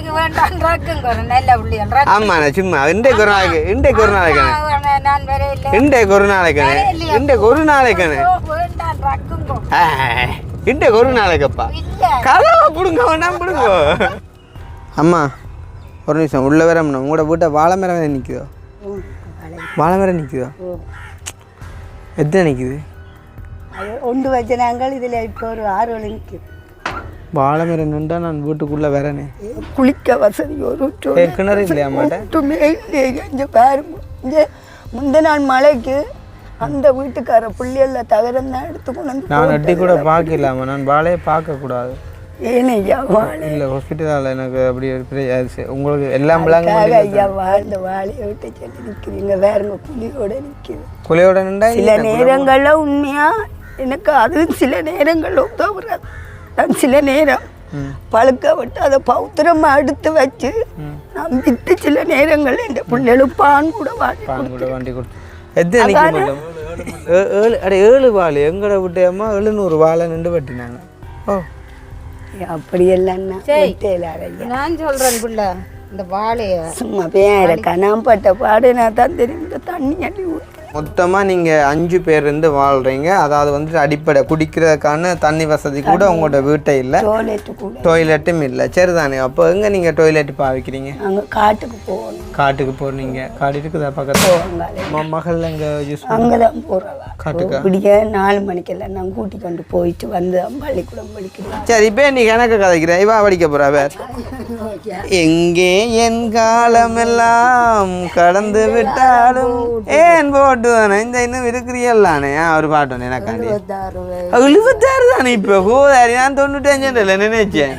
நாளைக்கு வேண்டாம் நல்ல புள்ளிகள். ஆமா சும்மா இன்றைக்கு ஒரு நாளைக்கு நான் வேற இல்ல. இன்றைக்கு ஒரு நாளைக்கு நாளைக்கப்பா கதவை பிடுங்க வேண்டாம் பிடுங்க. அம்மா ஒரு நிமிஷம் உள்ள வேற உங்களோட வீட்டை வாழை மரம் நிற்குதோ? வாழை மரம் நிற்குதோ? எத்தனை நிற்குது? ஒன்று வச்ச நாங்கள் இதில் இப்போ ஒரு 6 நிற்குது. வாழை மரம் நின்றா நான் வீட்டுக்குள்ளே வரேனே. குளிக்க வசதி ஒரு கிணறு இல்லையா மாட்டேன்? இங்கே பாருங்க, இங்கே முந்தின நாள் மழைக்கு அந்த வீட்டுக்கார புள்ளியல்ல தகரம் தான் எடுத்துக்கணும். நான் அட்டி கூட பார்க்கலாமா? நான் வாழையை பார்க்கக்கூடாது. ஏனையா வாழை இல்லை ஹாஸ்பிட்டலில் எனக்கு அப்படி உங்களுக்கு எல்லாம் ஐயா வாழ்ந்த வாழையை விட்டு சொல்லி நிற்கிறீங்க. வேறுங்க புலியோட நிற்கிது. குலையோட நின்றா சில நேரங்களில் உண்மையா எனக்கு அது சில நேரங்களில் உதவுறது. நான் சில நேரம் பழுக்க விட்டு அதை பௌத்திரமாக எடுத்து வச்சு நான் விட்டு சில நேரங்களில் இந்த பிள்ளைகளும் பான் கூட வாங்கி கொடுத்து எத்தனை 7 வாழை எங்கட விட்டேம்மா 700 வாழை நின்று வெட்டினாங்க. ஓ அப்படியெல்லாம் நான் சொல்றேன் பிள்ளை இந்த வாழைய சும்மா பேரக்கா நான் பட்ட பாடுனா தான் தெரியும். இந்த தண்ணி அள்ளி மொத்தமாக நீங்கள் 5 பேர் இருந்து வாழ்கிறீங்க. அதாவது வந்துட்டு அடிப்படை குடிக்கிறதுக்கான தண்ணி வசதி கூட உங்களோட வீட்டை இல்லை, டாய்லெட்டும் இல்லை. சரிதானே? அப்போ எங்கே நீங்கள் டாய்லெட் பாவிக்கிறீங்க? அங்கே காட்டுக்கு போகணும். காட்டுக்கு போகிறீங்க? காடு இருக்குதா பக்கத்தில்? மகள் எங்கே யூஸ் அங்கே தான் போகிறவா காட்டுக்கு இப்படியே 4 மணிக்கெல்லாம் நான் கூட்டி கொண்டு போயிட்டு வந்து பள்ளிக்கூடம் படிக்கிறேன். சரி இப்போ நீ கணக்கு கதைக்கிறேன். இவா படிக்க போகிறா வேறு எங்கே என் காலமெல்லாம் கடந்து விட்டாலும் ஏன் போட்டு தானே இந்த இன்னும் இருக்கிறியல்லானே ஒரு பாட்டு ஒன்று எனக்காண்டி 76 தானே இப்போ கோதாரி. நான் 95 நினைச்சேன்.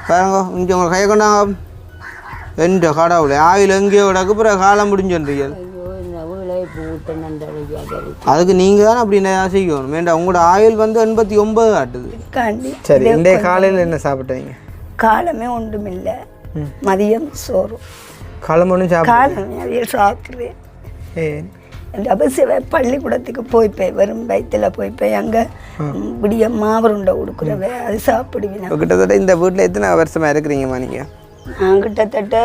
பாருங்க இங்கே உங்களை கையை கொண்டாங்க என்ற கடவுளை ஆயில் எங்கேயோ அப்புறம் காலம் முடிஞ்சுன்றீங்க. அதுக்கு நீங்க தான் அப்படி செய்யணும் வேண்டாம். உங்களோட ஆயில் வந்து 89 காட்டுது. சரி இன்றைய காலையில் என்ன சாப்பிட்டீங்க? காலமே ஒன்றுமில்லை, மதியம் சோறு. காலம் ஒன்றும் சாப்பிட்றேன். அவசியம் பள்ளிக்கூடத்துக்கு போய்ப்பேன், வெறும் வயிற்றுல போய்ப்பேன். அங்கே விடிய மாவுருண்டை கொடுக்குறவே அது சாப்பிடுவேன். கிட்டத்தட்ட இந்த வீட்டில் எத்தனை வருஷமாக இருக்கிறீங்கம்மா நீங்கள்? நான் கிட்டத்தட்ட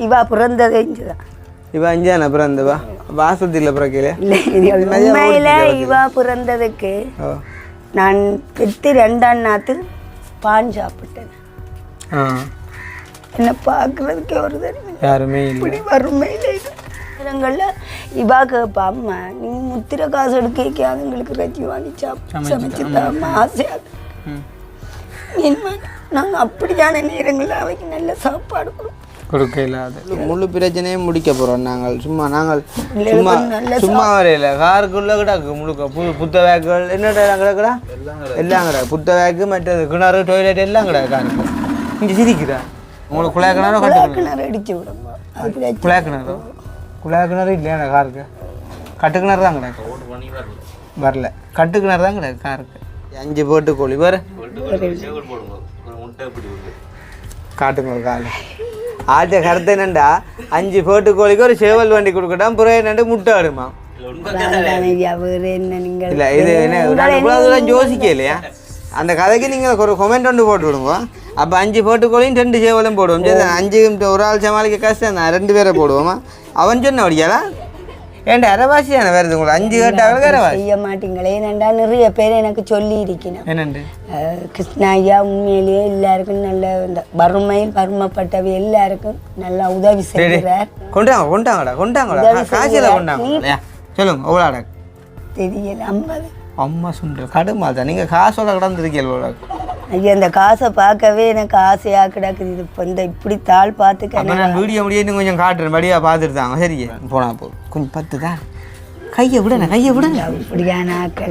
இவா பிறந்ததே இஞ்சுதான். இவா இஞ்சான பிறந்தவா? வாசத்தில் பிறக்கல இல்லை. உண்மையில இவா பிறந்ததுக்கு நான் பெற்று 2ஆம் நாத்து பான் சாப்பிட்டேன். என்ன பார்க்கறதுக்கே ஒரு தெரியும் யாருமே இப்படி வறுமையில நேரங்களில் இவா கேட்பா, அம்மா நீங்கள் முத்திரை காசு எடுக்க அதுங்களுக்கு ரச்சி வாங்கி சமைச்சு தாம்மா ஆசையாக. நாங்கள் அப்படியான நேரங்களில் அவைக்கு நல்ல சாப்பாடு கொடுக்க இல்லாத முழு பிரச்சனையும் முடிக்க போகிறோம். நாங்கள் சும்மா வரையில காருக்குள்ளே கிடக்கு முழுக்க புத்த வேக்குகள் என்ன கிடக்குடா எல்லாம் கிடக்கு. புத்த வேக்கு மற்றது கிணறு டாய்லெட் எல்லாம் கிடக்கு காருக்கு. இங்கே சிரிக்கிறா உங்களுக்கு குழாய் கிணறோ கிணறு அடிச்சு விடுமா? குழாய் கிணறு இல்லையா காருக்கு? கட்டு கிணறு தான் கிடக்கு. வரல கட்டு கிணறு தான் கிடக்கு காருக்கு. 5 போட்டு கோழி வேறு காட்டுங்க ஒரு காலு ஆட்ட கருத்து என்னண்டா 5 போட்டு கோழிக்கு ஒரு சேவல் வண்டி கொடுக்கட்டான். புறம் என்னண்டு முட்டை ஆடுமா? இல்லை இது என்ன யோசிக்க இல்லையா? அந்த கதைக்கு நீங்கள் ஒரு கொமெண்ட் ஒன்று போட்டு விடுங்க. அப்போ 5 போட்டு கோழியும் 2 சேவலும் போடுவோம். சரி 5 ஒரு ஆள் சமாளிக்க கஷ்டம் தான், 2 பேரை போடுவோமா? அவன் சொன்ன அப்படியாடா ஏன்டா அரைவாசி தானே வருது உங்களுக்கு 5 கேட்டாலும் அரைவாசி செய்ய மாட்டீங்களே. ஏனண்டா நிறைய பேர் எனக்கு சொல்லி இருக்கணும். என்னண்டு கிருஷ்ணா ஐயா உண்மையிலேயே எல்லாருக்கும் நல்ல இந்த வறுமையில் வறுமைப்பட்டவை எல்லாருக்கும் நல்லா உதவி செய்கிறார். கொண்டாங்கடா காசியில் கொண்டாங்க சொல்லுங்க. எவ்வளோடா தெரியல 50. அம்மா சுண்டு கடுமா தான் நீங்கள் காசோட கடந்துருக்கீங்க. ஐயா இந்த காசை பார்க்கவே எனக்கு ஆசையாக கிடக்குது. இது இப்போ இந்த இப்படி தாள் பார்த்துக்க நான் வீடியோ முடியும் கொஞ்சம் காட்டுறேன். படியாக பார்த்துட்டு தாங்க. சரி போனால் போதும் கொஞ்சம் 10 தான். கையை விடுங்க இப்படியான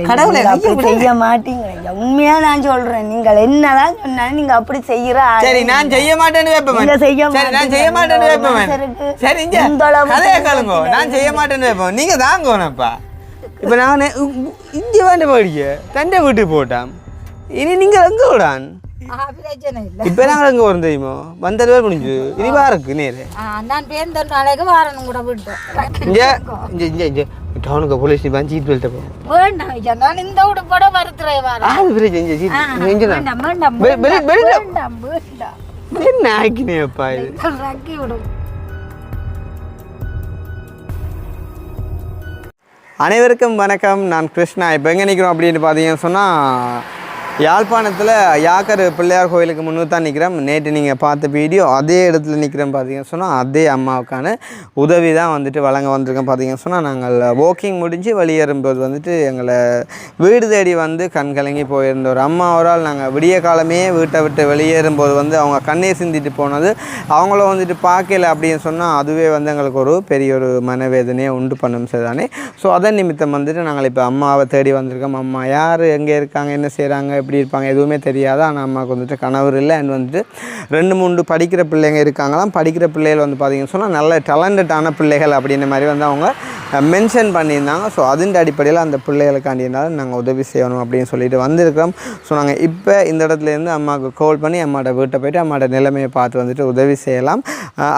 கடவுளை செய்ய மாட்டீங்க. உண்மையாக நான் சொல்கிறேன், நீங்கள் என்னதான் சொன்னாலும் நீங்கள் அப்படி செய்கிற. சரி நான் செய்ய மாட்டேன்னு வைப்பேன். நான் செய்ய மாட்டேன்னு வைப்பேன். சரி கதையை கேளுங்க. நான் செய்ய மாட்டேன்னு வைப்பேன். நீங்கள் தாங்கப்பா. இப்போ நான் இங்கே வேண்ட படிக்க தண்டை வீட்டுக்கு போட்டான். இனி நீங்கள் எங்கே விடான்? இப்போ நாங்கள் எங்கே வரும் தெரியுமோ? வந்தது பேர் முடிஞ்சு இனி வாருக்கு நேரு நான் பேருந்து நாளைக்கு வாரணும் கூட விட்டோம். இங்கே டவுனுக்கு போலீஸ் சீட் பெல்ட்டை போ வேண்டாம். நான் இந்த வீடு கூட வருத்துறேன். என்ன ஆக்கினேப்பா இது? ரக்கி விடும். அனைவருக்கும் வணக்கம். நான் கிருஷ்ணா. இப்போ எங்கே நிற்கிறோம் அப்படின்னு பார்த்தீங்கன்னு சொன்னால் யாழ்ப்பாணத்தில் யாக்கர் பிள்ளையார் கோயிலுக்கு முன்னுக்கு தான் நிற்கிறோம். நேற்று நீங்கள் பார்த்த வீடியோ அதே இடத்துல நிற்கிறோம் பார்த்தீங்கன்னு சொன்னால் அதே அம்மாவுக்கான உதவி தான் வந்துட்டு வழங்க வந்திருக்கோம். பார்த்தீங்கன்னு சொன்னால் நாங்கள் வாக்கிங் முடிஞ்சு வெளியேறும்போது வந்துட்டு எங்களை வீடு தேடி வந்து கண் கலங்கி போயிருந்த ஒரு அம்மா அவரால் நாங்கள் விடிய காலமே வீட்டை விட்டு வெளியேறும்போது வந்து அவங்க கண்ணீர் சிந்திட்டு போனது அவங்கள வந்துட்டு பார்க்கல அப்படின்னு சொன்னால் அதுவே வந்து எங்களுக்கு ஒரு பெரிய ஒரு மனவேதனையை உண்டு பண்ணும் சரிதானே. ஸோ அதன் நிமித்தம் வந்துட்டு நாங்கள் இப்போ அம்மாவை தேடி வந்திருக்கோம். அம்மா யார், எங்கே இருக்காங்க, என்ன செய்கிறாங்க, எப்படி இருப்பாங்க எதுவுமே தெரியாது. ஆனால் அம்மாவுக்கு வந்துட்டு கணவர் இல்லை. அண்ட் வந்துட்டு 2-3 படிக்கிற பிள்ளைங்க இருக்காங்களாம். படிக்கிற பிள்ளைகள் வந்து பார்த்திங்கன்னு சொன்னால் நல்ல டேலண்டடான பிள்ளைகள் அப்படின்ற மாதிரி வந்து அவங்க மென்ஷன் பண்ணியிருந்தாங்க. ஸோ அதன் அடிப்படையில் அந்த பிள்ளைகளுக்காண்டினாலும் நாங்கள் உதவி செய்யணும் அப்படின்னு சொல்லிட்டு வந்திருக்கிறோம். ஸோ நாங்கள் இப்போ இந்த இடத்துலேருந்து அம்மாவுக்கு கால் பண்ணி அம்மாவோட வீட்டை போய்ட்டு அம்மாவோட நிலைமையை பார்த்து வந்துட்டு உதவி செய்யலாம்.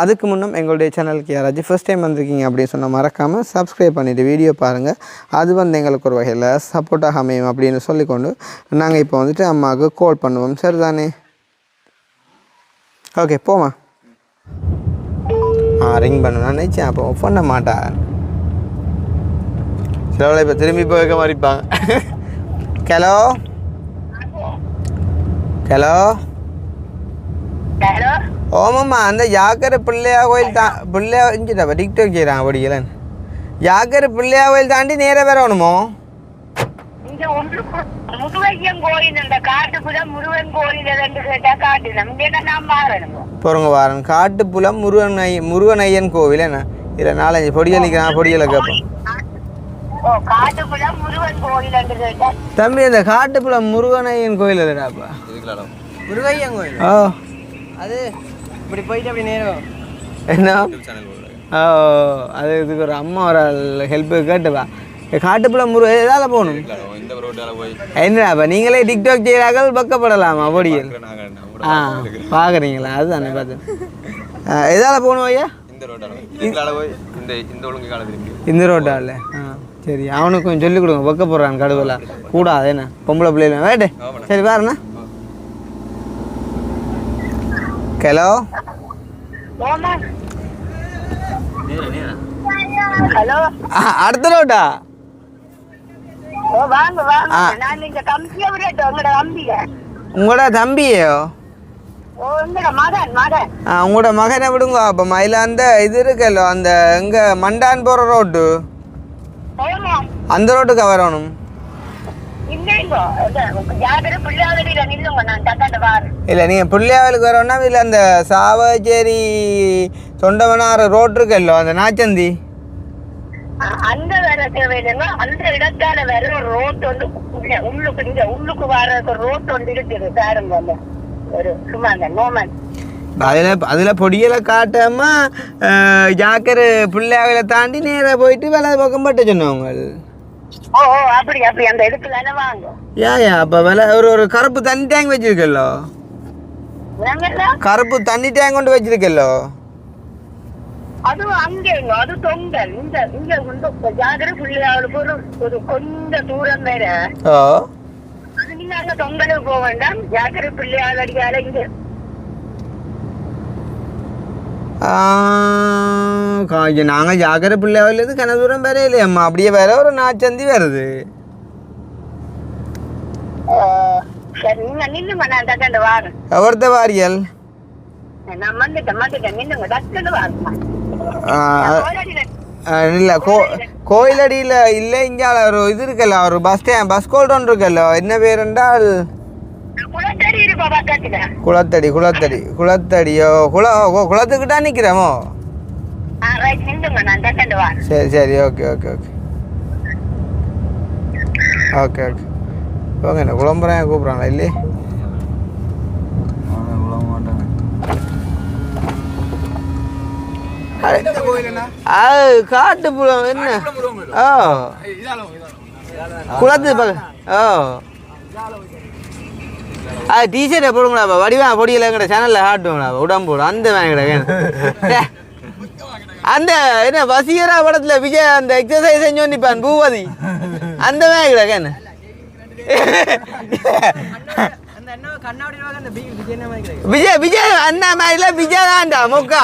அதுக்கு முன்னும் எங்களுடைய சேனலுக்கு யாராச்சும் ஃபர்ஸ்ட் டைம் வந்திருக்கீங்க அப்படின்னு சொன்னால் மறக்காமல் சப்ஸ்கிரைப் பண்ணிவிட்டு வீடியோ பாருங்கள். அது வந்து எங்களுக்கு ஒரு வகையில் சப்போர்ட்டாக அமையும் அப்படின்னு சொல்லிக்கொண்டு நாங்கள் இப்போ வந்துட்டு அம்மாவுக்கு கால் பண்ணுவோம். சரிதானே? ஓகே போமா. ரிங் பண்ணுவேன் நினச்சேன். அப்போ பண்ண மாட்டேன். சிலவளை இப்போ திரும்பி போய்க்க மாதிரிப்பாங்க. ஹலோ ஹலோ ஓமாம்மா, அந்த யாக்கர் பிள்ளையா கோயில் பிள்ளையா இஞ்சிட்டாப்பா டிக்டாக் செய்கிறாங்க படிக்கலன்னு. யாக்கர் பிள்ளையா கோயில் தாண்டி நேராக வரணுமோ? பொறுங்க வாரன் காட்டுப்புலம் முருகன் ஐயன் கோவில் என்ன இல்லை 4-5 பொடியல் நிற்கிறான். பொடியலை கேட்போம் தம்பி. அந்த காட்டுப்புலம் முருகன் ஐயன் கோயில் இல்லைடாப்பா, முருகையன் கோயில். ஓ அது இப்படி போயிட்டு அப்படி நேரம் என்ன ஓ அது இதுக்கு ஒரு அம்மா ஒரு ஹெல்ப்பு கேட்டுப்பா. காட்டுப்புலம் முருகன் எதால் போகணும் என்னடாப்பா? நீங்களே டிக்டாக் செய்கிறார்கள் பக்கப்படலாமா பொடியல்? பார்க்குறீங்களா? அதுதானே பார்த்து எதால் போகணும் ஐயா? இந்த ரோட்டாவில். சரி, அவனுக்கு கொஞ்சம் சொல்லிக் கொடுங்க. பக்க போடுறான் கடுவில் கூடாது என்ன பொம்பளை பிள்ளைல வேட்டு. சரி பாருண்ணா. ஹலோ அடுத்த ரோட்டா? உங்களோட தம்பியோ? உங்களோட மகனை விடுங்க. அப்போ மயிலாந்த இது இருக்கല്ലോ அந்த எங்கே மண்டான் போகிற ரோட்டு அந்த ரோட்டுக்கு வரணும். இல்லை நீங்கள் பிள்ளையாவலுக்கு வரணும்னா இல்லை அந்த சாவச்சேரி தொண்டமனார் ரோட்டு இருக்கല്ലോ அந்த நாச்சந்தி அந்த அந்த இடத்தால வேற ஒரு ரோட் வந்து உள்ளுக்கு வர ரோட் ஒன்று இருக்குது பாருங்க. ஒரு சும்மா அந்த நோமன் அதில் பொடியலை காட்டாம ஜாக்கர் பிள்ளையாவில தாண்டி நேராக போயிட்டு வேலை பக்கம் பட்ட சொன்னவங்க. ஓ அப்படி அப்படி அந்த இடத்துல வாங்க. ஏயா அப்போ வேலை ஒரு கருப்பு தண்ணி டேங்க் வச்சிருக்கല്ലോ, கருப்பு தண்ணி டேங்க் கொண்டு வச்சிருக்கല്ലോ. அது அங்கே அது தொங்கல் இங்க ஜாக்கிர பிள்ளையாவுக்கு ஒரு கொஞ்சம் தூரம் வேற. அது நீங்க அங்க தொங்கலுக்கு போக வேண்டாம். ஜாக்கிர பிள்ளையாள் அடிக்கால இங்க நாங்கள் ஜாக்கிர பிள்ளையாவிலேருந்து கன தூரம் வேற இல்லையம்மா. அப்படியே வேற ஒரு நாச்சந்தி வருது. சரி நீங்க நில்லுங்க, நான் தக்கண்டு வாரேன். எவர்த்த வாரியல்? நான் வந்துட்டேன் நில்லுங்க, தக்கண்டு வாருமா. இல்லை கோயிலடியில் இல்லை. இங்கே ஒரு இது இருக்கல்ல, ஒரு பஸ் கோல்டு ஒன்று இருக்கல்லோ. என்ன பேர் என்றால் குளத்தடியோ குளத்துக்கிட்டா நிற்கிறோமோ? சரி சரி okay okay okay okay okay okay. என்ன குழம்புறேன் கூப்பிட்றாங்களா? இல்லையே அது காட்டுப்புலம் என்ன? ஓ குளத்து ஓ அது டீஷர்ட்டை போடுங்களாப்பா. வடிவா பொடியில் எங்கட சேனலில் காட்டுவோங்களாப்பா. உடம்பு போடும் அந்த வேலை கிடையாது. அந்த என்ன வசீகரா படத்தில் விஜய் அந்த எக்ஸசைஸ் செஞ்சு நிற்பான் பூவதி அந்த வேலை கிடையாது. என்ன விஜய் விஜய் அண்ணா மாதிரில விஜய் தான்டா மொக்கா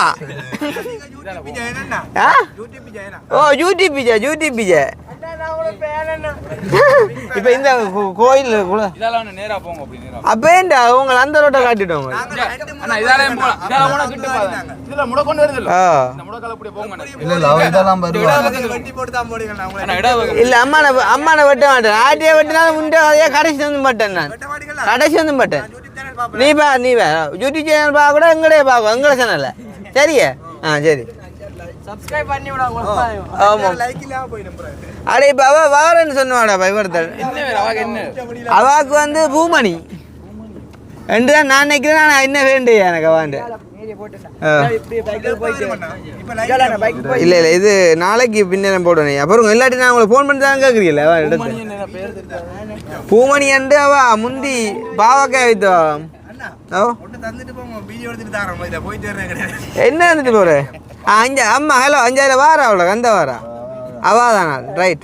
ஓ யூடியூப் விஜய் இப்ப இந்த கோயில் அப்பேண்டா உங்களை அந்த ரோட்டை காட்டிட்டோம் இல்ல அம்மான வெட்ட மாட்டேன் ஆட்டிய வெட்டினாலும் முண்டே கடைசி வந்து மாட்டேன் நான் கடைசி வந்து மாட்டேன் நீ யூடியூப் சேனல் பார்க்க கூட எங்கடைய பார்க்கும் எங்கட சேனல்ல சரியா சரி அடே இப்ப அவ வாரன்னு சொன்னாடா பைவர்த்தல் அவாக்கு வந்து பூமணி என்றுதான் நான் நினைக்கிறேன். நான் என்ன வேண்டிய எனக்கு வாண்டு இல்ல இது நாளைக்கு பின்னேரம் போடணும். அப்புறம் இல்லாட்டி நான் உங்களுக்கு ஃபோன் பண்ணி தான் கேட்குறீங்களா பூமணி அண்டு அவ முந்தி பாவக்காய் வைத்தோ என்ன வந்துட்டு போற அம்மா ஹலோ 5000 வாரா அவ்வளோ அந்த வாரா அவாதானா ரைட்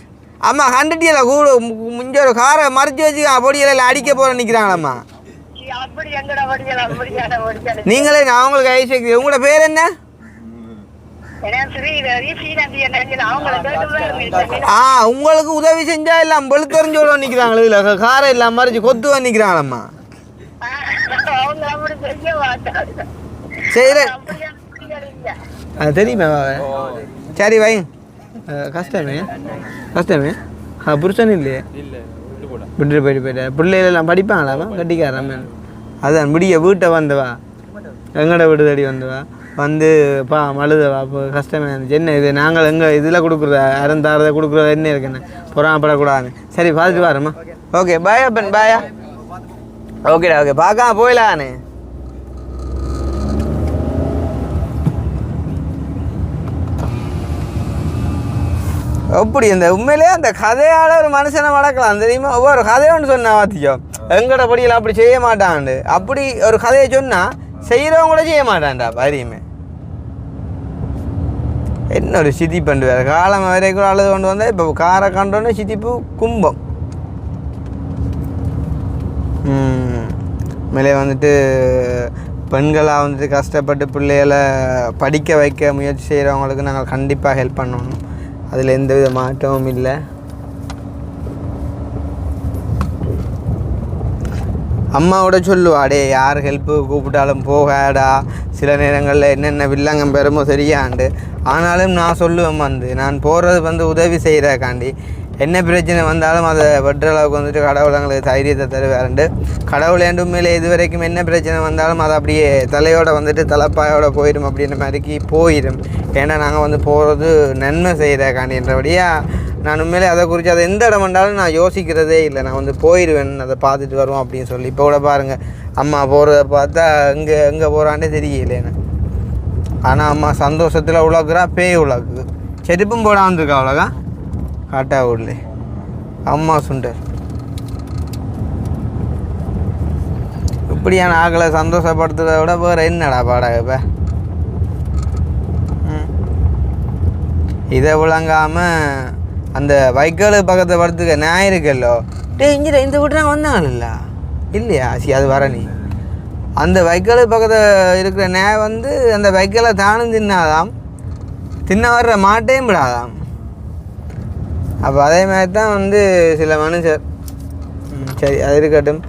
அம்மா 100 கூட முஞ்ச ஒரு காரை மறைச்சி வச்சு பொடியெல்லாம் அடிக்க போற நிற்கிறாங்களம்மா. நீங்களே நான் உங்களுக்கு ஐஸ் வைக்கிறேன். உங்களோட பேர் என்ன? உங்களுக்கு உதவி செஞ்சா எல்லாம் வெளுத்தறிஞ்சோட நிற்கிறாங்களே இல்லை காரை எல்லாம் மறைச்சி கொத்து வந்து நிற்கிறாங்களம்மா. சரி அது தெரியுமா சரி வை கஷ்டமே புருஷன் இல்லையே விட்டுட்டு போயிட்டு பிள்ளைகளெல்லாம் படிப்பாங்களாமா கட்டிக்காரமே அதான் முடிய வீட்டை வந்தவா எங்கட வீடு தேடி வந்தவா வந்து மழுதவா இப்போ கஷ்டமே இருந்துச்சு. என்ன இது நாங்கள் எங்கள் இதில் கொடுக்குறதா அறந்தாரதை கொடுக்குறதா என்ன இருக்குன்னு புறாமப்படக்கூடாதுன்னு சரி பார்த்துட்டு வரேம்மா. ஓகே பாயா அப்பன் பாயா. ஓகேடா ஓகே பார்க்காம போயிடலான்னு அப்படி அந்த உண்மையிலே அந்த கதையால் ஒரு மனுஷனை வளர்க்கலாம் தெரியுமா. ஒவ்வொரு கதையை ஒன்று சொன்னா பார்த்தியோ எங்கட படியில் அப்படி செய்ய மாட்டான்ண்டு அப்படி ஒரு கதையை சொன்னால் செய்கிறவங்க கூட செய்ய மாட்டான்டா பாரியுமே. என்ன ஒரு சிதிப்பண்டு வேறு காலம் வரைக்கும் அழுது கொண்டு வந்தால் இப்போ காரை கண்டோன்னே சிதிப்பு கும்பம். மேலே வந்துட்டு பெண்களாக வந்துட்டு கஷ்டப்பட்டு பிள்ளைகளை படிக்க வைக்க முயற்சி செய்கிறவங்களுக்கு நாங்கள் கண்டிப்பாக ஹெல்ப் பண்ணணும். அதில் எந்த வித மாற்றமும் இல்லை. அம்மாவோட சொல்லுவாடே யார் ஹெல்ப்பு கூப்பிட்டாலும் போகாடா சில நேரங்களில் என்னென்ன வில்லங்கம் பெறுமோ சரியாண்டு. ஆனாலும் நான் சொல்லுவேன் வந்து நான் போகிறது வந்து உதவி செய்கிறக்காண்டி என்ன பிரச்சனை வந்தாலும் அதை வெட்டுற அளவுக்கு வந்துட்டு கடவுள் எங்களுக்கு தைரியத்தை தருவாருண்டு. கடவுள் ஏண்டு உண்மையிலே இது வரைக்கும் என்ன பிரச்சனை வந்தாலும் அதை அப்படியே தலையோடு வந்துட்டு தலைப்பாயோட போயிடும் அப்படின்ற மாதிரிக்கு போயிடும். ஏன்னா நாங்கள் வந்து போகிறது நன்மை செய்கிறக்காண்டின்றபடியாக நான் உண்மையிலே அதை குறித்து அதை எந்த இடம் வந்தாலும் நான் யோசிக்கிறதே இல்லை. நான் வந்து போயிடுவேன் அதை பார்த்துட்டு வருவோம் அப்படின்னு சொல்லி. இப்போ கூட பாருங்கள் அம்மா போகிறத பார்த்தா எங்கே போகிறான்னே தெரியலேன்னு. ஆனால் அம்மா சந்தோஷத்தில் உழக்குறா பேய் உழக்கு செருப்பும் போட வந்துருக்கா அவ்வளோக்கா காட்டா ஊர்ல அம்மா சுண்டர். இப்படியான ஆக்களை சந்தோஷப்படுத்துறத விட வேறு என்னடா பாடாக இப்போ இதை விளங்காமல் அந்த வைக்கோல் பக்கத்தை படுத்துக்க நான் இருக்கல்லோ இங்கே இந்த வீட்டுறாங்க வந்தாங்கல்ல இல்லையா அது வர நீ அந்த வைக்கோல் பக்கத்தில் இருக்கிற நேய் வந்து அந்த வைக்கோலை தானும் தின்னாதாம் தின்ன வர்ற மாட்டையும் விடாதாம். அப்போ அதே மாதிரி தான் வந்து சில மனுஷர். சரி அது இருக்கட்டும்.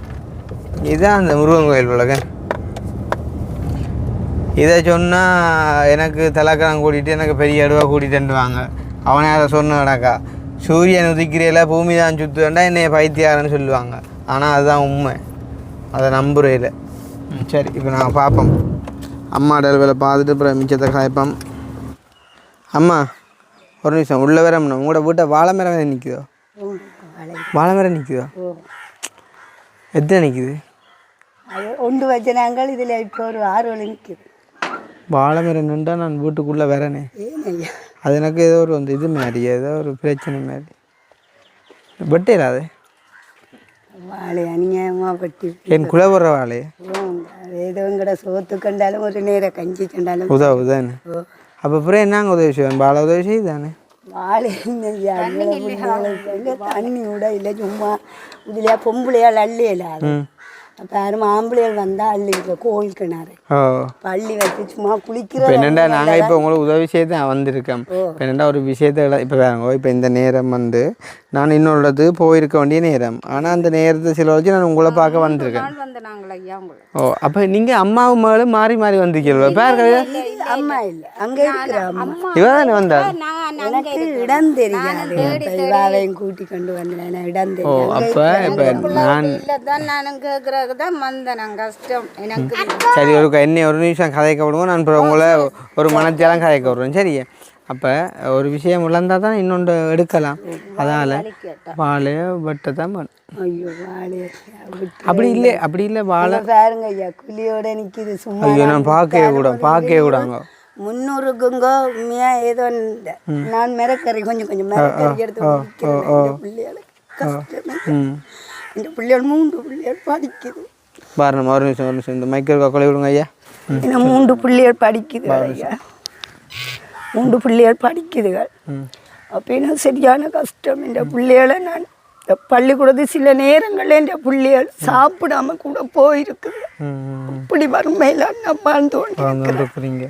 இதுதான் அந்த முருகன் கோயில் உலகன். இதை சொன்னால் எனக்கு தலைக்கணம் கூட்டிகிட்டு எனக்கு பெரிய அடுவாக கூட்டிகிட்டுவாங்க. அவனே அதை சொன்னாக்கா சூரியன் உதிக்கிறையில் பூமி தான் சுற்றுவேண்டா என்னைய பைத்தியாரன்னு சொல்லுவாங்க. ஆனால் அதுதான் உண்மை. அதை நம்புறையில். சரி இப்போ நாங்கள் பார்ப்போம். அம்மா டெலிவரியில் பார்த்துட்டு அப்புறம் மிச்சத்தை காய்ப்போம். அம்மா ஒரு நிமிஷம் உள்ளே வேற உங்களோட வீட்டை வாழை மரம் நிற்குதோ? வாழை மரம் நிற்குதோ? எத்தனை நிற்குது? ஒன்று வச்ச நாங்கள் இதில் இப்போ ஒரு 6 நிற்குது. வாழை மரம் நின்றா நான் வீட்டுக்குள்ளே வரனே. அது எனக்கு ஏதோ ஒரு வந்து இது மாதிரி ஏதோ ஒரு பிரச்சனை மாதிரி பட்டேரா அது வாழை அநியாயமாக பட்டி என் குலை போடுற வாழையே ஏதோ எங்கட சோத்து கண்டாலும் ஒரு நேரம் கஞ்சி கண்டாலும் உதவுதானே. அப்போ அப்புறம் என்னங்க உதவி செய்வேன்? வாழை உதவி செய்யுதானே. வாழை தண்ணி விட இல்லை சும்மா இதுலையா பொம்பளையால் அள்ளியல அது அப்போ யாரும் ஆம்பளைகள் வந்தால் அள்ளி கோவில் கிணறு ஓ பள்ளி வச்சு சும்மா குளிக்கிற இப்போ என்னென்னா நாங்கள் இப்போ உங்களுக்கு உதவி செய்து வந்திருக்கோம். இப்போ என்னென்னா ஒரு விஷயத்தை இப்போ வேறங்க இப்போ இந்த நேரம் வந்து நான் இன்னொரு போயிருக்க வேண்டிய நேரம். ஆனால் அந்த நேரத்தை சில வச்சு நான் உங்களை பார்க்க வந்திருக்கேன். ஓ அப்போ நீங்கள் அம்மாவும் மகளும் மாறி மாறி வந்திருக்கீங்களா? பேர் அம்மா இல்லை அங்கே இருக்கிற அம்மா இவ தானே வந்தா? எனக்கு இடம் தெரியாது. இவாவையும் கூட்டி கொண்டு வந்தேன் இடம் ஓ தெரியாது. அப்போ இப்போ நான் நானும் கேட்கறதுக்கு தான் வந்தேன். கஷ்டம் எனக்கு. சரி என்ன ஒரு நிமிஷம் கதைக்க விடுவோம். நான் இப்போ உங்களை ஒரு மனத்தையெல்லாம் கதைக்க விடுறேன். சரியா? அப்போ ஒரு விஷயம் இழந்தால் தான் இன்னொன்று எடுக்கலாம். அதனால் வாழையை வெட்ட தான் வேணும். ஐயோ வாழைய அப்படி இல்லை வாழை பாருங்க ஐயா குழியோட நிற்கிது சும்மா. ஐயோ நான் பார்க்கவே கூடாங்க. 300க்குங்க உண்மையாக ஏதோ நான் மிரக்கறி கொஞ்சம் மிரக்கறி எடுத்து பிள்ளைகளுக்கு கஷ்டமே. இந்த பிள்ளைகள் 3 பிள்ளைகள் படிக்குது. பாருங்க ஒரு நிமிஷம் இந்த மைக்கேல் கொலை விடுங்க ஐயா. ஏன்னா 3 பிள்ளைகள் படிக்குது ஐயா. 3 பிள்ளைகள் படிக்குதுகள். அப்படின்னா சரியான கஷ்டம். இந்த பிள்ளைகளை நான் இந்த பள்ளிக்கூடத்து சில நேரங்களில் இந்த பிள்ளைகள் சாப்பிடாம கூட போயிருக்குது. அப்படி வறுமையில நான் தோன்றீங்க.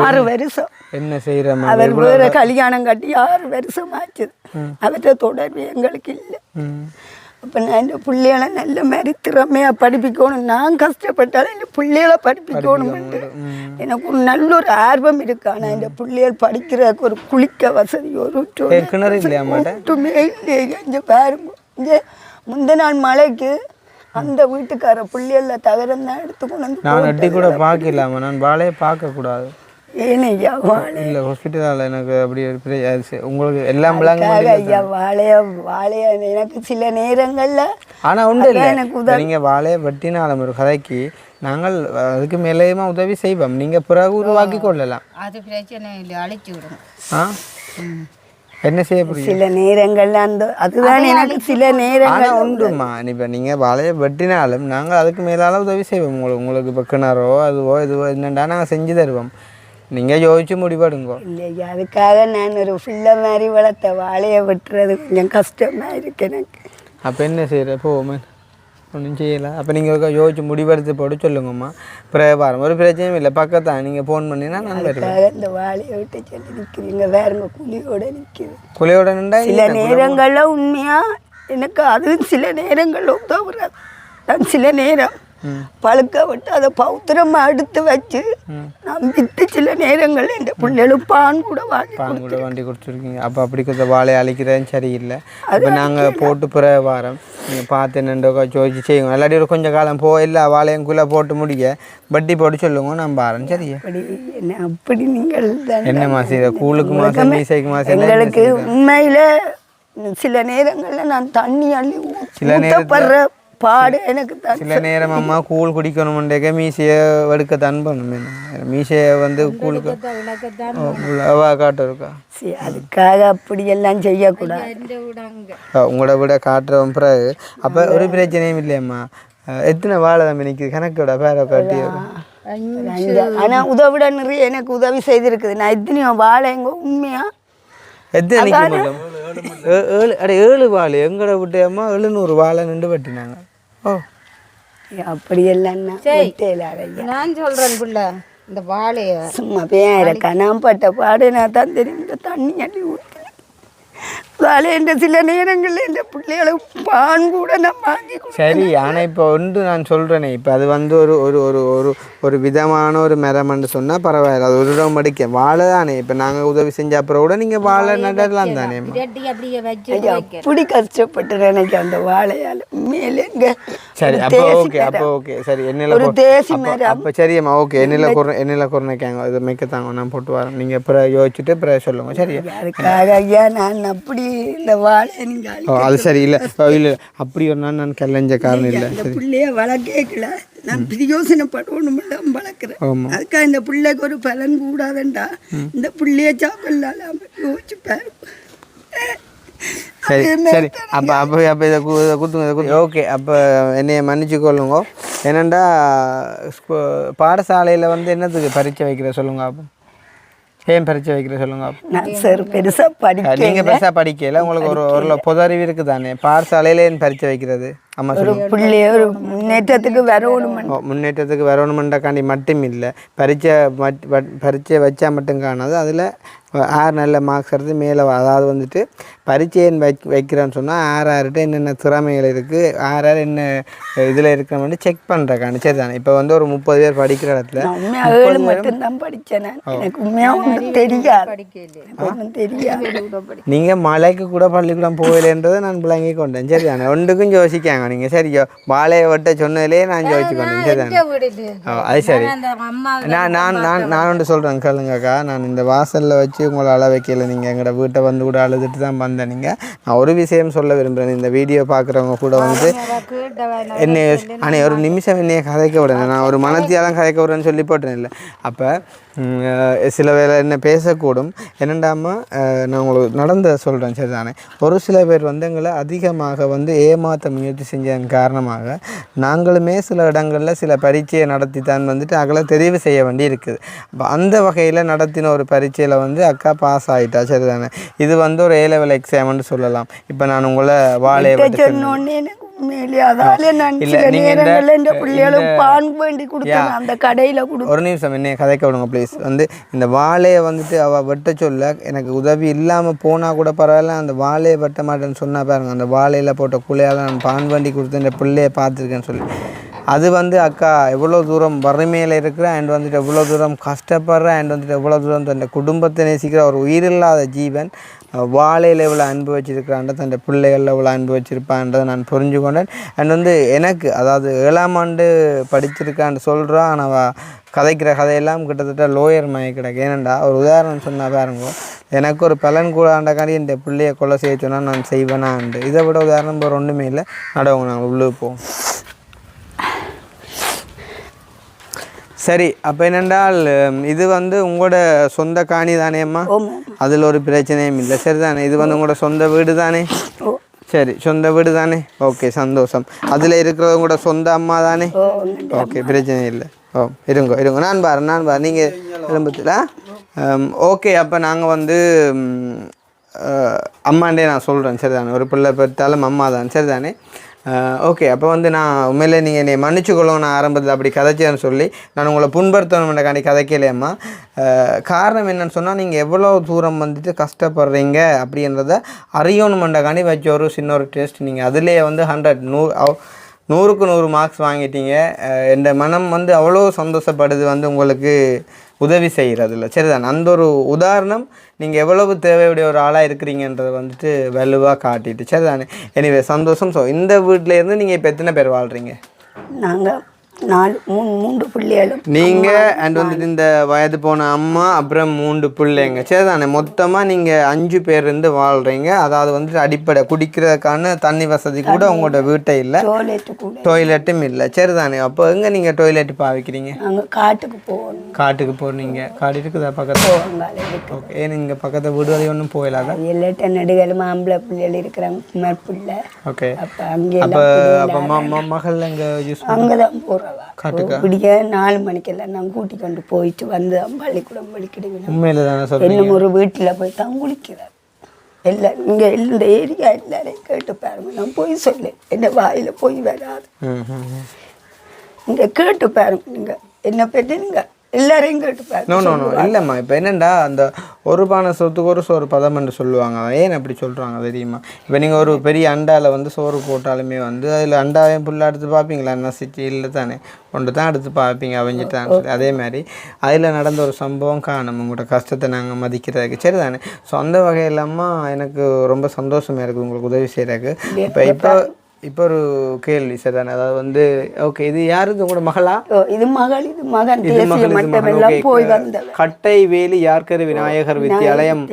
6 வருஷம் என்ன செய்யற அவர் வேற கல்யாணம் கட்டி 6 வருஷம் ஆச்சுது. அவற்றை தொடர்பு எங்களுக்கு இல்லை. அப்போ நான் இந்த பிள்ளைகளை நல்ல மாதிரி திறமையாக படிப்பிக்கணும். நான் கஷ்டப்பட்டாலும் இந்த பிள்ளைகளை படிப்பிக்கணும்ட்டு எனக்கு ஒரு நல்ல ஒரு ஆர்வம் இருக்கு. ஆனால் இந்த பிள்ளைகள் படிக்கிறதுக்கு ஒரு குளிக்க வசதி ஒரு ஒட்டுமே இல்லையே. இங்கே பாருங்க, இங்கே முந்த நாள் மழைக்கு அந்த வீட்டுக்கார பிள்ளைகள தகரம் தான் எடுத்துக்கணும். நான் அட்டி கூட பார்க்கலாமா? நான் வாழையை பார்க்கக்கூடாது. ஏனையா வாழை இல்லை ஹாஸ்பிட்டலில் எனக்கு அப்படி உங்களுக்கு எல்லாம் ஐயா வாழைய எனக்கு சில நேரங்களில். ஆனால் உண்டு இல்லை எனக்கு நீங்கள் வாழையை வெட்டினாலும் ஒரு கதைக்கு நாங்கள் அதுக்கு மேலேயுமா உதவி செய்வோம். நீங்கள் பிறகு உருவாக்கி கொள்ளலாம். அது பிரச்சனை இல்லை, அழிச்சு விடுங்க. என்ன செய்ய புரியும் சில நேரங்கள்ல அதுதான் எனக்கு சில நேரங்கள் உண்டுமா. இப்போ நீங்கள் வாழையை வெட்டினாலும் நாங்கள் அதுக்கு மேலால உதவி செய்வோம். உங்களுக்கு இப்போ கிணறோ அதுவோ இதுவோ என்னண்டா நாங்கள் செஞ்சு தருவோம். நீங்கள் யோசிச்சு முடிவெடுங்க. இல்லையா அதுக்காக நான் ஒரு பிள்ளை மாதிரி வளர்த்த வாழையை வெட்டுறது கொஞ்சம் கஷ்டமாக இருக்கு எனக்கு. அப்போ என்ன செய்கிற போமே ஒன்றும் செய்யலை. அப்போ நீங்கள் யோசிச்சு முடிவெடுத்து போட்டு சொல்லுங்கம்மா. பிரபாரம் ஒரு பிரச்சனையும் இல்லை, பக்கத்தான் நீங்கள் ஃபோன் பண்ணினா நான் அதுக்காக இந்த வாழையை விட்டு சொல்லி நிற்கிறீங்க. வேறுங்க குழியோட நிற்கிது. குழியோட நின்றா சில நேரங்களில் உண்மையாக எனக்கு அதுவும் சில நேரங்களில் உதவுறாது. நான் சில நேரம் பழுக்க விட்டு அதை பௌத்திரமா எடுத்து வச்சு நான் வித்து சில நேரங்களில் இந்த பிள்ளைகளும் பான் கூட வாங்கி கொடுத்துருக்கீங்க. அப்போ அப்படி கொஞ்சம் வாழையை அழிக்கிறதும் சரியில்லை. இப்போ நாங்கள் போட்டு பிரபாரம் நீங்கள் பார்த்து என்னென்ன ஜோதிச்சு செய்யுங்க. இல்லாட்டி ஒரு கொஞ்சம் காலம் எல்லா வாழையும் குள்ளே போட்டு முடிக்க வட்டி போட்டு சொல்லுங்க. நான் பாருங்க சரியா? அப்படி நீங்கள் என்ன மாசம் கூழுக்கு மாசம் மீசைக்கு மாசம் எங்களுக்கு உண்மையில் சில நேரங்களில் நான் தண்ணி அள்ளி சில நேரப்படுற பாடு எனக்கு சில நேரம் அம்மா கூழ் குடிக்கணும்ன்றக்க மீசையை எடுக்கத்தான் பண்ணும். மீசையை வந்து கூழுக்கு காட்ட இருக்கா? அதுக்காக அப்படியெல்லாம் செய்யக்கூடாது. உங்களோட விட காட்டுறவன் பிறகு அப்போ ஒரு பிரச்சனையும் இல்லையம்மா. எத்தனை வாழை தான் நிற்குது கணக்கோட பேரை காட்டி. ஆனால் உதவிட நிறைய எனக்கு உதவி செய்திருக்குது. நான் எத்தனையோ வாழை எங்க உண்மையா எத்தனை நிற்க மாட்டோம். 7 வாழை எங்கட விட்டேம்மா 700 வாழை நின்று வெட்டினாங்க. ஓ அப்படியெல்லாம் நான் சொல்றேன் பிள்ளை இந்த வாழைய சும்மா பேரக்கா நான் பட்ட பாடு நான் தான் தெரியும். தண்ணி அள்ளி ஊற்றுறேன் வாழைன்ற சில நேரங்களில் இந்த பிள்ளைகளை பான் கூட நான் வாங்கி. சரி ஆனால் இப்போ ஒன்று நான் சொல்கிறேனே, இப்போ அது வந்து ஒரு ஒரு ஒரு ஒரு ஒரு விதமான ஒரு மரம்னு சொன்னால் பரவாயில்ல. அது ஒரு இடம் மடிக்க வாழை தானே. இப்போ நாங்கள் உதவி செஞ்ச அப்புறம் கூட நீங்கள் வாழை நடலாம் தானே. அப்படி கஷ்டப்பட்டு எனக்கு அந்த வாழையால் மேலே சரி அப்போ ஓகே சரி என்னில் ஒரு தேசி மரம். அப்போ சரியாம்மா ஓகே என்னில் குறைக்காங்க இது மிக்கத்தாங்க நான் போட்டு வரேன். நீங்கள் அப்புறம் யோசிச்சுட்டு அப்புறம் சொல்லுங்கள் சரியா? அதுக்காக ஐயா நான் அப்படி இந்த வாழை நீங்கள் அது சரி இல்லை அப்படி ஒரு நாள் நான் கல்லஞ்ச காரணம் இல்லை. இந்த பிள்ளைய வளர்க்கல நான் பிரயோசனப்படணும் வளர்க்குறேன். அதுக்காக இந்த பிள்ளைக்கு ஒரு பலன் கூடாதுண்டா இந்த பிள்ளைய சாப்பிடலாம் யோசிச்சு பாரு. சரி சரி அப்போ இதை குத்துங்க ஓகே. அப்போ என்னைய மன்னிச்சுக்கொள்ளுங்க. என்னென்னா பாடசாலையில் வந்து என்னத்துக்கு பரீட்சை வைக்கிற சொல்லுங்க. அப்போ ஏன் பரீட்சை வைக்கிற சொல்லுங்க. நான் சார் பெருசா படிக்க நீங்கள் பெருசாக படிக்கல, உங்களுக்கு ஒரு பொது அறிவு இருக்குது தானே, பாடசாலையில ஏன் பரீட்சை வைக்கிறது? ஆமாம், ஒரு பிள்ளைய ஒரு முன்னேற்றத்துக்கு வரணும். முன்னேற்றத்துக்கு வரணுமெண்டாக்காண்டி மட்டும் இல்லை, பரீட்சை வச்சா மட்டும் காணாது, அதில் யார் நல்ல மார்க்ஸ் எடுத்து மேலே அதாவது வந்துட்டு பரீட்சையை வைக்கிறேன்னு சொன்னால் யார்கிட்ட என்னென்ன திறமைகள் இருக்குது, யார் என்ன இதில் இருக்கிறோம்னு செக் பண்ணுறக்காண்டி. சரி தானே, இப்போ வந்து ஒரு 30 பேர் படிக்கிற இடத்துல 7 மட்டும்தான் படித்தேன். எனக்கு உண்மையாக ஒன்றும் தெரியாது, ஒன்றும் தெரியாது. நீங்கள் மலைக்கு கூட பள்ளிக்கூடம் போகலைன்றதை நான் விளங்கி கொண்டேன். சரி தானே, ஒன்றுக்கும் யோசிக்காங்க நீங்கள். சரியோ, வாழையை வெட்ட சொன்னதுலேயே நான் யோசிச்சு கொண்டேன். சரி தானே, அது சரி. நான் ஒன்று சொல்கிறேன் கேளுங்கக்கா, நான் இந்த வாசலில் வச்சு உங்களை அழ வைக்கல, நீங்கள் எங்களோட வீட்டை வந்து கூட அழுதுட்டு தான் வந்தேன். நீங்கள் நான் ஒரு விஷயம் சொல்ல விரும்புகிறேன், இந்த வீடியோ பார்க்குறவங்க கூட வந்து என்னை ஆனால் ஒரு நிமிஷம் என்னையை கதைக்க விடணும், நான் ஒரு மனத்தியாலும் கதைக்க விடுறேன்னு சொல்லி போட்டேன். இல்லை அப்போ சில வேலை என்ன பேசக்கூடும் என்னெண்டாமா, நான் உங்களுக்கு நடந்த சொல்கிறேன். சரி தானே, ஒரு சில பேர் வந்து எங்களை அதிகமாக வந்து ஏமாற்ற முயற்சி செஞ்சதன் காரணமாக நாங்களுமே சில இடங்களில் சில பரீட்சையை நடத்தி தான் வந்துட்டு அகளை தெரிவு செய்ய வேண்டி இருக்குது. அப்போ அந்த வகையில் நடத்தின ஒரு பரீட்சையில் வந்து அக்கா பாஸ் ஆகிட்டா. சரி தானே, இது வந்து ஒரு A-level எக்ஸாம்னு சொல்லலாம். இப்போ நான் உங்களை வாழையை ஒரு நிமிஷம் என்னைய கதைக்க விடுங்க ப்ளீஸ். வந்து இந்த வாழையை வந்துட்டு அவள் வெட்ட சொல்ல எனக்கு உதவி இல்லாமல் போனால் கூட பரவாயில்ல, அந்த வாழையை வெட்ட மாட்டேன்னு சொன்னால் பாருங்க, அந்த வாழையில் போட்ட குள்ளையால் நான் பான் வண்டி கொடுத்து இந்த பிள்ளையை பார்த்துருக்கேன்னு சொல்லி, அது வந்து அக்கா எவ்வளோ தூரம் வறுமையில் இருக்கிற அண்ட் வந்துட்டு எவ்வளோ தூரம் கஷ்டப்படுற அண்ட் வந்துட்டு எவ்வளோ தூரம் தன் குடும்பத்தை நேசிக்கிற ஒரு உயிரில்லாத ஜீவன் வாழையில் எவ்வளோ அன்பு வச்சுருக்கிறான்ற தன் பிள்ளைகளில் எவ்வளோ அன்பு வச்சுருப்பான்றதை நான் புரிஞ்சு கொண்டேன். அண்ட் வந்து எனக்கு அதாவது 7ஆம் ஆண்டு படிச்சிருக்கான்னு சொல்கிறான், ஆனால் கதைக்கிற கதையெல்லாம் கிட்டத்தட்ட லோயர் மய கிடக்கு. ஏனண்டா ஒரு உதாரணம் சொன்னால் பாருங்க, எனக்கு ஒரு பலன் கூட ஆண்டக்காண்டி இந்த பிள்ளையை கொலை செய்ய சொன்னால் நான் செய்வேனான்ண்டு. இதை விட உதாரணம் ஒரு ஒன்றுமே இல்லை. நடவங்க நாங்கள் உள்ளே போவோம். சரி, அப்போ என்னென்றால் இது வந்து உங்களோட சொந்த காணி தானேம்மா, அதில் ஒரு பிரச்சனையும் இல்லை. சரி தானே, இது வந்து உங்களோட சொந்த வீடு தானே? சரி, சொந்த வீடு தானே, ஓகே சந்தோஷம். அதில் இருக்கிறது உங்களோட சொந்த அம்மா தானே? ஓகே, பிரச்சனை இல்லை. இருங்க நான் பாரு நீங்கள் எழும்பத்தில் ஓகே. அப்போ நாங்கள் வந்து அம்மாண்டே நான் சொல்கிறேன். சரி தானே, ஒரு பிள்ளை பெற்றாலும் அம்மா தான். சரி தானே, ஓகே. அப்போ வந்து நான் உண்மையிலே நீங்கள் என்னை மன்னிச்சுக்கொள்ளும், நான் ஆரம்பத்தில் அப்படி கதைச்சேன்னு சொல்லி நான் உங்களை புண்படுத்தணுமெண்டாண்டி கதைக்கலையம்மா. காரணம் என்னென்னு சொன்னால், நீங்கள் எவ்வளோ தூரம் வந்துட்டு கஷ்டப்படுறீங்க அப்படின்றத அறியணுமெண்டாண்டி வச்ச ஒரு சின்ன ஒரு டெஸ்ட். நீங்கள் அதிலேயே வந்து 100க்கு 100 மார்க்ஸ் வாங்கிட்டீங்க. என் மனம் வந்து அவ்வளோ சந்தோஷப்படுது வந்து உங்களுக்கு உதவி செய்கிறதில்ல. சரிதான், அந்த ஒரு உதாரணம் நீங்கள் எவ்வளவு தேவையுடைய ஒரு ஆளாக இருக்கிறீங்கன்றதை வந்துட்டு வலுவாக காட்டிட்டு. சரிதானே, எனிவே சந்தோஷம். ஸோ இந்த வீட்டிலேருந்து நீங்கள் இப்போ எத்தனை பேர் வாழ்கிறீங்க? நாங்கள் 3 பிள்ளைகளும் நீங்கள் அண்ட் வந்துட்டு இந்த வயது போன அம்மா அப்புறம் 3 பிள்ளைங்க. சரிதானே, மொத்தமாக நீங்கள் 5 பேர் இருந்து வாழ்கிறீங்க. அதாவது வந்துட்டு அடிப்படை குடிக்கிறதுக்கான தண்ணி வசதி கூட உங்களோட வீட்டை இல்லை, டாய்லெட்டும் இல்லை. சரிதானே, அப்போ எங்கே நீங்கள் டாய்லெட் பாவிக்கிறீங்க? காட்டுக்கு போகணும். காட்டுக்கு போகிறீங்க? காடு இருக்குதா பக்கத்தில்? ஓகே, ஏன் நீங்கள் பக்கத்தில் வீடு வரை ஒன்றும் போயிடாதா? எல்லாட்ட நடுகளும் ஆம்பளை பிள்ளைகள் இருக்கிறாங்க பிள்ளை. ஓகே, அப்போ அங்கே அப்போ மகள் எங்கே யூஸ் அங்கே தான் போகிறோம். விடிய 4 மணிக்கெல்லாம் நான் கூட்டி கொண்டு போயிட்டு வந்து பள்ளிக்கூடம் படிக்கிடுவேன். உண்மையில தானே சொல்றீங்க? இன்னும் ஒரு வீட்டில் போய் தான் குளிக்கிறார். எல்லாம் இங்கே இந்த ஏரியா எல்லாரையும் கேட்டு பாருங்க, நான் போய் சொல்லு, என்ன வாயில் போய் வராது. இங்கே கேட்டு பாருங்க, நீங்கள் என்ன பற்றி நீங்கள் எல்லாரையும் கேட்டு பாருங்க. நோ இல்லைம்மா, இப்போ என்னென்னா அந்த ஒரு பானை சொத்துக்கு ஒரு சோறு பதம் என்று சொல்லுவாங்க. ஏன் அப்படி சொல்கிறாங்க தெரியுமா? இப்போ நீங்கள் ஒரு பெரிய அண்டாவில் வந்து சோறு போட்டாலுமே வந்து அதில் அண்டாவையும் புல்லாக எடுத்து பார்ப்பீங்களா? என்ன சிட்டி இல்லை தானே, ஒன்று தான் எடுத்து பார்ப்பீங்க அவஞ்சிட்டான்னு சொல்லி. அதே மாதிரி அதில் நடந்த ஒரு சம்பவம் காணும் உங்களோட கஷ்டத்தை நாங்கள் மதிக்கிறதுக்கு. சரி தானே, ஸோ அந்த வகையில்லாமல் எனக்கு ரொம்ப சந்தோஷமாக இருக்குது உங்களுக்கு உதவி செய்கிறதுக்கு. இப்போ ஒரு கேள்வி சரிதானே, அதாவது வந்து ஓகே, இது யாருக்கு உங்களோட மகளா? இது மகள், இது மகன். தேசிய மட்டமெல்லாம் போய் வந்தவர். கட்டைவேலி யார்கர் விநாயகர் வித்தியாலயம்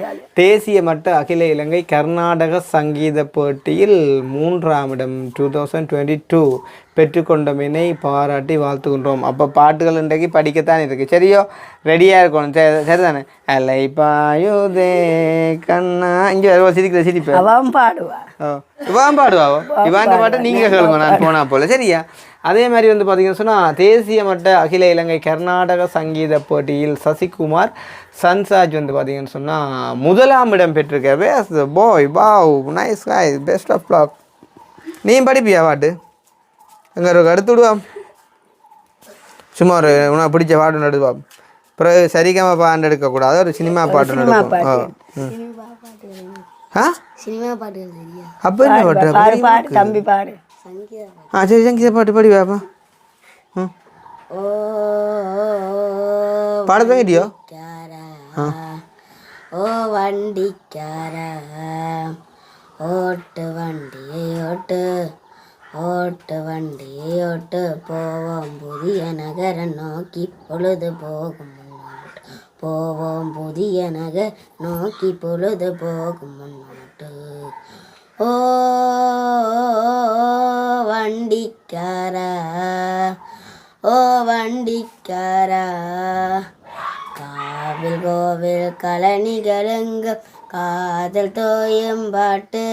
தேசிய மட்ட அகில இலங்கை கர்நாடக சங்கீத போட்டியில் 3ஆம் இடம் 2022 பெற்றுக்கொண்டமினை பாராட்டி வாழ்த்துக்கின்றோம். அப்போ பாட்டுகள் இன்றைக்கு படிக்கத்தான் இருக்குது. சரியோ, ரெடியாக இருக்கணும். சரிதானே, அலை பாயுதே கண்ணா. இங்கே சிரிக்கிற சிரிப்பு அவன் பாடுவா. இவான் பாடுவாவோ? இவான் பாட்டை நீங்கள் சொல்லுங்க, நான் போனா போல. சரியா, அதே மாதிரி வந்து பார்த்தீங்கன்னு சொன்னால் தேசிய மட்ட அகில இலங்கை கர்நாடக சங்கீத போட்டியில் சசிகுமார் சன்சாஜ் வந்து பார்த்தீங்கன்னு சொன்னால் முதலாம் இடம் பெற்றிருக்க பாய் பாவ் nice guy best of luck. நீ படிப்பியா பாட்டு எங்கே ஒரு எடுத்து விடுவான் சும்மா ஒரு உனக்கு பிடிச்ச பாட்டு நடுவா. அப்புறம் சரிகமா பாட்டு எடுக்கக்கூடாது ஒரு சினிமா பாட்டு நடுவோம். சினிமா பாட்டு அப்போ என்ன பாட்டு தம்பி பாரு சரி சங்கீத பாட்டு படி பாப்பா. பாட தங்கிட்டியோ? ஓ வண்டிக்காரா ஓட்டு வண்டியை ஓட்டு ஓட்டு வண்டியை ஓட்டு போவோம் புதிய நகரம் நோக்கி பொழுது போகும் முன்னோட்டு போவோம் புதிய நகர் நோக்கி பொழுது போகும் முன்னோட்டு. ஓ வண்டிக்காரா ஓ வண்டிக்காரா காவில் கோவில் கழனிகளுங்க காதல் தோயும் பாட்டு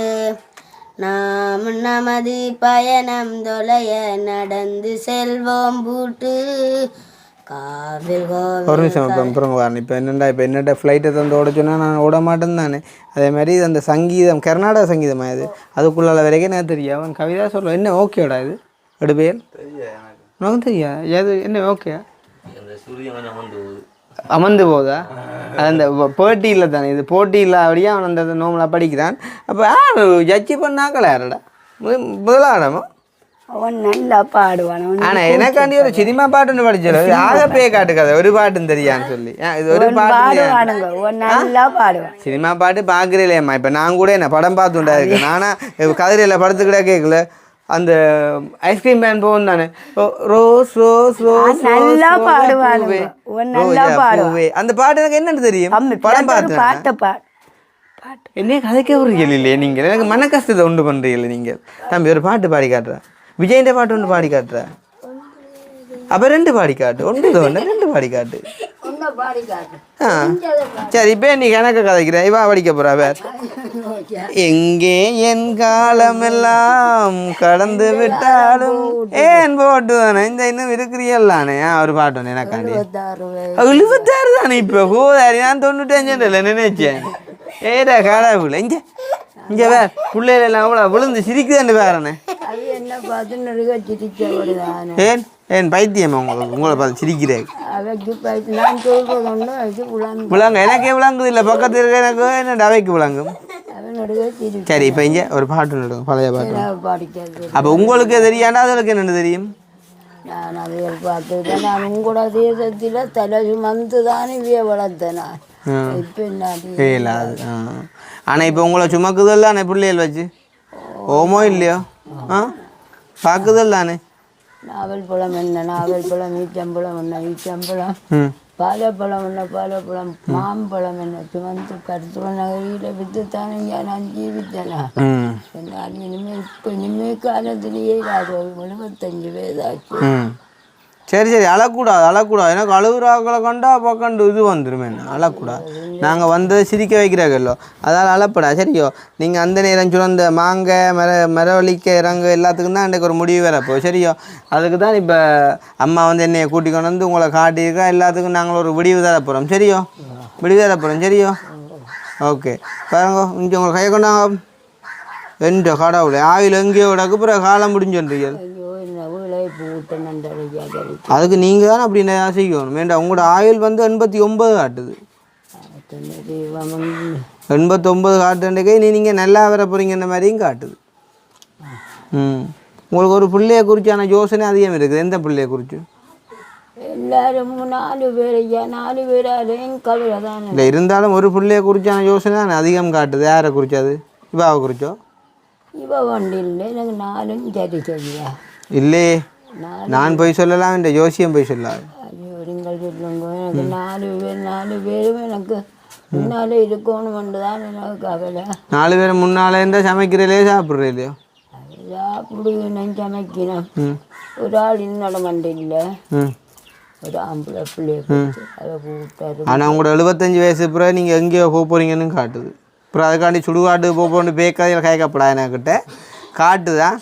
நாம் நமது பயணம் தொலைய நடந்து செல்வோம் பூட்டு காவில் கோவில். ஒரு நிமிஷம் அப்புறம் வரணும். இப்போ என்னடா ஃப்ளைட்டை தந்து ஓட சொன்னால் நான் ஓட மாட்டேன்னு தானே. அதே மாதிரி அந்த சங்கீதம் கர்நாடக சங்கீதமாக இது அதுக்குள்ளால வரைக்கும் நான் தெரியும். அவன் கவிதா சொல்லுவேன் என்ன ஓகேடா இது எடு பேர் உனக்கு தெரியா ஏது என்ன ஓகே அமர்ந்து போதா அந்த போட்டியில் தானே இது போட்டியில் அப்படியே அவன் அந்த நோம்பலாக படிக்கிறான். அப்போ யார் ஜட்ஜி பண்ணாக்கள யாரடா முதலாடமா அவன் நல்லா பாடுவான். ஆனால் எனக்காண்டி ஒரு சினிமா பாட்டுன்னு படிச்சல ஆகப்பே காட்டுக்காத ஒரு பாட்டுன்னு தெரியான்னு சொல்லி இது ஒரு பாட்டு நல்லா பாடுவான். சினிமா பாட்டு பார்க்குறேன். இப்போ நான் கூட என்ன படம் பார்த்துண்டா இருக்கேன். நானா கதிரையில் படத்துக்கிட்ட கேட்கல அந்த ஐஸ்கிரீம் மேன் போகும் தானே ரோஸ் ரோஸ் ரோஸ் நல்லா பாடுவானுவே அந்த பாட்டு எனக்கு என்னன்னு தெரியும் படம் பார்த்தேன். என்ன கதைக்க ஒரு இல்லையே நீங்கள் எனக்கு மன கஷ்டத்தை உண்டு பண்ணுறீங்களே நீங்கள். தம்பி ஒரு பாட்டு பாடி காட்டுறேன் விஜயண்ட பாட்டு ஒன்று பாடி காட்டுறேன். அப்போ 2 பாடி காட்டு ஒன்று 2 பாடி காட்டு. சரி இப்போ நீ கணக்கு கதைக்கிறேன் இவா படிக்க போறா வேற. எங்கே என் காலமெல்லாம் கடந்து விட்டாலும் ஏன் போட்டு தானே இந்த இன்னும் இருக்கிறியல்லானே ஒரு பாட்டு ஒன்று எனக்காண்டி 76 தானே இப்போ போதாரி நான் 95 இல்லை நினைச்சேன். ஏடா கடவுள் இங்கே இங்கே வேற பிள்ளைகள் எல்லாம் அவ்வளோ விழுந்து சிரிக்குதுன்னு வேறண்ணே. ஏன் ஏன் பைத்தியமா உங்களை பார்த்து சிரிக்கிறேன் விளங்கு எனக்கே விளங்குது இல்லை பக்கத்தில் இருக்க எனக்கு என்ன அவைக்கு விளங்கும். சரி இப்போ இங்கே ஒரு பாட்டு நடுங்க பழைய பாட்டு. அப்போ உங்களுக்கு தெரியாண்டா அதுக்கு என்னென்னு தெரியும்? நான் அதை பார்த்து நான் உங்களோட தேசத்தில் தலை சுமந்து தானே வளர்த்தேன். இப்போ என்ன அது ஆனால் இப்போ உங்களை சுமக்குதல் தானே பிள்ளைகள் வச்சு ஓமோ இல்லையோ பார்க்குதல் தானே. நாவல் பழம் என்ன நாவல் பழம் ஈச்சம்பழம் என்ன ஈச்சம்பழம் பாலப்பழம் என்ன பாலப்பழம் மாம்பழம் என்ன சுமந்து கருத்துவ நகரியில் வித்துத்தானே நான் ஜீவித்தேனா. இனிமேல் காலத்திலேயே 75 வயதாச்சு. சரி அழக்கூடாது எனக்கு அழுகுறாக்களை கண்டா பக்கண்டு இது வந்துடும். என்ன அழக்கூடாது நாங்கள் வந்து சிரிக்க வைக்கிறாங்கல்லோ அதால் அழப்படா. சரியோ நீங்கள் அந்த நேரம் சுரந்த மாங்காய் மரவழிக்க இறங்க எல்லாத்துக்கும் தான் எனக்கு ஒரு முடிவு வரப்போ சரியோ. அதுக்கு தான் இப்போ அம்மா வந்து என்னையை கூட்டி கொண்டு வந்து உங்களை காட்டியிருக்கா எல்லாத்துக்கும் நாங்கள் ஒரு விடிவு தர போகிறோம் சரியோ விடிவு தர போகிறோம் சரியோ. ஓகே பாருங்க இங்கே உங்களை கையை கொண்டாங்க என்ற கடவுளை ஆயில் எங்கேயோ அப்புறம் காலம் முடிஞ்சுன்றீங்க. அதுக்கு நீங்கள் தானே அப்படி செய்யணும் வேண்டாம். உங்களோட ஆயில் வந்து 89 காட்டுது 89 காட்டுன்றக்கே நீங்கள் நல்லா வர போகிறீங்கன்ற மாதிரியும் காட்டுது. உங்களுக்கு ஒரு பிள்ளையை குறிச்சான யோசனை அதிகம் இருக்குது. எந்த பிள்ளையை குறித்து? எல்லாரும் 4 பேர் 4 பேராலையும் கவலை தான் இல்லை இருந்தாலும் ஒரு பிள்ளையை குறிச்சான யோசனை தான் அதிகம் காட்டுது. யாரை குறிச்சாது? இவாவை குறிச்சோ? இவ வண்டி இல்லை எனக்கு 4 சரி சரியா இல்லையே நான் போய் சொல்லலாம் இந்த ஜோசியம் போய் சொல்லலாம். நீங்கள் சொல்லுங்க எனக்கு 4 பேரும் எனக்கு முன்னாலே இருக்கணும்னு தான் எனக்கு கவலை. 4 பேர் முன்னாலே இருந்தால் சமைக்கிறீங்களே சாப்பிட்றீங்களோ? சாப்பிடுவேன் சமைக்கணும். ஒரு ஆள் இன்னொரு மண்டை இல்லை ஒரு ஆம்பளை பிள்ளைய அதை கூப்பிட்டாரு. ஆனால் உங்களோட 75 வயசு பிறகு நீங்கள் எங்கேயோ போக போகிறீங்கன்னு காட்டுது. அப்புறம் அதுக்காண்டி சுடுகாட்டு போகணுன்னு பேக்காதில் கேட்கப்படா என்கிட்ட காட்டுதான்.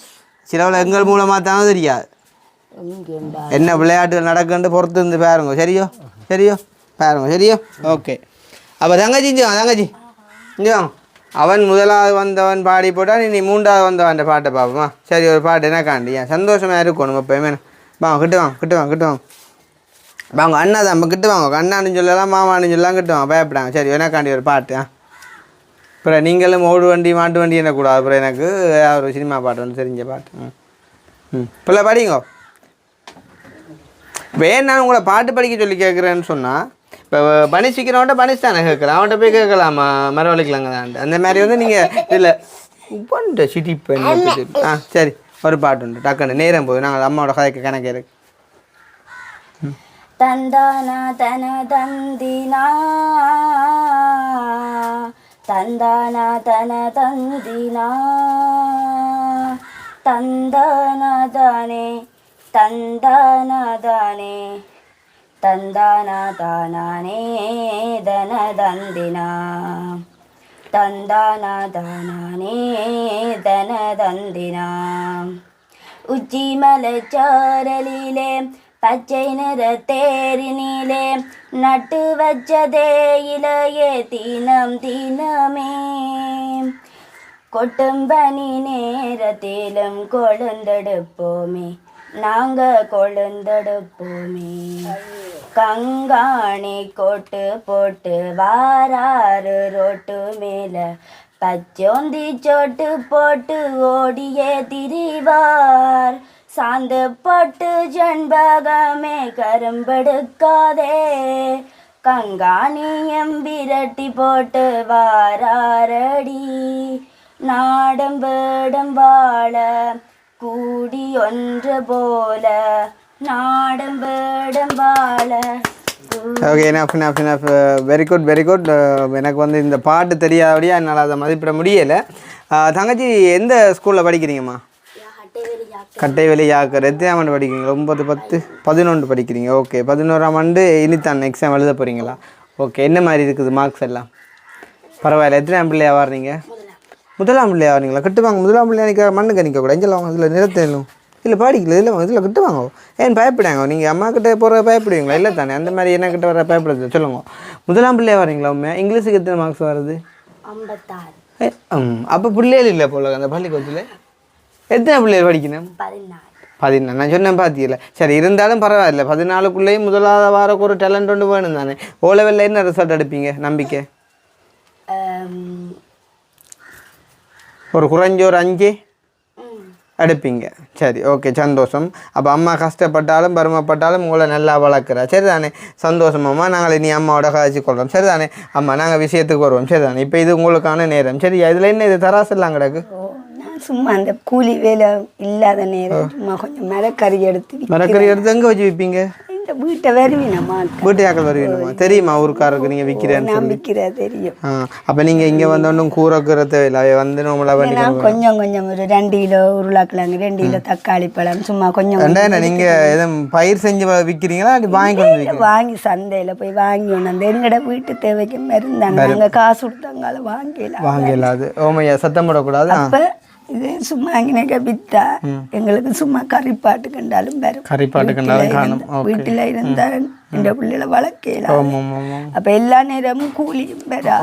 சிலவில் எங்கள் மூலமாக தானே தெரியாது. என்ன விளையாட்டுகள் நடக்குன்னு பொறுத்து இருந்து பாருங்க. சரியோ சரியோ பாருங்க. சரியோ ஓகே. அப்போ தங்கச்சி தங்கச்சி இங்கே அவன் முதலாவது வந்தவன் பாடி போட்டால் நீ மூன்றாவது வந்தவன் பாட்டை பார்ப்போமா? சரி ஒரு பாட்டு என்ன காண்டி ஏன் சந்தோஷமாக இருக்கணும் எப்போயுமே. வாங்க கிட்டு வாங்க வாங்க அண்ணா தான் நம்ம கிட்டு வாங்க. அண்ணான்னு சொல்லலாம் மாமான்னு சொல்லலாம் கிட்டு வாங்க பயப்படாங்க. சரி எனக்காண்டி ஒரு பாட்டு. அப்புறம் நீங்களும் ஓடு வண்டி மாட்டு வண்டி என்னக்கூடாது. அப்புறம் எனக்கு ஒரு சினிமா பாட்டு ஒன்று தெரிஞ்ச பாட்டு. பிள்ளை படிங்கோ. வேணான்னு உங்களை பாட்டு படிக்க சொல்லி கேட்குறேன்னு சொன்னால் இப்போ பனிச்சிக்கிறவன்ட்ட பனிச்சு தானே கேட்குறேன். அவன்கிட்ட போய் கேட்கலாமா மரவழிக்கலாங்க தான். அந்த மாதிரி வந்து நீங்கள் இதில் உப்பன்ட்டு சிட்டி பண்ணி சரி ஒரு பாட்டு உண்டு டக்குன்னு நேரம் போகுது. நாங்கள் அம்மாவோட கதைக்கு கணக்கு இருக்கு. தந்தானா தன தந்தினா தந்தானா தன தந்தினா தந்தானா தானே தந்தானா தானே தந்தானா தானே தன தந்தினா தந்தானா தானே தன தந்தினா உச்சி மலைச்சாரலிலே பச்சை நிற தேரினிலே நட்டு வச்சதே இலையே தினம் தினமே கொட்டும் பனி நேரத்திலும் கொழுந்தெடுப்போமே நாங்க கொழுந்தெடுப்போமே கங்காணி கொட்டு போட்டு வாராறு ரோட்டு மேல பச்சோந்தி சொட்டு போட்டு ஓடியே திரிவார் சாந்து போட்டு ஜன்பகமே கரும்பெடுக்காதே கங்காணியம் விரட்டி போட்டு வாராரடி நாடும் வேடும் வாழ கூடி ஒன்று போல நாடும் வேடும் வாழ. Okay enough very good. எனக்கு வந்து இந்த பாட்டு தெரியாதபடியா என்னால் அதை மதிப்பிட முடியலை. தங்கச்சி எந்த ஸ்கூலில் படிக்கிறீங்கம்மா? கட்டைவெளி யாக்கர். எத்தனாம் ஆண்டு படிக்கிறீங்க? 9, 10, 11 படிக்கிறீங்க. ஓகே 11ஆம் ஆண்டு இனித்தான் எக்ஸாம் எழுத போகிறீங்களா? ஓகே என்ன மாதிரி இருக்குது மார்க்ஸ் எல்லாம்? பரவாயில்ல. எத்தனாம் பிள்ளையா வாரீங்க? முதலாம் பிள்ளையா வாரீங்களா? கட்டுவாங்க. முதலாம் பிள்ளையா நிற்க மண்ணுக்கு நிற்கக்கூடாது. எங்கே வாங்க இதில் நிறத்தேனும் இல்லை பாடிக்கல இதில் கட்டுவாங்க. ஏன் பயப்படாங்க? நீங்கள் அம்மா கிட்டே போகிற பயப்படுவீங்களா? இல்லை தானே அந்த மாதிரி என்ன கிட்ட வர பயப்படுறது சொல்லுங்க. முதலாம் பிள்ளையா வரீங்களா? உண்மையா இங்கிலீஷுக்கு எத்தனை மார்க்ஸ் வருது? 56. அப்போ பிள்ளைகள் இல்லை போல அந்த பள்ளிக்கூடத்தில். எத்தனை பிள்ளைகள் படிக்கணும்? 14. நான் சொன்னேன் பார்த்தீங்களா? சரி இருந்தாலும் பரவாயில்ல. 14க்குள்ளேயும் முதலாவது வாரம் ஒரு டேலண்ட் ஒன்று வேணும் தானே. ஓ லெவலில் என்ன ரிசல்ட் எடுப்பீங்க நம்பிக்கை? ஒரு குறைஞ்ச ஒரு 5 எடுப்பீங்க. சரி ஓகே சந்தோஷம். அப்போ அம்மா கஷ்டப்பட்டாலும் பருமப்பட்டாலும் உங்களை நல்லா வளர்க்குறா. சரி தானே? சந்தோஷமாம்மா. நாங்கள் இனி அம்மாவோட கழிச்சு கொள்கிறோம். சரி தானே? அம்மா நாங்கள் விஷயத்துக்கு வருவோம். சரி தானே? இப்போ இது உங்களுக்கான நேரம். சரியா? இதில் என்ன இது தராசெல்லாம் கிடக்கு? சும்மா அந்த கூலி வேலை இல்லாத நேரம் சும்மா கொஞ்சம் மரக்கறி எடுத்து எங்கே வச்சு விற்பீங்க? இந்த வீட்டை வருவீனம்மா. வீட்டையாக்கள் வருவீனம்மா. தெரியுமா ஊருக்காரருக்கு நீங்கள் விற்கிறேன்னு சொல்லி? விற்கிறேன் தெரியும். அப்போ நீங்கள் இங்கே வந்தோன்னும் கூறக்குற தேவையில்லை. வந்து நம்மள கொஞ்சம் ஒரு 2 கிலோ உருளைக்கிழங்கு 2 கிலோ தக்காளி பழம் சும்மா கொஞ்சம் நீங்கள் எதுவும் பயிர் செஞ்சு விற்கிறீங்களா? வாங்கி சந்தையில் போய் வாங்கி ஒன்று எங்கட வீட்டு தேவைக்கு மருந்தாங்க. நாங்கள் காசு கொடுத்தாங்க வாங்கலாம். அது ஓமையா சத்தம் போடக்கூடாது. அப்போ இது சும்மா அங்கே வித்தா எங்களுக்கு சும்மா கறிப்பாட்டு கண்டாலும் வரும். வீட்டில் இருந்தால் இந்த பிள்ளைகளை வளர்க்கலாம். அப்போ எல்லா நேரமும் கூலியும் வரா.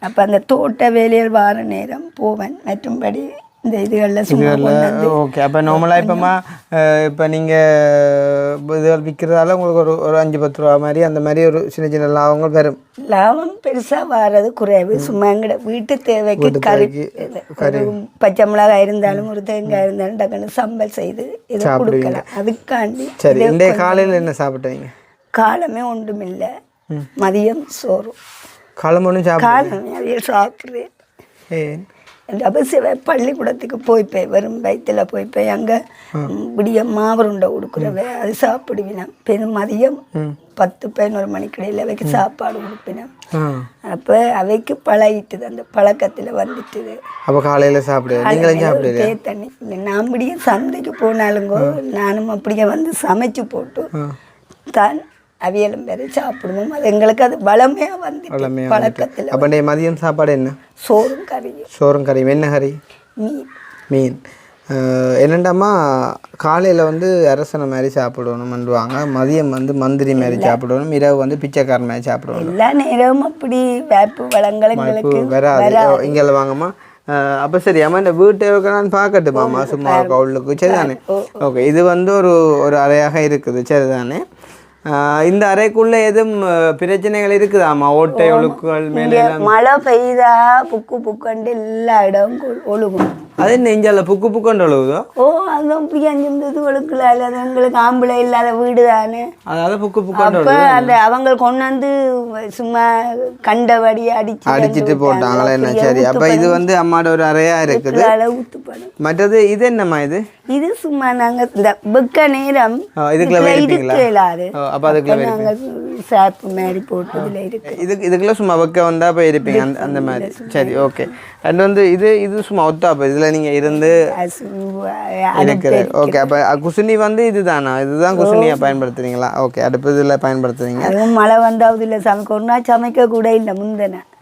அப்போ அந்த தோட்ட வேலையில் வார நேரம் போவேன். மற்றும்படி இந்த இதுகளில் ஓகே. அப்போ நார்மலாக இப்போ நீங்கள் இதுகள் விற்கிறதால உங்களுக்கு ஒரு 5-10 ரூபா மாதிரி அந்த மாதிரி ஒரு சின்ன லாபங்கள் வரும். லாபம் பெருசாக வர்றது குறைவு. சும்மா எங்கட வீட்டு தேவைக்கு கறி பச்சை மிளகாய் இருந்தாலும் ஒரு தேங்காய் இருந்தாலும் டக்குன்னு சம்பல் செய்து இதை கொடுக்கலாம். அதுக்காண்டி. சரி இன்றைய காலையில் என்ன சாப்பிட்டீங்க? காலமே ஒன்றும் இல்லை. மதியம் சோறு. காலம் ஒன்றும் காலமே அதையே சாப்பிட்றேன். பள்ளிக்கூடத்துக்கு போய்ப்பேன். வெறும் வயிற்றுல போய்ப்பேன். அங்கே விடிய மாவுருண்டை கொடுக்குறவ அது சாப்பிடுவினேன். பெரும் மதியம் 10-11 மணிக்கிடையில் அவைக்கு சாப்பாடு கொடுப்பினேன். அப்போ அவைக்கு பழகிட்டுது. அந்த பழக்கத்தில் வந்துட்டுது. அப்போ காலையில் சாப்பிடுவேன். தண்ணி இல்லை. நான் அப்படியே சந்தைக்கு போனாலுங்கோ நானும் அப்படியே வந்து சமைச்சு போட்டு தான் அவியலும் வேற சாப்பிடுவோம். அது எங்களுக்கு அது வளமையாக வந்து பழக்கத்தில். அப்போ மதியம் சாப்பாடு என்ன? சோறும் கறியும். என்ன கறி? மீன். என்னண்டாம்மா காலையில் வந்து அரசனை மாதிரி சாப்பிடணும்னுவாங்க, மதியம் வந்து மந்திரி மாதிரி சாப்பிடணும், இரவு வந்து பிச்சைக்காரன் மாதிரி சாப்பிடணும். எல்லா நேரமும் அப்படி வேப்பு வளங்களுக்கு வராது இங்கே வாங்கம்மா. அப்போ சரி அம்மா இந்த வீட்டை நான் பார்க்கட்டுமாம்மா சும்மா கவுளுக்கு சரிதானே? ஓகே, இது வந்து ஒரு அறையாக இருக்குது சரிதானே? இந்த அறைக்குள்ளே எதுவும் பிரச்சனைகள் இருக்குதாம்மா? ஓட்டை ஒழுக்குகள் மேலே மழை பெய்தா புக்குண்டு எல்லா இடம் ஒழுகும். அது நெஞ்சால புக்குண்டு ஒழுகுதோ? ஓ, அதுவும் இப்படி அஞ்சு ஒழுக்கல. அது எங்களுக்கு ஆம்பளை இல்லாத வீடு தானே, அதாவது புக்குண்டு அப்போ அந்த அவங்க கொண்டு வந்து சும்மா கண்டபடி அடிச்சுட்டு போட்டாங்களா என்ன? சரி, அப்போ இது வந்து அம்மாவோட ஒரு அறையா இருக்குது. ஊத்துப்படும். மற்றது இது என்னம்மா? இது சும்மா நாங்க இந்த வெக்க நேரம் இதுக்குள்ள அப்போ அதுக்குள்ள நாங்க சாப்பு மாதிரி போட்டு இருக்கு. இதுக்குள்ள சும்மா வைக்க வந்தா போய் இருப்பீங்க அந்த மாதிரி. சரி, ஓகே. அண்ட் வந்து இது சும்மா ஒத்தா அப்போ இதுல நீங்க இருந்து இருக்கிற. ஓகே, அப்ப குசுனி வந்து இதுதான் குசுனியா பயன்படுத்துறீங்களா? ஓகே, அடுப்பு இதுல பயன்படுத்துறீங்க. அதுவும் மழை வந்தாவது இல்லை சமைக்க, ஒரு நாள் சமைக்க கூட இல்லை.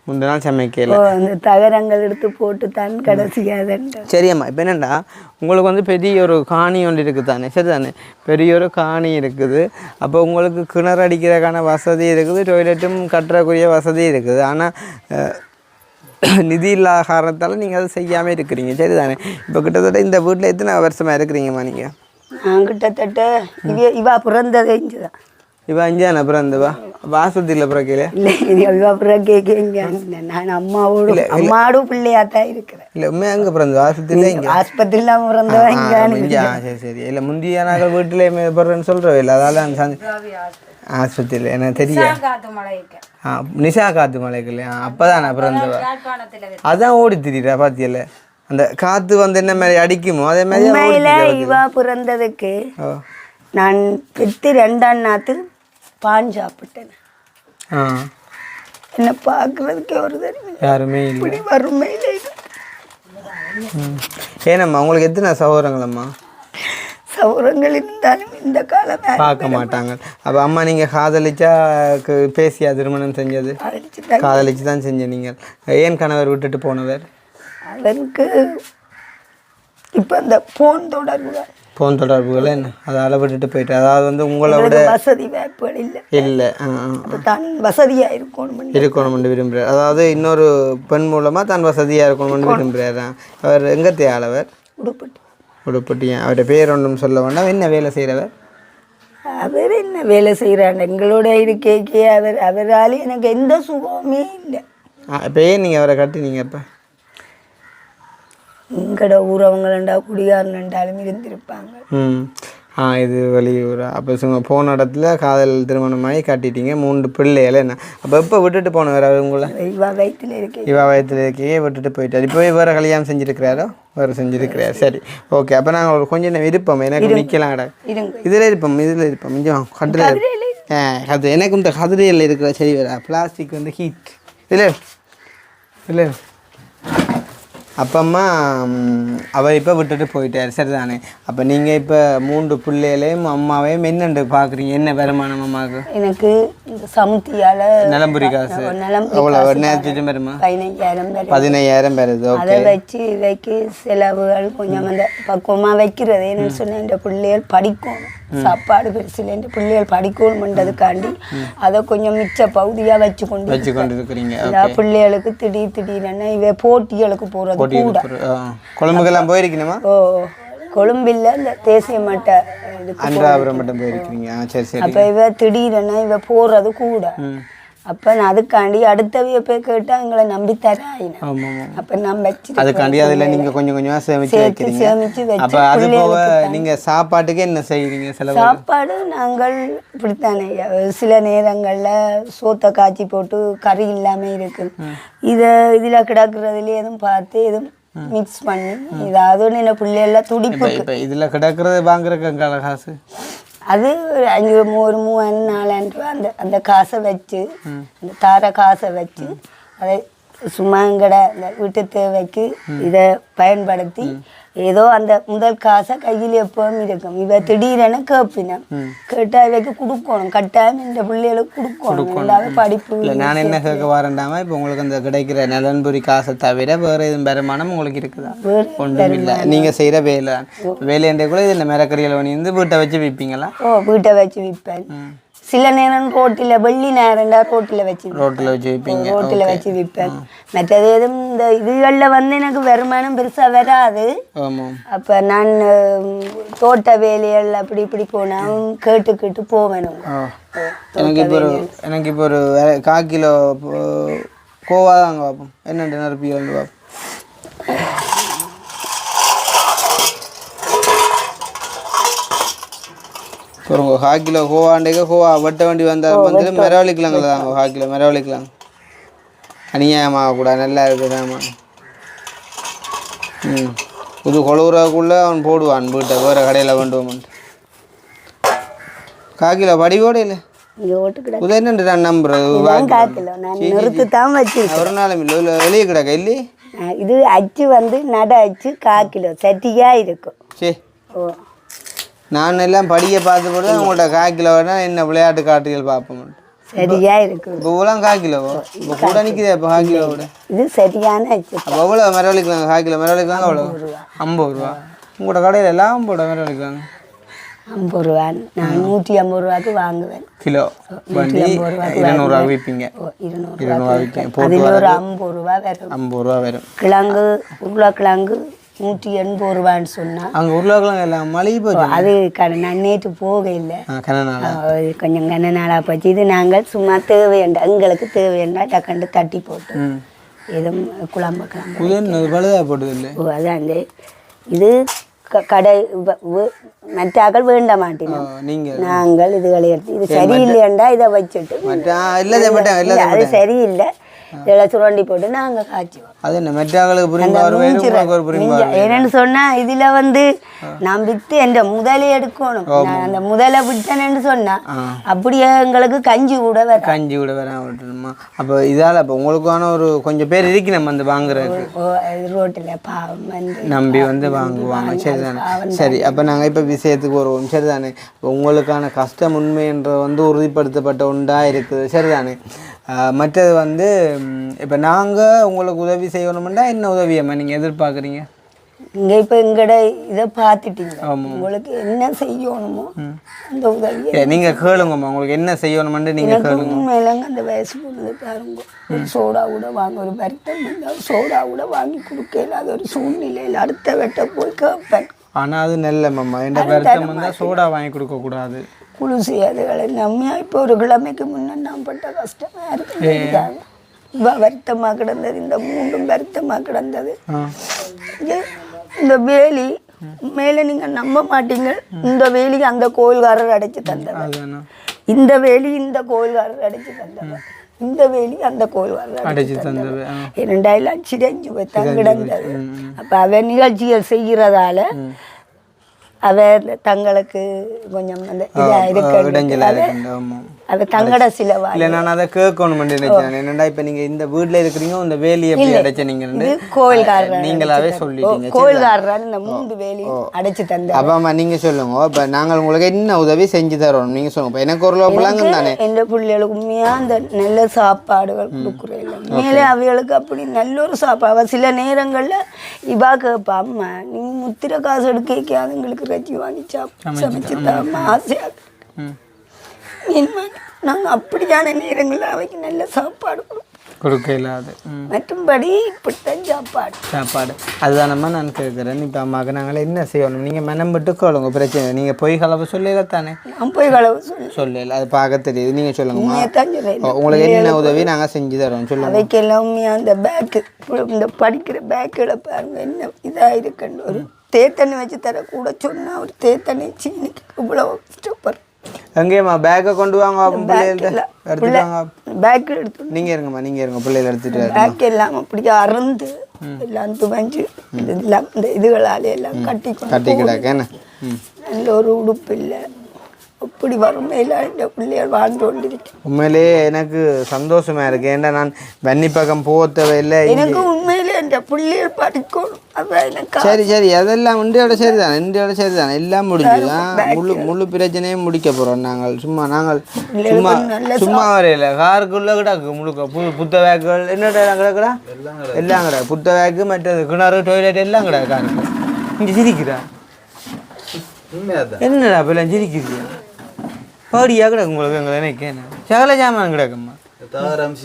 முந்தின நாள் சமைக்கல, அந்த தகரங்கள் எடுத்து போட்டு தான் கடைசியாக. சரியம்மா, இப்போ என்னண்டா உங்களுக்கு வந்து பெரிய ஒரு காணி ஒன்று இருக்குது தானே சரிதானே? பெரிய ஒரு காணி இருக்குது. அப்போ உங்களுக்கு கிணறு அடிக்கிறதுக்கான வசதி இருக்குது, டாய்லெட்டும் கட்டுறக்குரிய வசதி இருக்குது. ஆனால் நிதி இல்லாத காரணத்தால் நீங்கள் அதை செய்யாமல் இருக்கிறீங்க சரிதானே? இப்போ கிட்டத்தட்ட இந்த வீட்டில் எத்தனை வருஷமாக இருக்கிறீங்கம்மா நீங்கள்? நான் கிட்டத்தட்ட இவா பிறந்ததே இஞ்சுதான். இவ அஞ்சான பிறந்தவா? ஆஸ்பத்திரியில் பிறக்கல? இல்லை, இவா பிறக்க நான் அம்மாவோடும் பிள்ளையாத்தான் இருக்கிறேன். இல்லை, உண்மையாக எங்கே பிறந்தவா? ஆஸ்பத்திரியில் பிறந்தவா இங்கே. சரி சரி. இல்லை, முந்தைய நாங்கள் வீட்டிலே பிறன்னு சொல்கிறோம் இல்லை, அதால் ஆஸ்பத்திரியில் எனக்கு தெரியும். நிஷா காத்து மலைக்கு இல்லையா? அப்போதான் நான் பிறந்தவா. அதான் ஓடி திரியா பாத்தியல? அந்த காற்று வந்து என்ன மாதிரி அடிக்குமோ அதே மாதிரி. இவா பிறந்ததுக்கு நான் பெற்று 2ஆம் நாத்து பான் சாப்பிட்டேன். என்ன பார்க்கறதுக்கே ஒரு யாருமே இப்படி வறுமையில. ஏனம்மா உங்களுக்கு எத்தனை சகோதரங்களம்மா? சௌரங்கள் இருந்தாலும் இந்த காலம் பார்க்க மாட்டாங்க. அப்போ அம்மா நீங்கள் காதலிச்சா பேசியா திருமணம் செஞ்சது? காதலிச்சு தான் செஞ்ச. நீங்கள் ஏன் கணவர் விட்டுட்டு போனவர்? அவருக்கு இப்போ அந்த ஃபோன் தொடர்புகள் என்ன அதால் விட்டுட்டு போயிட்டு, அதாவது வந்து உங்களை விட வசதி வாய்ப்புகள் இல்லை தான் வசதியாக இருக்கணும்னு விரும்புகிறார். அதாவது இன்னொரு பெண் மூலமாக தான் வசதியாக இருக்கணும்னு விரும்புகிறார். அவர் எங்கே தேவையாளவர்? உடுப்பட்டியா? அவருடைய பேர் ஒன்றும் சொல்ல வேண்டாம். என்ன வேலை செய்கிறவர்? அவர் என்ன வேலை செய்கிறாங்க எங்களோட இருக்கே. அவரால் எனக்கு எந்த சுகமே இல்லை. இப்போ ஏன் நீங்கள் அவரை கட்டினீங்க? இப்போ எங்கட ஊரவங்களா குடிகாரன்ண்டாலும் இருந்திருப்பாங்க. இது வெளியூரா? அப்போ சும்மா போன இடத்துல காதல் திருமணமாகி கட்டிட்டீங்க, 3 பிள்ளைகள் என்ன? அப்போ எப்போ விட்டுட்டு போனவர் அவர் உங்களை? இவா வயிற்றுல இருக்கே விட்டுட்டு போயிட்டார். இப்போ வேறு கல்யாணம் செஞ்சுருக்கிறாரோ? வேறு செஞ்சுருக்கிறார். சரி, ஓகே. அப்போ நாங்கள் கொஞ்சம் நேரம் இருப்போம், எனக்கு நிற்கலாம் கடை இதில் இருப்போம் கொஞ்சம் கட்டில். அது எனக்கு இந்த கதிரையில் இருக்கிற சரி வேறு பிளாஸ்டிக் வந்து ஹீட் இல்லை. அப்பம்மா அவர் இப்போ விட்டுட்டு போயிட்டார் சரிதானே? அப்போ நீங்கள் இப்போ 3 பிள்ளைகளையும் அம்மாவையும் என்னென்று பார்க்குறீங்க? என்ன வருமானம் அம்மாவுக்கு? எனக்கு சமுத்தியால் நிலம்புரி காசு எவ்வளோ நேரத்துக்கு வருமா? 15,000 வருது. அதை வச்சு இவைக்கு செலவுகள் கொஞ்சம் அந்த பக்குவமாக வைக்கிறது. என்னன்னு சொன்னால் இந்த பிள்ளைகள் படிக்கணும், சாப்பாடு பெருசில் இந்த பிள்ளைகள் படிக்கணும்ன்றதுக்காண்டி அதை கொஞ்சம் மிச்ச பகுதியாக வச்சு கொண்டு இருக்கிறீங்க. பிள்ளைகளுக்கு திடீர்னு இவை போட்டிகளுக்கு போகிறது கூட. கொழும்புக்கெல்லாம் போயிருக்கணுமா? கொழும்பில் இந்த தேசிய மட்ட மட்டும் போயிருக்கீங்க. சரி சரி. அப்போ இவ திடீர்னு இவ போகிறது கூட. அப்போ நான் அதுக்காண்டி அடுத்தவைய போய் கேட்டால் எங்களை நம்பி தராயின. அப்போ நான் வச்சு அதுக்காண்டி அதில் நீங்கள் கொஞ்சம் கொஞ்சமாக சேமிச்சு அப்போ அது போக நீங்கள் சாப்பாட்டுக்கு என்ன செய்கிறீங்க? சாப்பாடு நாங்கள் இப்படித்தானே சில நேரங்களில் சோத்தை காய்ச்சி போட்டு கறி இல்லாமல் இருக்குது. இதில் கிடக்கிறதுல எதுவும் பார்த்து எதுவும் மிக்ஸ் பண்ணி ஏதாவது என்ன பிள்ளைகள்லாம் துடிப்பு. இப்போ இதில் கிடக்கிறது வாங்குறதுக்கு காசு அது ஒரு 3,000 4,000 ரூபா. அந்த காசை வச்சு அந்த காசை வச்சு அதை சும்மா எங்கட இந்த வீட்டு தேவைக்கு இதை பயன்படுத்தி ஏதோ அந்த முதல் காசை கையில் எப்பவும் இருக்கும். இவ திடீரென கேட்பினேன், கேட்டா இவைக்கு கொடுக்கணும், கட்டாயம் இந்த பிள்ளைகளுக்கு கொடுக்கணும். எல்லாமே படிப்பு இல்லை நான் என்ன கேட்க வரேன்டாமல் இப்போ உங்களுக்கு அந்த கிடைக்கிற நலன்புரி காசை தவிர வேறு எதுவும் வருமானம் உங்களுக்கு இருக்குதா? ஒன்றும் இல்லை. நீங்கள் செய்கிற வேலையண்டே கூட இதில் மிரக்கறியில் வந்து வீட்டை வச்சு விற்பீங்களா? வீட்டை வச்சு விற்பேன். சில நேரம் ரோட்டில் வெள்ளி நேரம்டா ரோட்டில் வச்சு விற்பீங்க. ரோட்டில் வச்சு விற்பேன். மற்றது எதுவும் இந்த இதுகளில் வந்து எனக்கு வருமானம் பெருசாக வராது. அப்போ நான் தோட்ட வேலைகள் அப்படி இப்படி போனால் கேட்டு போவேன். எனக்கு இப்போ ஒரு 1/4 கிலோ கோவா தாங்க பார்ப்போம். என்னென்ன நிரப்பி வந்து பார்ப்போம். சொல்லுங்க 1/4 கிலோ கோவாண்டேக்க கோவா வெட்ட வண்டி வந்தால் வந்து மரவழிக்கலாங்களா தாங்க? 1/4 கிலோ மரவழிக்கலாங்க. அநியாயமாகக்கூடாது, நல்லா இருக்குதாம்மா. புது கொழுவுறதுக்குள்ளே அவன் போடுவான் வீட்டை வேறு கடையில் வேண்டுவோம்ட்டு. 1/4 கிலோ படிவோடு இல்லை உதயன்னு நான் நம்புறேன். ஒரு நாளும் இல்லை வெளியே கிடக்க இல்லை. இது அச்சு வந்து நட அச்சு 1/4 கிலோ சட்டியா இருக்கும். சரி, நான் எல்லாம் படிக்க பார்த்து போட்டு உங்கள்கிட்ட 1/4 கிலோ வேணா என்ன விளையாட்டு காட்டுகள் பார்ப்போம். சரியா இருக்கு. இப்போ இவ்வளோ 1/4 கிலோவோ இப்போ கூட நிற்குது. இப்போ 1/4 கிலோ கூட இது சரியான அச்சு. அப்போ எவ்வளோ மரவழிக்கலாங்க? 1/4 கிலோ மரவழிக்கலாங்க எவ்வளோ? 50 ரூபா. உங்களோட கடையில் எல்லாம் போட மரவழிக்கலாங்க 50 ரூபா. நான் 150 ரூபாய்க்கு வாங்குவேன். கிலோ வண்டி 200 ரூபா விற்பீங்க. 200 விற்பீங்க. அதில் ஒரு 50 ரூபா வரும். 50 ரூபா வரும். கிழங்கு உருளைக்கிழங்கு 180 ரூபான்னு சொன்னா அங்கே உருளைக்கிழங்கு எல்லாம் மளிகை போச்சு. அது நான் நேற்று போக இல்லை, கொஞ்சம் கன நாளாக போச்சு. இது நாங்கள் சும்மா தேவையண்டா எங்களுக்கு தேவையண்டா டக்கண்டு தட்டி போட்டு எதுவும் குழம்பு பழுதாக போட்டது இல்லை. அதான் இது கடை மற்றாக்கள் வேண்ட மாட்டேங்க. நாங்கள் இதுகளை எடுத்து இது சரியில்லையண்டா இதை வச்சுட்டு அது சரியில்லை இதெல்லாம் சுரண்டி போட்டு நாங்கள் காய்ச்சுவோம். என்னன்னு சொன்னா இதுல வந்து நான் வித்து என் முதலே எடுக்கணும். நான் அந்த முதலை விட்டேன்னு சொன்னா அப்படியே எங்களுக்கு கஞ்சி கூட வர விட்டுருமா. அப்போ இதால இப்போ உங்களுக்கான ஒரு கொஞ்சம் பேர் இருக்கு நம்ம வந்து வாங்குறதுக்கு ரோட்டில் பாவம் வந்து நம்பி வந்து வாங்குவாங்க. சரிதானே? சரி, அப்போ நாங்கள் இப்போ விஷயத்துக்கு வருவோம். சரிதானே? உங்களுக்கான கஷ்டம் உண்மைன்ற வந்து உறுதிப்படுத்தப்பட்ட ஒன்றா இருக்குது. சரிதானே? மற்றது வந்து இப்போ நாங்கள் உங்களுக்கு உதவி செய்யணுமெண்டா என்ன உதவியம்மா நீங்கள் எதிர்பார்க்குறீங்க? இங்கே இப்போ எங்கட இதை பார்த்துட்டீங்க, உங்களுக்கு என்ன செய்யணுமோ அந்த உதவியை நீங்கள் கேளுங்கம்மா. உங்களுக்கு என்ன செய்யணுமெண்டு நீங்கள் கேளுங்க. உண்மையிலங்க அந்த வயசு பொண்ணு பாருங்க, ஒரு சோடா கூட வாங்க, ஒரு வருத்தம் இருந்தால் சோடா கூட வாங்கி கொடுக்கல. அது ஒரு சூழ்நிலையில் அடுத்த வெட்ட போய் கேட்பேன். ஆனால் அது நல்லம்மா, என்ன வருத்தம் வந்தால் சோடா வாங்கி கொடுக்கக்கூடாது. குளிசி அதுகளை நம்பியா இப்போ ஒரு கிழமைக்கு முன்னே நான் பட்ட கஷ்டமாக இருக்கு. இவ்வளோ வருத்தமாக கிடந்தது, இந்த 3 வருத்தமாக கிடந்தது. இந்த வேலி மேலே நீங்கள் நம்ப மாட்டீங்க, இந்த வேலிக்கு அந்த கோயில்காரர் அடைச்சி தந்தவர், இந்த வேலி இந்த கோயில்காரர் அடைச்சி தந்தவர், இந்த வேலி அந்த கோயில்காரர் அடைச்சி தந்தவர். 2005 போய் தான் கிடந்தது. அப்போ அவ நிகழ்ச்சிகள் செய்கிறதால அவ தங்களுக்கு கொஞ்சம் அந்த இதாக இருக்கு, அது தங்கட சிலவா இல்லை. நான் அதை கேட்கணும் நினைச்சேன். என்னடா இப்போ நீங்கள் இந்த வீட்டில் இருக்கிறீங்க, இந்த வேலியை எப்படி அடைச்சீங்க? கோயில்காரர் நீங்களாவே சொல்லிட்டீங்க. கோயில்காரர் இந்த 3 வேலி அடைச்சி தந்த. அப்போ நீங்கள் சொல்லுங்க, இப்போ நாங்கள் உங்களுக்கு என்ன உதவி செஞ்சு தரோம் நீங்கள் சொல்லுங்க. இப்போ எனக்கு ஒரு லோப்பலாங்க தானே என் பிள்ளைகளுக்கு உண்மையாக அந்த நல்ல சாப்பாடுகள் கொடுக்குறேன். மேலே அவைகளுக்கு அப்படி நல்ல ஒரு சாப்பாடு. சில நேரங்களில் இவா கேட்பா, அம்மா நீங்கள் முத்திரை காசு எடுக்காது எங்களுக்கு ரச்சி வாங்கி சமைச்சு தாம்மா ஆசையாக. நாங்கள் அப்படியான நேரங்களில் அவைக்கு நல்ல சாப்பாடு கொடுக்க இல்லாது. மற்றும்படி இப்படித்தான் சாப்பாடு அதுதானம்மா நான் கேட்குறேன். இப்போ அம்மாவுக்கு நாங்கள் என்ன செய்யணும்? நீங்கள் மனம் விட்டு கேளுங்க, பிரச்சனை. நீங்கள் பொய் கலவு சொல்லல தானே? பொய் கலவு சொல்லல, அது பார்க்க தெரியுது. நீங்கள் சொல்லுங்கம்மா, உங்களுக்கு என்ன உதவி நாங்கள் செஞ்சு தரோம் சொல்லுங்கள். அவைக்கு எல்லாமே அந்த பேக்கு, இந்த படிக்கிற பேக்கில் பாருங்க என்ன இதாக இருக்குன்னு. ஒரு தேத்தண்ணி வச்சு தர கூட சொன்னால் ஒரு தேத்தண்ணி சீனிக்கு இவ்வளோ கஷ்டப்படும். எங்கேம்மா பேக்கை கொண்டு வாங்க, பிள்ளைகள்ட்ட எடுத்துட்டாங்க. பேக் எடுத்து நீங்கள் இருங்கம்மா, நீங்கள் இருங்க, பிள்ளைகள் எடுத்துட்டு. பேக் எல்லாம் அப்படியே அறந்து எல்லாம் துவஞ்சு இதெல்லாம் இந்த இதுகளால் எல்லாம் கட்டி கிடக்கேன்னு. நல்ல ஒரு உடுப்பு இல்லை, இப்படி வறுமையில் இந்த பிள்ளைகள் வாழ்ந்து கொண்டிருக்கு. உண்மையிலேயே எனக்கு சந்தோஷமா இருக்கு. ஏன்னா நான் வன்னி பக்கம் போக தேவையில்லை. எனக்கு உண்மையிலே இந்த பிள்ளைகள் படிக்கணும். அதான் எனக்கு சரி சரி, அதெல்லாம் இந்தியோட சரிதானே எல்லாம் முடிஞ்சுதான். முழு பிரச்சனையும் முடிக்க போறோம். நாங்கள் சும்மா வரையில காருக்குள்ள கிடக்கு முழுக்க புத்த வேக்குகள் என்னடா கிடக்குடா எல்லாம் கிடக்கு. புத்த வேக்கு மற்றது கிணறு டாய்லெட் எல்லாம் கிடக்கு காருக்கு. இங்கே சிரிக்கிறா என்னடா இப்பெல்லாம் சிரிக்கிறீங்க? பாடியா கிடக்கு உங்களுக்கு எங்களை நினைக்கேன். சகல ஜாமான் கிடக்கும்மா. தகரம்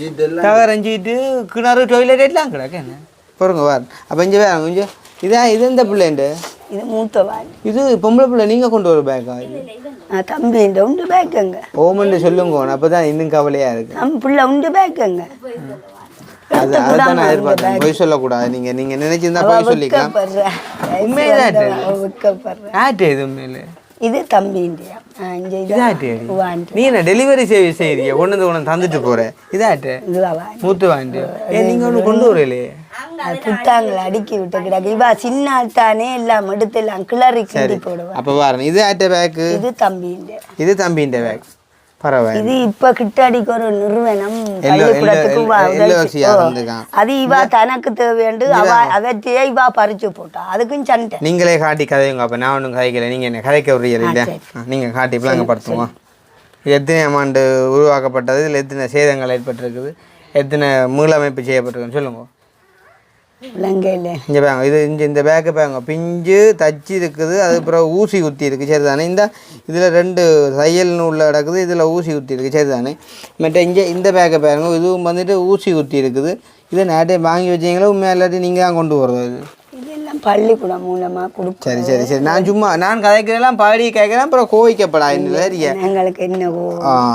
சீட்டு கிணறு டாய்லெட் எல்லாம் கிடக்கு. என்ன பாருங்க வார். அப்போ இங்கே வேற கொஞ்சம் இது இந்த பிள்ளைண்டு இது மூத்தவாள். இது பொம்பளை பிள்ளை. நீங்கள் கொண்டு வர பேக்கா? தம்பி இந்த உண்டு பேக்குங்க. ஓமன்னு சொல்லுங்க. அப்போ தான் இன்னும் கவலையாக இருக்கு. நம்ம பிள்ளை உண்டு பேக்குங்க. அதுதான் நான் எதிர்பார்த்தேன். பொய் சொல்லக்கூடாது. நீங்கள் நினைச்சிருந்தா பொய் சொல்லிக்கலாம். உண்மைதான் இது உண்மையில. இது தம்பி இந்தியா. நீ என்ன டெலிவரி சேவை செய்யறிய? கொண்டு வந்து தந்துட்டு போற. இதாட்டு மூத்து வாண்டி நீங்க ஒண்ணு கொண்டு வரலையே. புத்தாங்களை அடுக்கி விட்டு கிடக்கு. இவா சின்ன தானே எல்லாம் எடுத்து எல்லாம் கிளறி கிண்டி போடுவா. அப்ப பாருங்க, இது ஆட்ட பேக்கு. இது தம்பியின் பேக். பரவாயில்ல. இது இப்ப கிட்டடிக்கு ஒரு நிறுவனம் அது இவா தனக்கு தேவையண்டு அவற்றையே இவா பறிச்சு போட்டா. அதுக்கும் சண்டை. நீங்களே காட்டி கதையுங்க. அப்ப நான் ஒன்றும் கதைக்கல. நீங்க என்ன கதைக்க விடுறீங்க இல்ல? நீங்க காட்டி பிள்ளைங்க படுத்துவோம். எத்தனை ஆண்டு உருவாக்கப்பட்டது, இதில் எத்தனை சேதங்கள் ஏற்பட்டிருக்குது, எத்தனை மீளமைப்பு செய்யப்பட்டிருக்குன்னு சொல்லுங்க. இங்கே பாங்க, இது இந்த பேக்கு பாங்க, பிஞ்சு தச்சு இருக்குது. அதுக்கப்புறம் ஊசி குத்தி இருக்குது. சரிதானே? இதில் 2 தையல் நூலில் கிடக்குது. இதில் ஊசி குத்தி இருக்குது. சரிதானே? மற்ற இங்கே இந்த பேக்கை பாருங்க, இதுவும் வந்துட்டு ஊசி குத்தி இருக்குது. இதை நேரத்தை வாங்கி வச்சிங்களா உண்மையாக இல்லாட்டி நீங்கள் தான் கொண்டு போகிறது? இதெல்லாம் பள்ளிக்கூடம் மூலமாக கொடுக்கும். சரி. நான் கதைக்கிறதெல்லாம் பாடி கேட்குறேன். அப்புறம் கோவிக்கப்படா எங்களுக்கு என்ன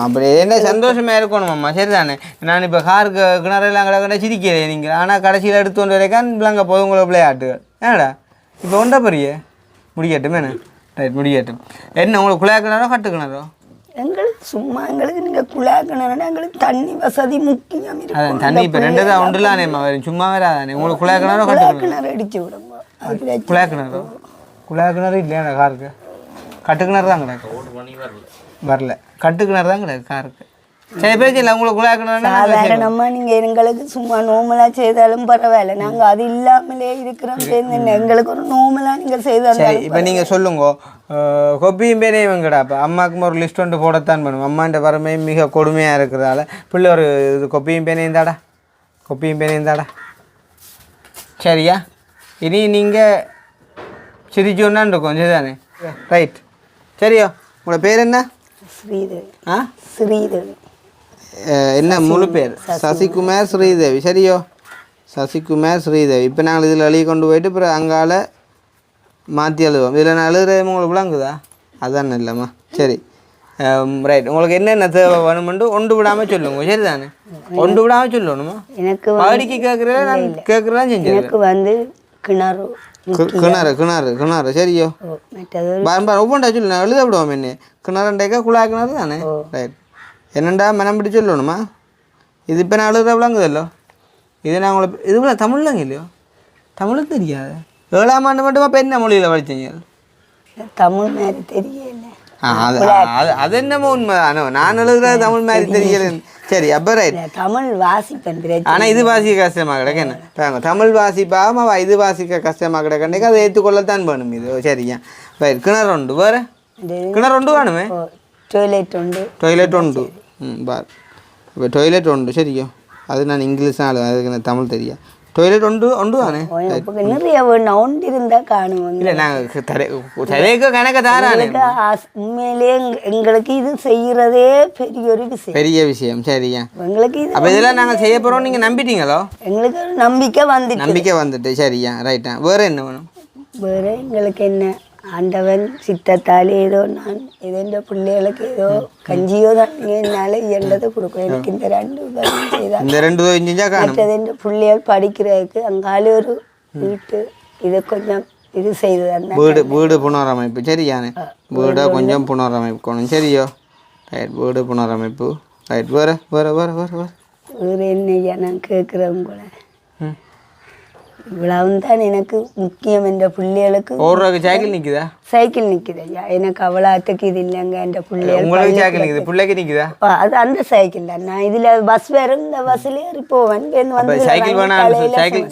அப்படி என்ன சந்தோஷமாக இருக்கணும் அம்மா. சரிதானே? நான் இப்போ காருக்கு கிணறெல்லாம் கிடக்கிற சிரிக்கிறேன் நீங்கள். ஆனால் கடைசியில் எடுத்து கொண்டு வரைக்கான் பிள்ளைங்க போதுங்களை விளையாட்டுகள். ஏடா இப்போ ஒன்றா பெரிய முடிக்கட்டும். என்ன ரைட் முடிக்கட்டும். என்ன உங்களுக்கு குழாய் கிணறோ கட்டு கிணறோ? எங்களுக்கு சும்மா எங்களுக்கு நீங்கள் குழாய் கிணறுனா எங்களுக்கு தண்ணி வசதி முக்கியம். அதான் தண்ணி இப்போ 2 தான் ஒன்றுலானே வரும். சும்மா வராதானே. உங்களுக்கு குழாய் கிணறோ கட்டு கிணறு அடிச்சு விடுங்க. குழாய் கிணறு இல்லையா காருக்கு? கட்டு கிணறு தான் கிடக்கு. வரல கட்டு கிணறு தான் கிடக்கு காருக்கு. சரி பேச்சு இல்லை. உங்களுக்கு குழாய் கிணறு சாதாரணமா நீங்கள் எங்களுக்கு சும்மா நோமலாக செய்தாலும் பரவாயில்ல. நாங்கள் அது இல்லாமலே இருக்கிறோம். எங்களுக்கு ஒரு நோமலாக நீங்கள் செய்தாலும். சரி இப்போ நீங்கள் சொல்லுங்க. கொப்பியும் பேரையும் வெங்கடா. இப்போ அம்மாவுக்கும் ஒரு லிஸ்ட் ஒன்று போடத்தான் பண்ணுவோம். அம்மாண்ட வறுமை மிக கொடுமையாக இருக்கிறதால பிள்ளை ஒரு இது கொப்பியும் பேனையும் தாடா. சரியா? இனி நீங்கள் சிரிச்சோன்னான் இருக்கும். சரிதானே? ரைட். சரியோ? உங்களோட பேர் என்ன? ஸ்ரீதேவி. ஸ்ரீதேவி. என்ன முழு பேர்? சசிகுமார் ஸ்ரீதேவி. சரியோ? சசிகுமார் ஸ்ரீதேவி. இப்போ நாங்கள் இதில் எழுதி கொண்டு போயிட்டு அப்புறம் அங்கால மாற்றி எழுதுவோம். இதில் நான் எழுதுறது உங்களுக்கு விளங்குதா? அதான் இல்லைம்மா. சரி ரைட். உங்களுக்கு என்னென்ன தேவை வேணுமெண்டு ஒன்று விடாமல் சொல்லுங்க. சரிதானே? ஒன்று விடாமல் சொல்லணுமா? எனக்கு பாடிக்கு கேட்குறேன். நான் கேட்குறதான் செஞ்சு. எனக்கு வந்து கிணறு. சரியோ? ஒவ்வொன்றா சொல்லு. நான் எழுத விடுவோம். என்ன கிணறுண்டேக்கா குழாய் கிணறு தானே? ரைட். என்னண்டா மனம் பிடி சொல்லணுமா? இது இப்போ நான் எழுதுற விளங்குதல்லோ. இது நான் உங்களுக்கு இது தமிழ்லங்க இல்லையோ? தமிழும் தெரியாது. 7ஆம் ஆண்டு மட்டுமா இப்போ என்ன மொழியில் படித்தீங்க? தமிழ் மாதிரி தெரியல. அது என்னமோ உண்மைதானோ? நான் எழுதுறது தமிழ் மாதிரி தெரியல. சரி அப்போ ரைட். தமிழ் வாசிப்பேன். ஆனால் இது வாசிக்க கஷ்டமாக கிடக்கு. என்ன பாருங்க, தமிழ் வாசிப்பாம இது வாசிக்க கஷ்டமாக கிடக்கண்டே அதை ஏற்றுக்கொள்ளத்தான் வேணும். இது சரியா? ரைட். கிணறு உண்டு. வேறு கிணறு உண்டு வேணுமே. டொய்லெட் உண்டு. பார் இப்போ டொய்லெட் உண்டு. சரியோ? அது நான் இங்கிலீஷ் தான் அதுக்கு எனக்கு தமிழ் தெரியா. டொய்லெட் உண்டு தானே? நிறைய ஒன்று இருந்தால் காணுவோம். இல்லை நாங்கள் தரைக்கு கணக்கு தாரானே. உண்மையிலே எங்களுக்கு இது செய்கிறதே பெரிய விஷயம். சரியா? எங்களுக்கு அப்போ இதெல்லாம் நாங்கள் செய்ய போகிறோம். நீங்கள் நம்பிட்டீங்களோ? எங்களுக்கு நம்பிக்கை வந்துட்டு. சரியா? ரைட்டா. வேறு என்ன வேணும்? வேறு எங்களுக்கு என்ன ஆண்டவன் சித்தத்தாலே ஏதோ நான் ஏதோ இந்த பிள்ளைகளுக்கு ஏதோ கஞ்சியோ தான் என்னால் இயன்றதை கொடுக்கும். எனக்கு இந்த 2 உதவி செய்தால் மற்றது இந்த பிள்ளைகள் படிக்கிறதுக்கு அங்காலே ஒரு வீட்டு இதை கொஞ்சம் இது செய்து வீடு புனரமைப்பு. சரியானே? வீடை கொஞ்சம் புனரமைக்கணும். சரியோ? ரைட். வீடு புனரமைப்பு. ரைட். வேறு என்னையா நான் கேட்குறேன் கூட இவ்வளவும் தான் எனக்கு முக்கியம். என்ற பிள்ளைகளுக்கு ஓடுறதுக்கு சைக்கிள் நிக்குதா? சைக்கிள் நிக்குது ஐயா. எனக்கு அவ்வளோத்துக்கு இது இல்லைங்க. என்ற பிள்ளைகள் உங்களுக்கு சைக்கிள் நிக்குது, பிள்ளைக்கு நிக்குதா? அது அந்த சைக்கிள் தான். நான் இதுல பஸ் வரும், இந்த பஸ்ல ஏறி போவேன். சைக்கிள் வேணா,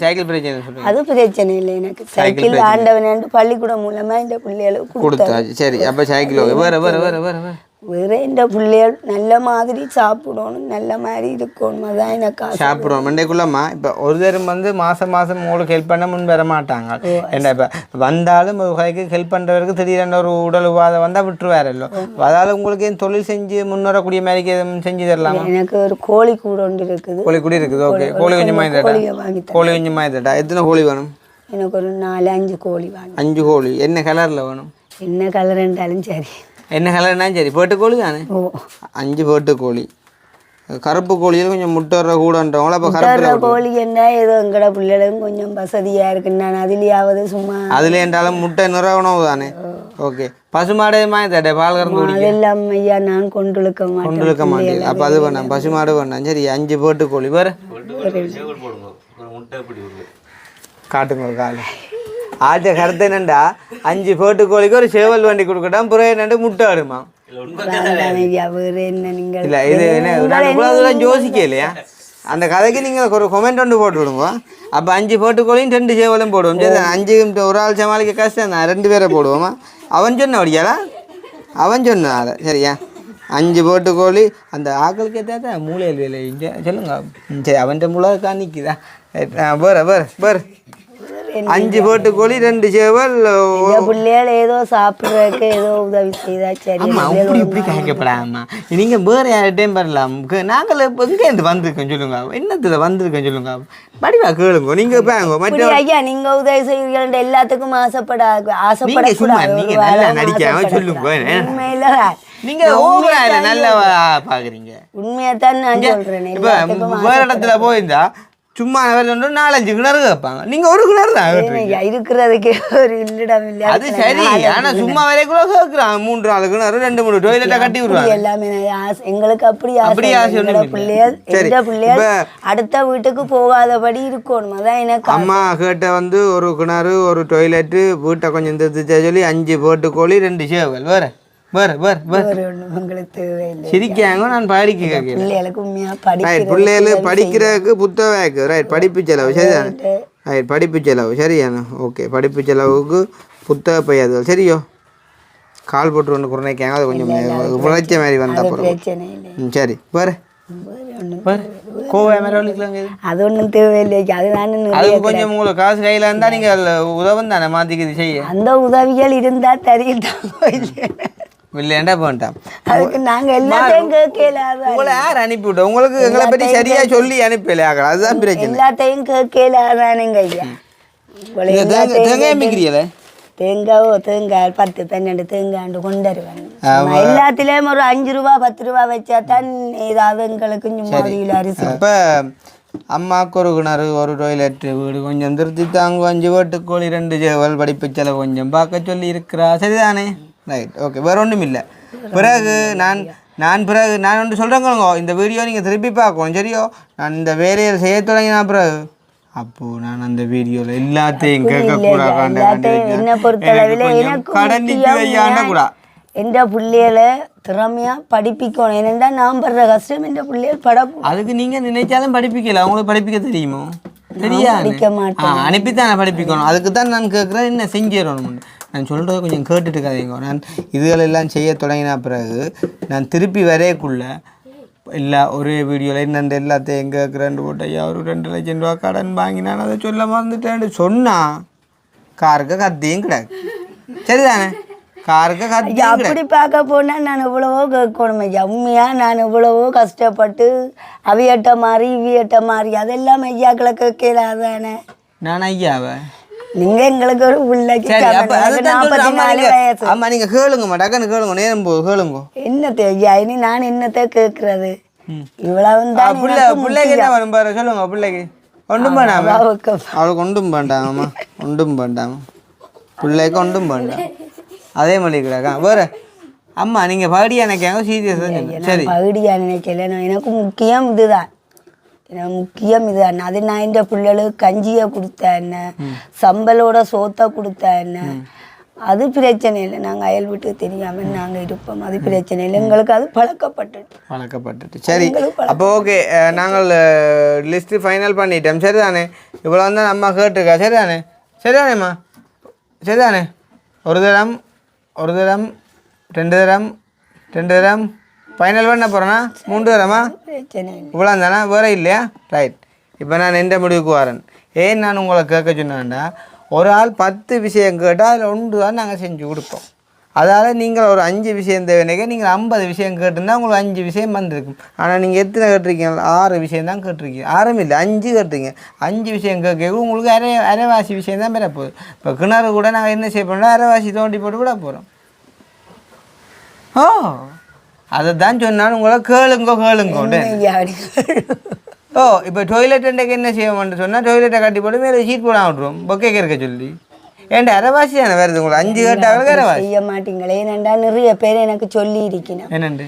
சைக்கிள் பிரச்சனை சொல்லுங்க. அது பிரச்சனை இல்லை எனக்கு. சைக்கிள் ஆண்டவன் பள்ளிக்கூடம் மூலமா இந்த பிள்ளைகளுக்கு கொடுத்தாச்சு. சரி, அப்ப சைக்கிள் வேற வேற வேற வேற வேற இந்த பிள்ளைகள் நல்ல மாதிரி சாப்பிடணும், நல்ல மாதிரி இருக்கணும். அதான் எனக்கு சாப்பிடுவோம் மண்டைக்குள்ளம்மா. இப்போ ஒரு தரம் வந்து மாதம் உங்களுக்கு ஹெல்ப் பண்ண முன் வர மாட்டாங்க. என்ன இப்போ வந்தாலும் ஒரு கைக்கு ஹெல்ப் பண்ணுறவருக்கு திடீரென ஒரு உடல் உபாதை வந்தால் விட்டுருவாரല്ലോ. அதால் உங்களுக்கு ஏன் தொழில் செஞ்சு முன்னேறக்கூடிய மாதிரி எதுவும் செஞ்சு தரலாமா? எனக்கு ஒரு கோழி கூட ஒன்று இருக்குது. கோழி கூட இருக்குது. ஓகே, கோழி கொஞ்சம் வாங்கி தட்டா? கோழி கொஞ்சம் வாங்கி தட்டா? எத்தனை கோழி வேணும்? எனக்கு ஒரு 4-5 கோழி வாங்க. 5 கோழி என்ன கலரில் வேணும்? என்ன கலர் இருந்தாலும் சரி. என்ன கலர்னாலும் சரி. போட்டு கோழி தானே? 5 போட்டு கோழி. கருப்பு கோழியில் கொஞ்சம் முட்டை கூடன்றவங்கள அப்போ கருப்பு கோழி என்ன ஏதோ எங்கட பிள்ளைகளும் கொஞ்சம் வசதியாக இருக்கு. நான் அதுலேயாவது சும்மா அதில் என்றாலும் முட்டை நிற உணவு தானே. ஓகே, பசுமாடு மாதிரி பால் கறந்து அதெல்லாம் ஐயா நான் கொண்டுழுக்க மாட்டேன். அப்போ அது வேணாம், பசுமாடு வேணாம். சரி, 5 போட்டு கோழி. வேறு காட்டுங்க ஒரு காலை. ஆச்ச கருத்து என்னண்டா 5 போட்டு கோழிக்கு ஒரு சேவல் வண்டி கொடுக்கட்டும், புற என்னண்டு முட்டை ஆடுமா? இல்லை, இது என்ன யோசிக்க இல்லையா? அந்த கதைக்கு நீங்கள் ஒரு கொமெண்ட் ஒன்று போட்டு விடுங்க. அப்போ 5 போட்டு கோழியும் 2 சேவலும் போடுவோம். சரி, 5 ஒரு ஆள் சமாளிக்க கஷ்டம் தான், 2 பேரை போடுவோமா? அவன் சொன்ன அப்படியாடா, அவன் சொன்னால. சரியா, 5 போட்டு கோழி. அந்த ஆக்களுக்கு ஏற்றாத மூளையில் வேலை சொல்லுங்க. சரி, அவன்கிட்ட மூளை காணிக்குதா? வேறு 5 போட்டு கோழி 2 சேவல். பிள்ளைகள் ஏதோ சாப்பிட்றதுக்கு ஏதோ உதவி செய்தா சரி. ஆமா, அப்படி இப்படி கேட்கப்படாமா? நீங்க வேற யார்கிட்டையும் வரலாம். நாங்கள் எங்கே வந்திருக்கோம் சொல்லுங்க, என்னத்துல வந்திருக்கோம் சொல்லுங்க, படிவா கேளுங்க. நீங்க மற்ற ஐயா நீங்க உதவி செய்வீர்கள் எல்லாத்துக்கும் ஆசைப்படக்கூடாது. நீங்க நல்லா நடிக்காம சொல்லுங்க. நீங்க ஓவரா இல்ல நல்லா பாக்குறீங்க. உண்மையாத்தான் நான் சொல்றேன். இப்ப வேற இடத்துல போயிருந்தா சும்மா 4-5 கிணறு கேட்பாங்க. நீங்க ஒரு கிணறு தான் இருக்கிறதுக்கு ஒரு இல்லிடம் இல்லை. அது சரி, ஆனா சும்மா வேலை கூட கேட்குறாங்க. 3-4 கிணறு 2-3 டொய்லெட்டை கட்டி விடுவாங்க. எல்லாமே எங்களுக்கு அப்படி ஆசை. பிள்ளைகள் எந்த பிள்ளைகள் அடுத்த வீட்டுக்கு போகாதபடி இருக்கணும். அதான் எனக்கு அம்மா கேட்ட வந்து ஒரு கிணறு, ஒரு டொய்லெட்டு, வீட்டை கொஞ்சம் திருத்த சொல்லி 5 போட்டு கோழி 2 சேவல். சிரிக்காங்க. நான் படிக்க பிள்ளைகளுக்கு படிக்கிறதுக்கு புத்தகம் ரைட், படிப்பு செலவு சரிதானே? ரைட், படிப்பு செலவு சரியானு. ஓகே, படிப்பு செலவுக்கு புத்தக பையது சரியோ? கால் போட்டு ஒன்று குறைக்காங்க, அது கொஞ்சம் உழைச்ச மாதிரி வந்த அப்புறம் சரி. வேறு கோவை அது ஒன்றும் தேவையில்லை. அது கொஞ்சம் உங்களுக்கு காசு கையில் இருந்தால் நீங்கள் உதவும் தானே மாற்றிக்கிது செய்ய. அந்த உதவிகள் இருந்தால் தெரியும். இல்லையாண்டா போன்ட்டான். அதுக்கு நாங்கள் எல்லாத்தையும் கேட்கல. உங்களை யார் அனுப்பிவிட்டோம்? உங்களுக்கு எங்களை பற்றி சரியா சொல்லி அனுப்பல. அதுதான் பிரச்சனை. எல்லாத்தையும் கேட்கல. அதானுங்க ஐயா. தேங்காய் மிக்கிறீங்களே? தேங்காய் 10-12 தேங்காய் கொண்டு வருவாங்க. எல்லாத்திலயும் ஒரு 5 ரூபா 10 ரூபா வச்சா தான் ஏதாவது எங்களுக்கு அரிசி. இப்போ அம்மாவுக்கு ஒரு கிணறு, ஒரு டொய்லெட், வீடு கொஞ்சம் திருத்தி தாங்க, 5 போட்டு கோழி 2 சேவல், படிப்பு செலவு கொஞ்சம் பார்க்க சொல்லி இருக்கிறா சரிதானே? Right, okay. வேறு ஒன்றும் இல்லை. பிறகு நான் ஒன்று சொல்கிறேங்க, இந்த வீடியோ நீங்கள் திருப்பி பார்க்கணும் சரியோ? நான் இந்த வேலையை செய்ய தொடங்கினா பிறகு அப்போது நான் அந்த வீடியோவில் எல்லாத்தையும் கேட்கக்கூடாது. என்னை பொறுத்தளவில் கூட எந்த பிள்ளைகளை திறமையாக படிப்பிக்கணும். என்னென்னா நான் படுற கஷ்டம் எந்த பிள்ளைகள் படக்கும். அதுக்கு நீங்கள் நினைச்சாலும் படிப்பிக்கல. அவங்களுக்கு படிப்பிக்க தெரியுமோ? தெரியா? அனுப்பித்தான் நான் படிப்பிக்கணும். அதுக்கு தான் நான் கேட்குறேன், என்ன செஞ்சிடணும். நான் சொல்கிறத கொஞ்சம் கேட்டுட்டு கதைங்க. நான் இதுகளெல்லாம் செய்ய தொடங்கினா பிறகு நான் திருப்பி வரையக்குள்ள ஒரே வீடியோவில் என்னென்ன எல்லாத்தையும் கேட்குறேன் போட்டு ஐயா ஒரு 2 லட்சம் ரூபா கடன் வாங்கி நான் அதை சொல்ல மறந்துட்டேன்னு சொன்னால் காருக்கு கத்தியும் கிடையாது சரிதானே? காருக்கு கத்தி அப்படி பார்க்க போனால் நான் எவ்வளவோ கேட்கணும் ஐயா. உண்மையாக நான் எவ்வளவோ கஷ்டப்பட்டு அவியட்ட மாதிரி இவியட்ட மாதிரி அதெல்லாம் ஐயாக்களை கேட்கலாதானே? நான் ஐயாவை நீங்க எங்களுக்கு ஒரு பிள்ளைக்கு 44 வயசு. ஆமா, நீங்க கேளுங்க, டக்குன்னு கேளுங்க, நேரம் போது கேளுங்க. என்னத்தை ஐயா இனி நான் என்னத்தை கேட்கறது? இவ்வளவு பிள்ளைக்கு என்ன வரும் பாரு சொல்லுங்க. பிள்ளைக்கு ஒன்றும் பண்ணாம அவளுக்கு ஒன்றும் பண்ணாங்கம்மா, ஒன்றும் பண்ணாம பிள்ளைக்கு ஒன்றும் பண்ணாம அதே மாதிரி கிடக்கா. வேற அம்மா நீங்க பகுடியா நினைக்காங்க சீரியஸா? சரி, பகுடியா நினைக்கல. எனக்கு முக்கியம் இதுதான். எனக்கு முக்கியம் இதுதான். அது நான் என் பிள்ளைகளுக்கு கஞ்சியை கொடுத்தா என்ன, சம்பளோட சோத்தை கொடுத்தா என்ன, அது பிரச்சனை இல்லை. நாங்கள் அயல் வீட்டுக்கு தெரியாமல் நாங்கள் இருப்போம், அது பிரச்சனை இல்லை. எங்களுக்கு அது பழக்கப்பட்டுட்டு. சரி, அப்போ ஓகே, நாங்கள் லிஸ்ட்டு ஃபைனல் பண்ணிட்டோம். சரிதானே? இவ்வளோ தான் அம்மா கேட்டிருக்கா. சரிதானேம்மா? சரிதானே? ஒரு தரம் 2 தரம் ஃபைனல் பண்ண போகிறேன்னா 3 தரமா? இவ்வளோ தானே, வேறு இல்லையா? ரைட். இப்போ நான் எந்த முடிவுக்கு வரேன். ஏன் நான் உங்களை கேட்க சொன்னேன்டா, ஒரு ஆள் 10 விஷயம் கேட்டால் அதில் 1 தான் நாங்கள் செஞ்சு கொடுப்போம். அதால் நீங்கள் ஒரு 5 விஷயம் தேவையாக நீங்கள் 50 விஷயம் கேட்டிருந்தா உங்களுக்கு 5 விஷயம் வந்திருக்கும். ஆனால் நீங்கள் எத்தனை கேட்டிருக்கீங்க? 6 விஷயம் தான் கேட்டிருக்கீங்க. 6 இல்லை, 5 கேட்டிருக்கீங்க. 5 விஷயம் கேட்க உங்களுக்கு அரைவாசி விஷயம் தான் பெறப்போகுது. இப்போ கிணறு கூட நாங்கள் என்ன செய்ய போகிறோம்? அரைவாசி தோண்டி போட்டு விட போகிறோம். ஓ, அதை தான் சொன்னாலும் உங்களை கேளுங்கோ. ஓ, இப்போ டொய்லெட் என்ன செய்வோம்னு சொன்னால் டொய்லெட்டை கட்டி போட்டு மேலே ஷீட் போட விட்ருவோம் பொக்கே இருக்க சொல்லி. ஏன்டா அரைவாசி தானே வருது உங்களுக்கு? 5 கேட்டாலும் அரைவாசி செய்ய மாட்டீங்களே. ஏனண்டா நிறைய பேர் எனக்கு சொல்லி இருக்கணும். என்னண்டு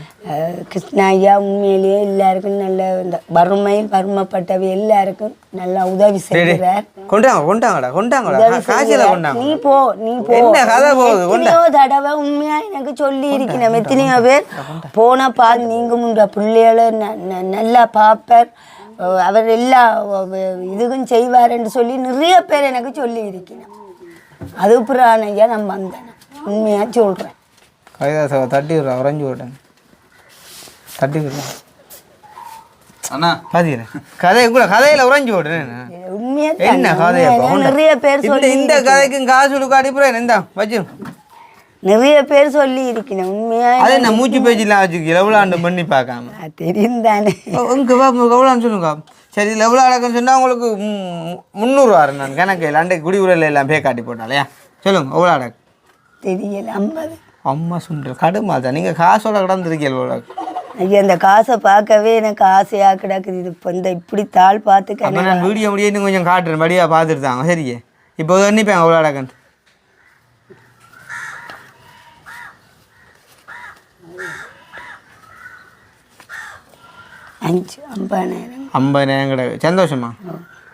கிருஷ்ணாயா உண்மையிலேயே எல்லாருக்கும் நல்ல இந்த வறுமைப்பட்டவை எல்லாருக்கும் நல்லா உதவி செய்கிறார். கொண்டாங்கடா காசில கொண்டாங்க. நீ போ என்ன கதை போகுது? எத்தனையோ தடவை உண்மையா எனக்கு சொல்லி இருக்கணும். எத்தனையோ பேர் போன நீங்க முன்ற பிள்ளைகளை நல்லா பார்ப்பார், அவர் எல்லா இதுக்கும் செய்வார்ன்னு சொல்லி நிறைய பேர் எனக்கு சொல்லி இருக்கணும். அது புறானையா நான் வந்தேன், உண்மையாக சொல்கிறேன். கைதாச தட்டி விடுறா, உறைஞ்சி விட்டேன், தட்டி விடுறேன் அண்ணா. கதையில உறைஞ்சி விடுறேன். என்ன கதையா? நிறைய பேர் சொல்லி இந்த கதைக்கும் காசு கொடுக்க அடிப்புறேன். இந்த வச்சு நிறைய பேர் சொல்லி இருக்கணும். உண்மையா அதே நான் மூச்சு பேச்சுலாம் வச்சுக்கல எவ்வளோ ஆண்டு பண்ணி பார்க்காம தெரியும் தானே. எவ்வளோன்னு சொல்லுங்க. சரி, இதில் எவ்வளோ அடக்குன்னு சொன்னால் உங்களுக்கு 300 வரேன் நான் கணக்கையில். அண்டைக்கு குடிவுரையில் எல்லாம் பே காட்டி போட்டாலையா? சொல்லுங்க, எவ்வளோ அடக்கு? தெரியல. 50. அம்மா சுண்டல் கடுமா தான். நீங்கள் காசோட கடந்துருக்கீங்க. ஐயா, அந்த காசை பார்க்கவே எனக்கு ஆசையாக கிடக்குது. இது இப்போ இந்த இப்படி தாள் பார்த்துக்க நான் வீடியோ இன்னும் கொஞ்சம் காட்டுறேன், படியாக பார்த்துட்டு தாங்க. சரியே, இப்போ எண்ணிப்பேன் எவ்வளோ அடக்குன்னு. $50,000 கிடையாது.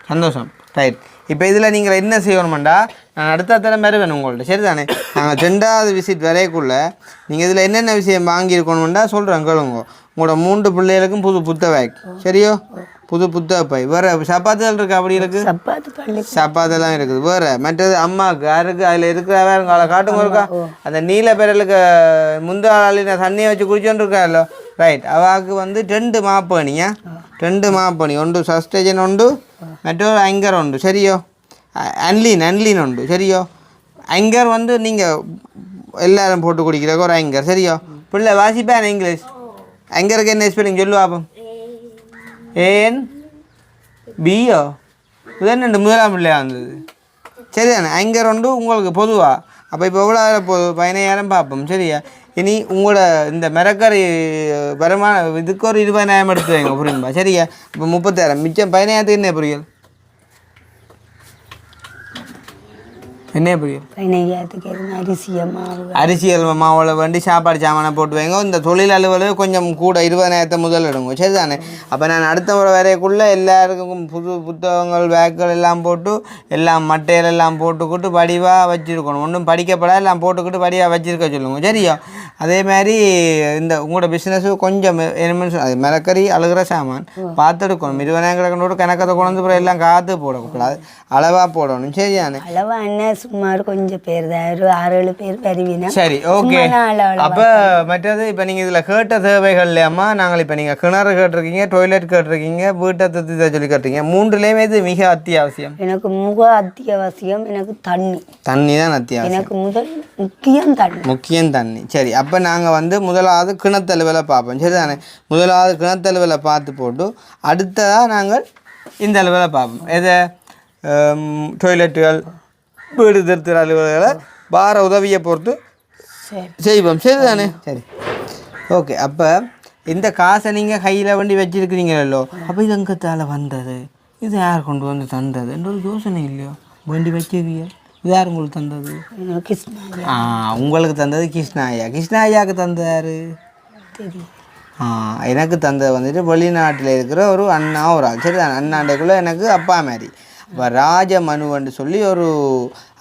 சந்தோஷம். ரைட். இப்போ இதில் நீங்கள் என்ன செய்யணுமெண்டா, நான் அடுத்த தரம் வருவேன் உங்கள்கிட்ட. சரி தானே? நாங்கள் 2வது விசிட் வரைக்குள்ளே நீங்கள் இதில் என்னென்ன விஷயம் வாங்கியிருக்கணுமெண்டா சொல்கிறேன் கேளுங்க. உங்களோட 3 பிள்ளைகளுக்கும் புது புத்த பேக், சரியோ? புது புத்த பை. வேறு சப்பாத்துகள் இருக்குது? அப்படி இருக்குது, சப்பாத்தெல்லாம் இருக்குது. வேறு மற்றது அம்மாவுக்கு யாருக்கு அதில் இருக்கிற வேறு அதை காட்டுங்க இருக்கா? அந்த நீல பெரலுக்கு முந்தாளி நான் தண்ணியை வச்சு குடிச்சோன்னு இருக்காല്ലോ. ரைட். அவாவுக்கு 2 மாப்பணியா, 2 மாப்பணி. ஒன்று சஸ்டேஜன் உண்டு, மற்றொரு ஐங்கர் உண்டு. சரியோ? அன்லீன் உண்டு. சரியோ? ஐங்கர் நீங்கள் எல்லாரும் போட்டு குடிக்கிறக்கு ஒரு ஐங்கர். சரியோ? பிள்ளை வாசிப்பேன் இங்கிலீஷ். ஐங்கருக்கு என்ன ஸ்பெல்லிங் சொல்லு பாப்போம். ஏன் பியோ இதுதான் 1ஆம் பிள்ளையாக வந்தது. சரிதானே? ஐங்கர் உண்டு உங்களுக்கு பொதுவாக. அப்போ இப்போ எவ்வளோ போதும்? 15,000 பார்ப்போம். சரியா? இனி உங்களோட இந்த மிரக்கறி வருமானம் இதுக்கு ஒரு 20,000 எடுத்து வைங்க, புரியும்பா? சரியா? இப்போ 30,000 மிச்சம் 15,000 என்ன புரியல்? என்ன புரியும்? 15,000 அரிசியல் மாவில் வேண்டி சாப்பாடு சாமானை போட்டு வைங்க. இந்த தொழில் அலுவலக கொஞ்சம் கூட 20,000 முதல் எடுங்க. சரிதானே? அப்போ நான் அடுத்த முறை வரைக்குள்ளே எல்லாருக்கும் புது புத்தகங்கள் பேக்குகள் எல்லாம் போட்டு எல்லாம் மட்டையில் எல்லாம் போட்டுக்கிட்டு படிவாக வச்சுருக்கணும். ஒன்றும் படிக்கப்படாது, எல்லாம் போட்டுக்கிட்டு படிவாக வச்சுருக்க சொல்லுங்க. சரியா? அதே மாதிரி இந்த உங்களோட பிஸ்னஸு கொஞ்சம் என்ன அது மிளக்கறி அழுகிற சாமான் பார்த்துடுக்கணும். 20,000 கிடக்கணும். கணக்கத்தை கொண்டு அப்புறம் எல்லாம் காற்று போடக்கூடாது, அளவாக போடணும். சரியானே? அளவா என்ன சுமார் கொஞ்சம் பேர் தான், 6-7 பேர் வருவீங்க. சரி, ஓகே. அப்போ மற்றது இப்போ நீங்கள் இதில் கேட்ட தேவைகள் இல்லையாம்மா? நாங்கள் இப்போ நீங்கள் கிணறு கேட்டிருக்கீங்க, டொய்லெட் கேட்டிருக்கீங்க, வீட்டை தத்தி சொல்லி கேட்டிருக்கீங்க. 3லேயுமே இது மிக அத்தியாவசியம். எனக்கு அத்தியாவசியம் எனக்கு தண்ணி தான் அத்தியாவசியம். எனக்கு முக்கியம் தண்ணி. சரி, அப்போ நாங்கள் முதலாவது கிணத்தழுவலை பார்ப்போம். சரி தானே? முதலாவது கிணத்தழுவலை பார்த்து போட்டு அடுத்ததாக நாங்கள் இந்த அலுவலை பார்ப்போம். எதை? டொய்லெட்டுகள், வீடு திருத்துற அலுவலர்களை வார உதவியை பொறுத்து செய்வோம். சரி தானே? சரி, ஓகே. அப்போ இந்த காசை நீங்கள் கையில் வண்டி வச்சுருக்கிறீங்களோ, அப்போ இது எங்கத்தால் வந்தது, இது யார் கொண்டு வந்து தந்தது என்ற ஒரு யோசனை இல்லையோ? வண்டி வச்சுருக்கீங்க, இது யார் உங்களுக்கு தந்தது? உங்களுக்கு தந்தது கிருஷ்ணாயா. கிருஷ்ணாயாவுக்கு தந்தார் எனக்கு தந்த வந்துட்டு வெளிநாட்டில் இருக்கிற ஒரு அண்ணா ஒரு ஆள். சரி அண்ணாண்டைக்குள்ளே எனக்கு அப்பா மாதிரி. இப்போ ராஜமனுவன்னு சொல்லி ஒரு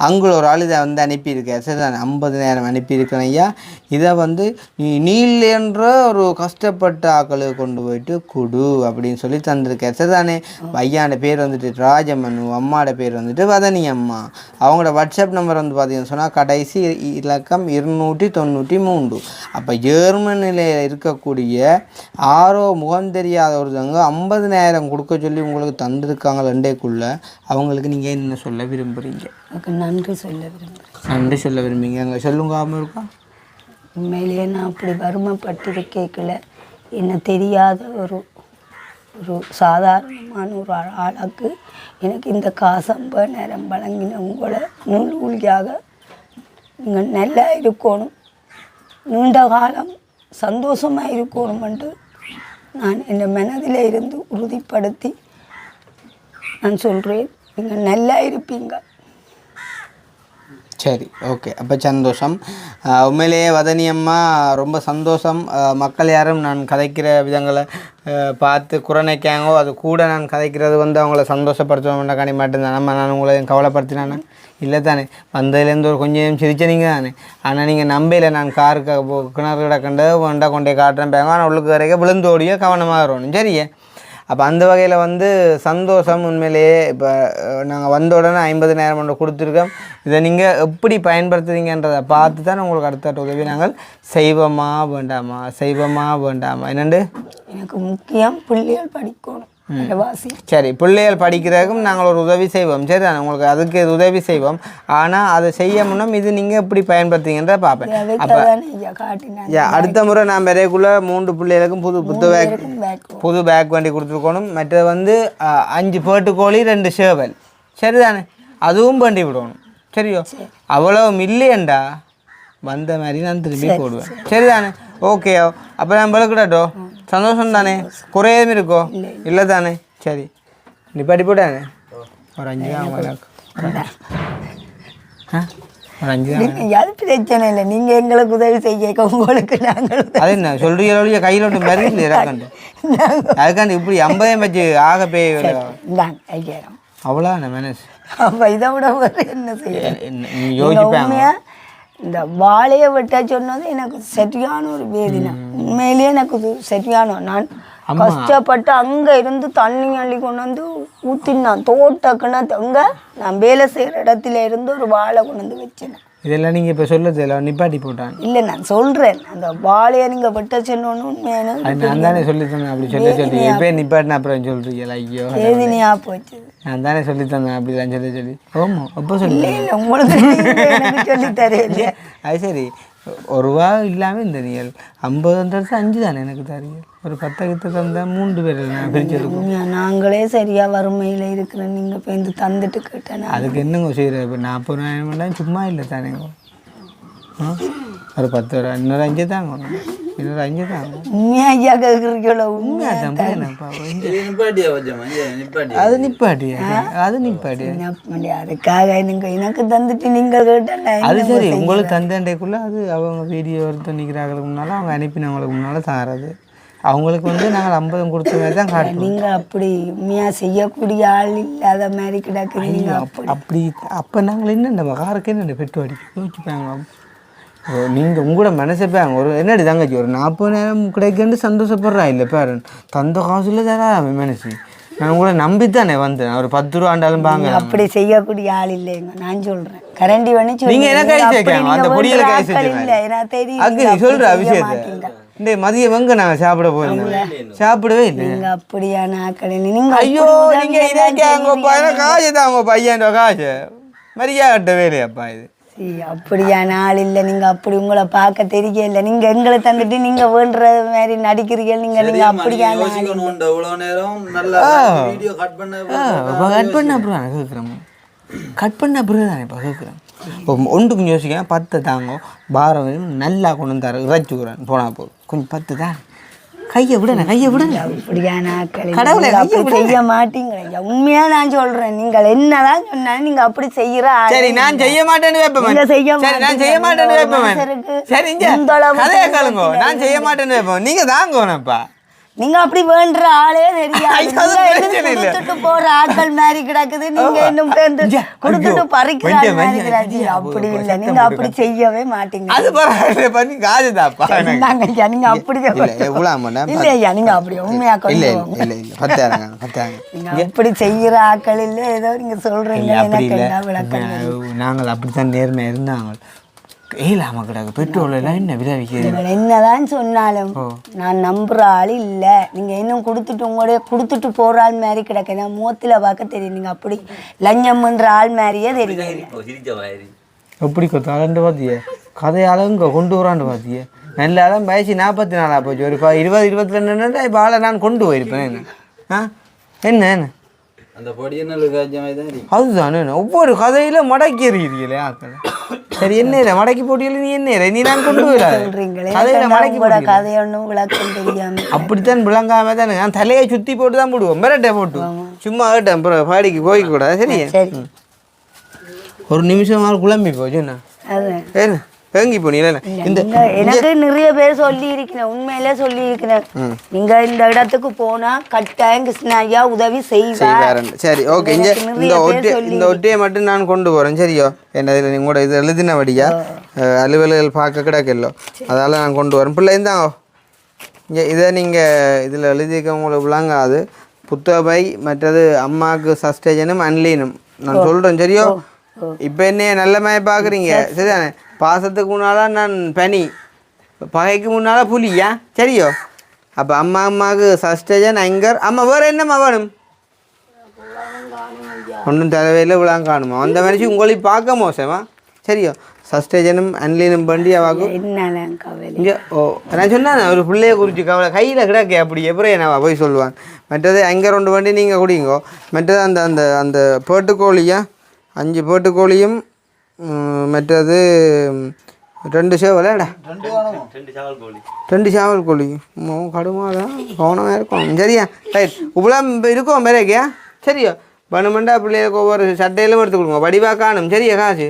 அங்குள்ள ஒரு ஆள் இதை வந்து அனுப்பியிருக்கேன். சரி தானே 50,000 அனுப்பியிருக்கேன் ஐயா. இதை வந்து நீல்ன்ற ஒரு கஷ்டப்பட்ட ஆக்களுக்கு கொண்டு போயிட்டு கொடு அப்படின்னு சொல்லி தந்திருக்கேன். சரி தானே. ஐயாண்ட பேர் வந்துட்டு ராஜமனு, அம்மாவோட பேர் வந்துட்டு வதனி அம்மா. அவங்களோட வாட்ஸ்அப் நம்பர் வந்து பார்த்தீங்கன்னு சொன்னால் கடைசி இலக்கம் 293. அப்போ ஜெர்மனியில் இருக்கக்கூடிய ஆரோ முகம் தெரியாத ஒருத்தவங்க 50,000 கொடுக்க சொல்லி உங்களுக்கு தந்திருக்காங்க 2க்குள்ளே. அவங்களுக்கு நீங்கள் என்ன சொல்ல விரும்புகிறீங்க? நன்றி சொல்ல விரும்புகிறேன். நன்றி சொல்ல விரும்புங்க. அங்கே சொல்லுங்காமல் இருக்கா? உண்மையிலேயே நான் அப்படி வறுமைப்பட்டிருக்கேக்கல என்ன தெரியாத ஒரு சாதாரணமான ஒரு ஆளாக்கு எனக்கு இந்த காசம்ப நேரம் வழங்கின உங்களை நூலியாக நீங்கள் நல்லா இருக்கணும், நீண்ட காலம் சந்தோஷமாக இருக்கணுமென்று நான் என் மனதில் இருந்து உறுதிப்படுத்தி நான் சொல்கிறேன். நீங்கள் நல்லா இருப்பீங்க. சரி, ஓகே. அப்போ சந்தோஷம். உண்மையிலேயே வதனி அம்மா ரொம்ப சந்தோஷம். மக்கள் யாரும் நான் கதைக்கிற விதங்களை பார்த்து குறைக்காங்கோ அது கூட நான் கதைக்கிறது வந்து அவங்கள சந்தோஷப்படுத்தணும்னா காணி மாட்டேன். நான் உங்களை கவலைப்படுத்தினானே இல்லை தானே. வந்ததுலேருந்து ஒரு கொஞ்சம் சிரிச்சனீங்க தானே. ஆனால் நீங்கள் நம்பையில் நான் காருக்கு கிணறு கிடக்கண்டு வண்டா கொண்டே காட்டுறேன் பேங்க. ஆனால் உள்ளுக்கு வரைக்கும் விழுந்தோடியோ கவனமாக இருக்கணும். சரியே. அப்போ அந்த வகையில் வந்து சந்தோஷம். உண்மையிலேயே இப்போ நாங்கள் வந்த உடனே 50,000 கொடுத்துருக்கோம். இதை நீங்கள் எப்படி பயன்படுத்துறீங்கன்றதை பார்த்து தான் உங்களுக்கு அடுத்த உதவி நாங்கள் செய்வோமா வேண்டாமா என்னண்டு எனக்கு முக்கியம் பிள்ளைகள் படிக்கணும். சரி, பிள்ளைகள் படிக்கிறதுக்கும் நாங்கள் ஒரு உதவி செய்வோம். சரி தானே. உங்களுக்கு அதுக்கு உதவி செய்வோம். ஆனால் அதை செய்ய முன்னும் இது நீங்கள் எப்படி பயன்படுத்துங்கன்ற பார்ப்பேன். அப்போ அடுத்த முறை நான் விரைக்குள்ளே 3 பிள்ளைகளுக்கும் புது பேக் வண்டி கொடுத்துருக்கணும். மற்றது வந்து 5 பேட்டுக்கோழி 2 சேவல். சரி தானே. அதுவும் பண்ணி விடணும். சரியோ. அவ்வளோ மில்லியன்டா வந்த மாதிரி நான் திரும்பி போடுவேன். சரி தானே. ஓகே. அப்போ நான் விளக்கிடட்டோ. சந்தோஷம் தானே. குறையும் இருக்கோ இல்லை தானே. சரி, நிப்பாட்டி போட்டானே. ஒரு 5 ஒரு 5 பிரச்சனை இல்லை. நீங்கள் எங்களுக்கு உதவி செய்ய உங்களுக்கு நாங்கள் அது என்ன சொல்றீங்க? கையில் ஒன்று மருந்து இறக்கண்டு அதுக்காண்டு இப்படி 50 வச்சு ஆக போய் 5000 அவ்வளோண்ணே மேனேஜ். அப்போ இதை விட என்ன செய்ய யோசிப்பாங்க. இந்த வாழையை வெட்ட சொன்னது எனக்கு சரியான ஒரு வேதினை. உண்மையிலேயே எனக்கு சரியான நான் கஷ்டப்பட்டு அங்கே இருந்து தண்ணி அள்ளி கொண்டு வந்து ஊற்றினான் தோட்டக்குன்னா அங்கே நான் வேலை செய்கிற இடத்துல இருந்து ஒரு வாழை கொண்டு வந்து வச்சினேன். இதெல்லாம் நீங்கள் இப்போ சொல்லுறது இல்லை நிப்பாட்டி போட்டான். இல்லை நான் சொல்கிறேன் அந்த வாழையை நீங்கள் வெட்ட சொன்னோன்னு உண்மையான நான் தானே சொல்லி தந்தேன். அப்படி சொல்லி இப்போ நிப்பாட்டின அப்புறம் சொல்கிறீங்களா? ஐயோ வேதினையாக போச்சு. நான் தானே சொல்லி தந்தேன் அப்படிலாம் சொல்லி ஆமாம் அப்போ சொல்லி உங்களுக்கு சொல்லி தரேன். அது சரி. 1 ரூபா இல்லாமல் இந்த நீங்கள் 50 5 தானே எனக்கு தரீங்க. ஒரு 10 கிட்ட தந்தால் 3 பேர் நான் பிரிச்சிருக்கோம். நாங்களே சரியாக வறுமையில் இருக்கிறேன். நீங்கள் இப்போ இந்த தந்துட்டு கேட்டேன். அதுக்கு என்னங்க செய்கிற? இப்போ 40,000 சும்மா இல்லை தானேங்க. ஒரு 10 ரூபா இன்னொரு 5 தாங்க. இன்னொரு 5 தாங்க. உண்மையாக ஐயா கேட்குறீங்களோ? உண்மையாக அது நிப்பாட்டியா அதுக்காக நீங்கள் எனக்கு தந்துட்டு நீங்கள் கேட்டேன். அது சரி. உங்களுக்கு தந்தேக்குள்ளே அது அவங்க வீடியோ எடுத்து நிற்கிறாங்களுக்கு முன்னால் அவங்க அனுப்பினவங்களுக்கு முன்னால் தாராது. அவங்களுக்கு வந்து நாங்கள் 50 கொடுத்த மாதிரி தான் காட்டுவோம். நீங்கள் அப்படி உண்மையாக செய்யக்கூடிய ஆள் இல்லாத மாதிரி கிடக்குறீங்க. அப்படி அப்போ நாங்கள் என்னென்ன காருக்கு என்னென்ன பெட்டு அடிக்க யோசிச்சுப்பாங்க. நீங்கள் உங்களோட மனசைப்பாங்க ஒரு என்னடி தங்கச்சி ஒரு 40,000 கிடைக்கன்னு சந்தோஷப்படுறா இல்லை பேர் தந்த காசுல தரா மனசு. நான் உங்களை நம்பித்தானே வந்தேன். ஒரு 10 ரூபா ஆண்டாலும் பாங்க. அப்படி செய்யக்கூடிய ஆள் இல்லைங்க. நான் சொல்கிறேன் கரண்டி பண்ணி நீங்கள் என்ன கை சேர்க்காங்க அந்த பொடியில் கை சேர்க்க சொல்கிற விஷயத்தை இந்த மதியம் எங்க நாங்கள் சாப்பிட போறீங்க? சாப்பிடவே இல்லை. நீங்கள் அப்படியான ஆக்கள் நீங்கள் ஐயோ நீங்கள் இதாங்க காசு தாங்க பையன் காசு மரியாதை கட்டவே இல்லையாப்பா. இது அப்படியான ஆள் இல்லை. நீங்கள் அப்படி உங்களை பார்க்க தெரியல. நீங்கள் எங்களை தந்துட்டு நீங்கள் வேண்டுற மாதிரி நடிக்கிறீங்க. நீங்கள் அப்படியான கட் பண்ண அப்புறம் தானே இப்போ கேட்குறேன். இப்போ ஒன்றுக்கும் யோசிக்க 10 தாங்க பாரம் நல்லா கொண்டு வந்தார் இறைச்சிக்கிறேன் போனால் போதும் கொஞ்சம் 10 தான் கையை விடுங்க அப்படியான ஆட்கள் கடவுளே, நீங்க அப்படி செய்ய மாட்டீங்க. உண்மையா நான் சொல்றேன், நீங்கள் என்னதான் சொன்னாலும் நீங்க அப்படி செய்யற ஆளே சரி நான் செய்ய மாட்டேன்னு வைப்பேன் நீங்க செய்ய சரி நான் செய்ய மாட்டேன்னு வைப்பேன் சரி கதையை கேளுங்க நான் செய்ய மாட்டேன்னு வைப்பேன் நீங்க தாங்கப்பா நீங்க அப்படி வேண்ட ஆளே தெரியாது. ஐயோ, அது நீங்க பிரச்சனை இல்ல. கொடுத்துட்டு போற ஆட்கள் மாதிரி கிடக்குது, நீங்க இன்னும் பேருந்து கொடுத்துட்டு பறிக்கிற ஆள் மாதிரி கிடக்கு. அப்படி இல்ல, நீங்க அப்படி செய்யவே மாட்டீங்க. அது பரவாயில்ல பண்ணி காஜுதாப்பா இந்தாங்க ஐயா, நீங்க அப்படி இல்ல ஐயா, நீங்க அப்படி உண்மையா கொண்டு போங்க. நீங்க அப்படி செய்யற ஆட்கள் இல்ல, ஏதோ நீங்க சொல்றீங்க. எனக்கு என்ன விளக்கம்? நாங்கள் அப்படித்தான் நேர்மையா இருந்தாங்க ஏலாம கிடக்கு பெட்ரோல் எல்லாம் என்ன விலை விற்கிறது என்னதான் சொன்னாலும் நான் நம்புற ஆள் இல்ல. நீங்க இன்னும் கொடுத்துட்டு போற ஆள் மாதிரி கிடக்கு. நான் மூத்துல பார்க்க தெரியும், நீங்க அப்படி லஞ்சம்ன்ற ஆள் மாதிரியே தெரியும். எப்படி கொத்தாலண்டு பார்த்தியே கதையால இங்கே கொண்டு வரான்னு பார்த்தியே நல்லாதான் வயசு 44 போச்சு. ஒரு 20-22 இப்போ ஆளை நான் கொண்டு போயிருப்பேன். என்ன என்ன அந்த பொடியன்னு அதுதானே ஒவ்வொரு கதையில மடக்கி எறிகிறீங்களே ஆக்களை. சரி என்ன மடக்கி போட்டியில நீ என்ன நீ நான் கொண்டு சொல்றீங்களே, கதை ஒன்றும் விளக்கம் தெரியாம அப்படித்தான் விளங்காம தானே நான் தலையை சுத்தி போட்டு தான் போடுவோம் மிரட்டை போட்டு சும்மா கேட்டேன் அப்புறம் பாடிக்கு போய்க்கூடாது. சரி ஒரு நிமிஷம் குழம்பி போச்சு என்ன என்ன தேங்கி போனீங்களே. எனக்கு நிறைய பேர் சொல்லி இருக்கிறேன், உண்மையிலே சொல்லி இருக்கிறேன், நீங்க இந்த இடத்துக்கு போனா கட்டாயம் கிருஷ்ணா ஐயா உதவி செய்வார். சரி ஓகே இந்த ஒட்டியை மட்டும் நான் கொண்டு போறேன். சரியோ என்ன இதில் நீங்களோட இது எழுதினபடியா அலுவல்கள் பார்க்க கிடக்கல்லோ அதால நான் கொண்டு வரேன். பிள்ளை இருந்தாங்க இங்கே இதை நீங்கள் இதில் எழுதிக்க உங்களுக்கு விளங்காது. புத்தகை மற்றது அம்மாவுக்கு சஸ்டேஜனும் அன்லீனும் நான் சொல்கிறேன். சரியோ இப்போ என்ன நல்ல மாதிரி பார்க்குறீங்க சரிதானே. பாசத்துக்கு முன்னால் நான் பனி பகைக்கு முன்னால் புலியா சரியோ. அப்போ அம்மாவுக்கு சஸ்டேஜன் அங்கர் அம்மா வேறு என்னம்மா வேணும் ஒன்றும் தலைவையில் விழாங்க காணுமா அந்த மனுஷன் உங்களை பார்க்க மோசமா சரியோ. சஸ்டேஜனும் அன்லீனும் பண்ணி அவாக்கும் இங்கே நான் சொன்னேன் ஒரு பிள்ளைய குறித்து கவலை கையில் கிடக்க அப்படி எப்படி என்னவா போய் சொல்லுவான். மற்றது அங்கர் ஒன்று பண்ணி நீங்கள் குடிங்கோ. மற்றது அந்த அந்த அந்த பேட்டுக்கோழியா 5 பேட்டுக்கோழியும் மற்றது 2 சேவலடா 2 சாவல் கோழி கடுமாதான் கவனமாக இருக்கும். சரியா ரைட் உபலாம் இருக்கும் மேரேக்கியா சரியோ. பணுமெண்டா பிள்ளைகளுக்கு ஒவ்வொரு சட்டையிலும் எடுத்து கொடுங்க வடிவாக காணும். சரியா காசு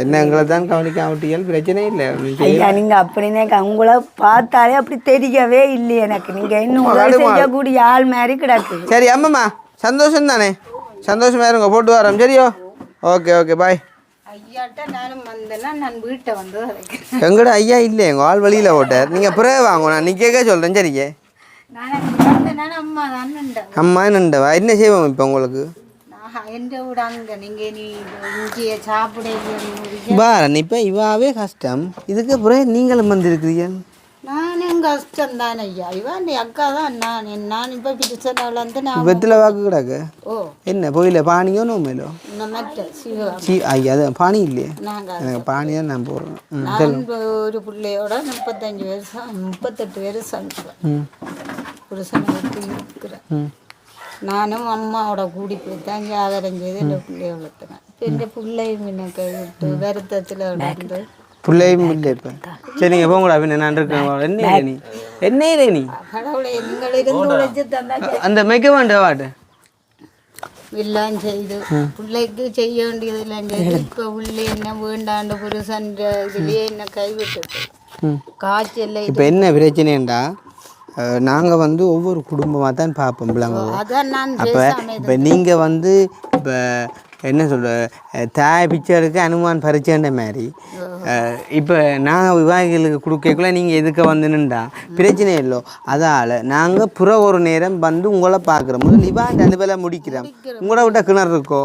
என்ன எங்களை தான் கவனிக்காமட்டியல் பிரச்சனை இல்லை. ஐயா நீங்க அப்படின்னே உங்களை பார்த்தாலே அப்படி தெரியவே இல்லை எனக்கு. நீங்க இன்னும் செய்யக்கூடிய ஆள் மாதிரி கிடக்கு. சரி அம்மம்மா சந்தோஷம் தானே சந்தோஷமா இருங்க போட்டு வரோம். சரியோ ஓகே ஓகே பாய். ஐயாட்ட நானும் வந்தேன்னா நான் வீட்டை வந்து எங்கட ஐயா இல்லை எங்கள் ஆள் வழியில் ஓட்டார். நீங்கள் பிறகு வாங்க நான் நிற்க சொல்கிறேன். சரிங்க அம்மா தான் நின்றேன். அம்மா நின்றவா என்ன செய்வோம் இப்போ உங்களுக்கு எந்த விட அங்கே நீங்கள் நீ இங்கே சாப்பிட பாரன் இப்போ இவாவே கஷ்டம் இதுக்கு பிறகு நீங்களும் வந்திருக்கிறீங்க. நானும் கஷ்டம் தானே ஐயா. இவன் அக்கா தான் நான் இப்போ பிடிச்சவள் வந்து நான் வெத்தில வாக்கு கிடக்கு. ஓ என்ன போயில பானியோ நோமேலோ ஐயா அது பானி இல்லையே எனக்கு பானி தான் நான் போடுறேன். நான் ஒரு பிள்ளையோட 35 வருஷம் 38 வருஷம் புருஷனை விட்டு இருக்கிறேன். நானும் அம்மாவோட கூடி போய் தான் ஜாகரம் செய்து இந்த பிள்ளைய வளர்த்துனேன். இப்போ இந்த பிள்ளையும் எனக்கு விட்டு வருத்தத்தில் நடந்து பிள்ளையும் இல்லை இப்போ. சரி நீங்கள் போங்கடா பின்ன நான் இருக்கேன். என்ன நீ கடவுளை எங்களிருந்து உழைச்சி தந்தா அந்த மெக்க வேண்ட வாட்டு எல்லாம் செய்து பிள்ளைக்கு செய்ய வேண்டியது இல்லைங்க. இப்போ உள்ளே என்ன வேண்டாண்டு புருஷன் இதுலேயே என்ன கைவிட்டு காய்ச்சல். இப்போ என்ன பிரச்சனைண்டா நாங்கள் வந்து ஒவ்வொரு குடும்பமாக தான் பார்ப்போம் பிள்ளைங்க. அப்போ இப்போ நீங்கள் வந்து இப்போ என்ன சொல்கிற தாய் பிச்சை எடுக்க அனுமான் பறிச்சேன்ற மாதிரி இப்போ நாங்கள் விவாகிகளுக்கு கொடுக்கக்குள்ள நீங்கள் எதுக்க வந்துன்னுண்டா பிரச்சனை இல்லை. அதால் நாங்கள் புற ஒரு நேரம் வந்து உங்களை பார்க்குறோம். முதல் இவாண்ட அனுபவம் முடிக்கிறோம். உங்களோட விட்ட கிணறு இருக்கோ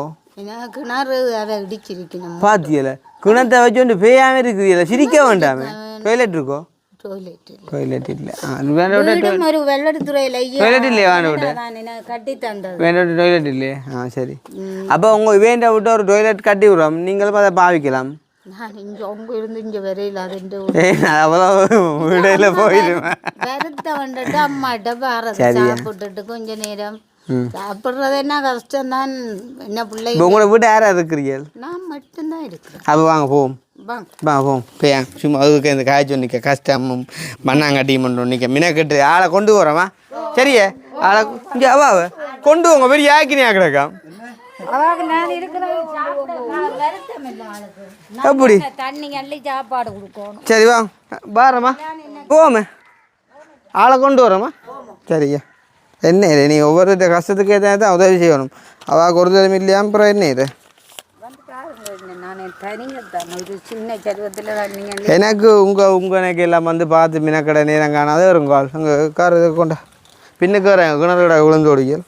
கிணறு அதை இடிச்சிருக்கணும் பார்த்தியல கிணத்தை வச்சு கொண்டு பேயாமல் இருக்குதுல்ல சிரிக்க வேண்டாமே. டாய்லெட் இருக்கோ டாய்லெட் இல்லை ஒரு வெள்ளத்துறையில் டாய்லெட் இல்லையா கட்டி தந்தது வேண்டோட டாய்லெட் இல்லையே. சரி அப்போ உங்கள் வேண்ட விட்டு ஒரு டாய்லெட் கட்டி விடுறோம். நீங்களும் அதை பாவிக்கலாம். நான் இங்கே அவங்க இருந்து இங்கே வரையில் அது அவ்வளோ வீடையில் போயிடுவேன் வருத்த வந்துட்டு அம்மாட்ட பாரதி சாப்பிட்டுட்டு கொஞ்ச நேரம் சாப்பிட்றது என்ன கஷ்டம்தான். என்ன பிள்ளை உங்களோட வீட்டு யாராக இருக்கிறீர்கள்? நான் மட்டும்தான் இருக்கிறேன். அப்போ வாங்க போவோம். வா போம் பேன் சும்மா அதுக்கு இந்த காய்ச்சி நிற்க கஷ்டமும் மண்ணாங்கட்டியும் பண்ணுறோம் நிற்க மினக்கட்டு ஆளை கொண்டு போகிறோமா சரியே ஆளை இங்கே அவாவை கொண்டு போங்க பெரிய ஆக்கினியா கிடக்கா அப்படி தண்ணி அள்ளி சாப்பாடு கொடுக்கணும். சரி வா பாரம்மா போமே ஆளை கொண்டு வரோம்மா சரியா என்ன இது நீ ஒவ்வொரு கஷ்டத்துக்கு ஏதாவது தான் உதவி செய்யணும் அவாவுக்கு ஒரு தடவை இல்லையா அப்புறம் என்ன இது எனக்கு உங்களுக்கு எல்லாம் வந்து பார்த்து மினக்கடை நேரம் காணாத வருங்கால் அங்கே கார் கொண்டா பின்னுக்கு வரேன் கிணறுட விழுந்து ஓடிக்கல்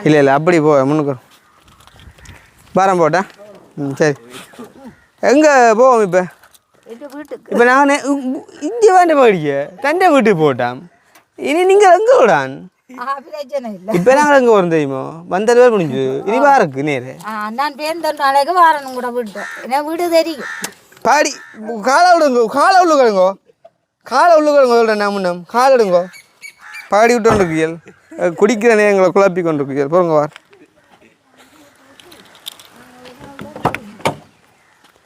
இல்லை அப்படி போ முன்னுக்கு பாரம் போட்டேன் சரி எங்கே போவோம் இப்போ நான் இங்கே வேண்ட படிக்க தண்டை வீட்டுக்கு போட்டான் இனி நீங்கள் எங்கே விடான் இப்போ நாங்கள் எங்கே வரும் தெரியுமோ வந்தது பேர் முடிஞ்சு இனி வாருக்கு நேரு நான் பேருந்து நாளைக்கு வாரணும் கூட விட்டோம் ஏன்னா வீடு தெரியும் பாடி காலை விடுங்க காலை உள்ளுக்கடுங்கோ காலை உள்ளுக்கடுங்க சொல்கிறேன் நான் முன்னம் காலை விடுங்கோ பாடி விட்டு கொண்டிருக்கீள் குடிக்கிற நேரங்களை குழப்பி கொண்டிருக்கீள் போங்க வார்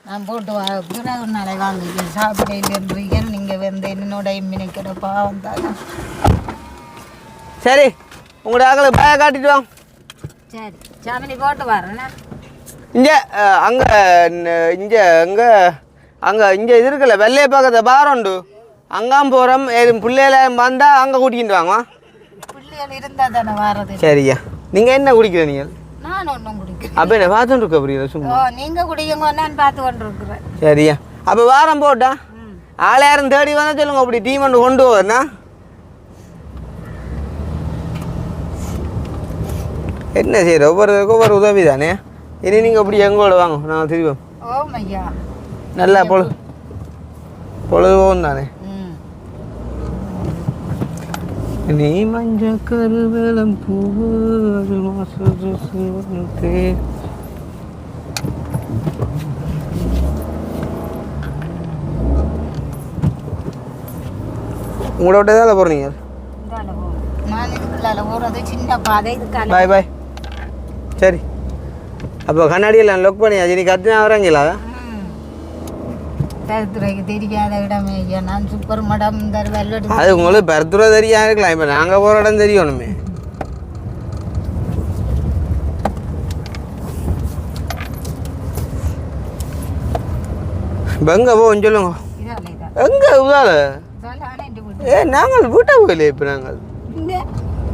நான் போட்டு பிறகு நாளை வாங்கி சாப்பிடன்றீங்க நீங்கள் வந்து என்னோட மினிக்கிற பாவம் தானே. சரி உங்களோட ஆக்களை பேய காட்டிட்டு வாங்க சரி சாமினி போட்டு வரேண்ணா. இங்கே அங்கே இங்கே இங்கே இது இருக்குல்ல வெள்ளையை பக்கத்தை பாரம் உண்டு அங்காம் போகிறோம் பிள்ளைகள வந்தால் அங்கே கூட்டிக்கிட்டு வாங்க பிள்ளைகள் இருந்தால் தானே வர்றது. சரியா நீங்கள் என்ன குடிக்கிற நீங்கள் நான் ஒன்றும் குடிக்கிறேன் அப்போ என்ன பார்த்துட்டு இருக்க புரியல சும்மா நீங்கள் குடிங்க நான் பார்த்து கொண்டு இருக்கிறேன். சரியா அப்போ வாரம் போட்டா ஆள் யாரும் தேடி வந்தால் சொல்லுங்க அப்படி டீ ஒன்று கொண்டு வரனா என்ன செய்யற ஒவ்வொரு உதவி தானே இனி நீங்கள் அப்படி எங்களோட வாங்க நான் திருவோம் ஓமையா நல்லா பொழுது போகும் தானே நீ மஞ்ச கருவேலம் பூவு உங்களோட தான் போகிறீங்க நான் இதுக்குள்ள போகிறது சின்ன பாதை இதுக்கான பாய் பாய் சரி அப்போ கண்ணாடியெல்லாம் லொக் பண்ணியாச்சு நீ கத்துனா வரீங்களா பெருத்துறைக்கு தெரியாத இடமே ஐயா நான் சூப்பர் மடம் இந்த வெள்ளடி அது உங்களுக்கு பெருத்துறை தெரியா இருக்கலாம் இப்போ நாங்கள் போகிற இடம் தெரியணுமே இப்போ எங்கே போவோம் சொல்லுங்க எங்கே உதால நாங்கள் வீட்டை போகல இப்போ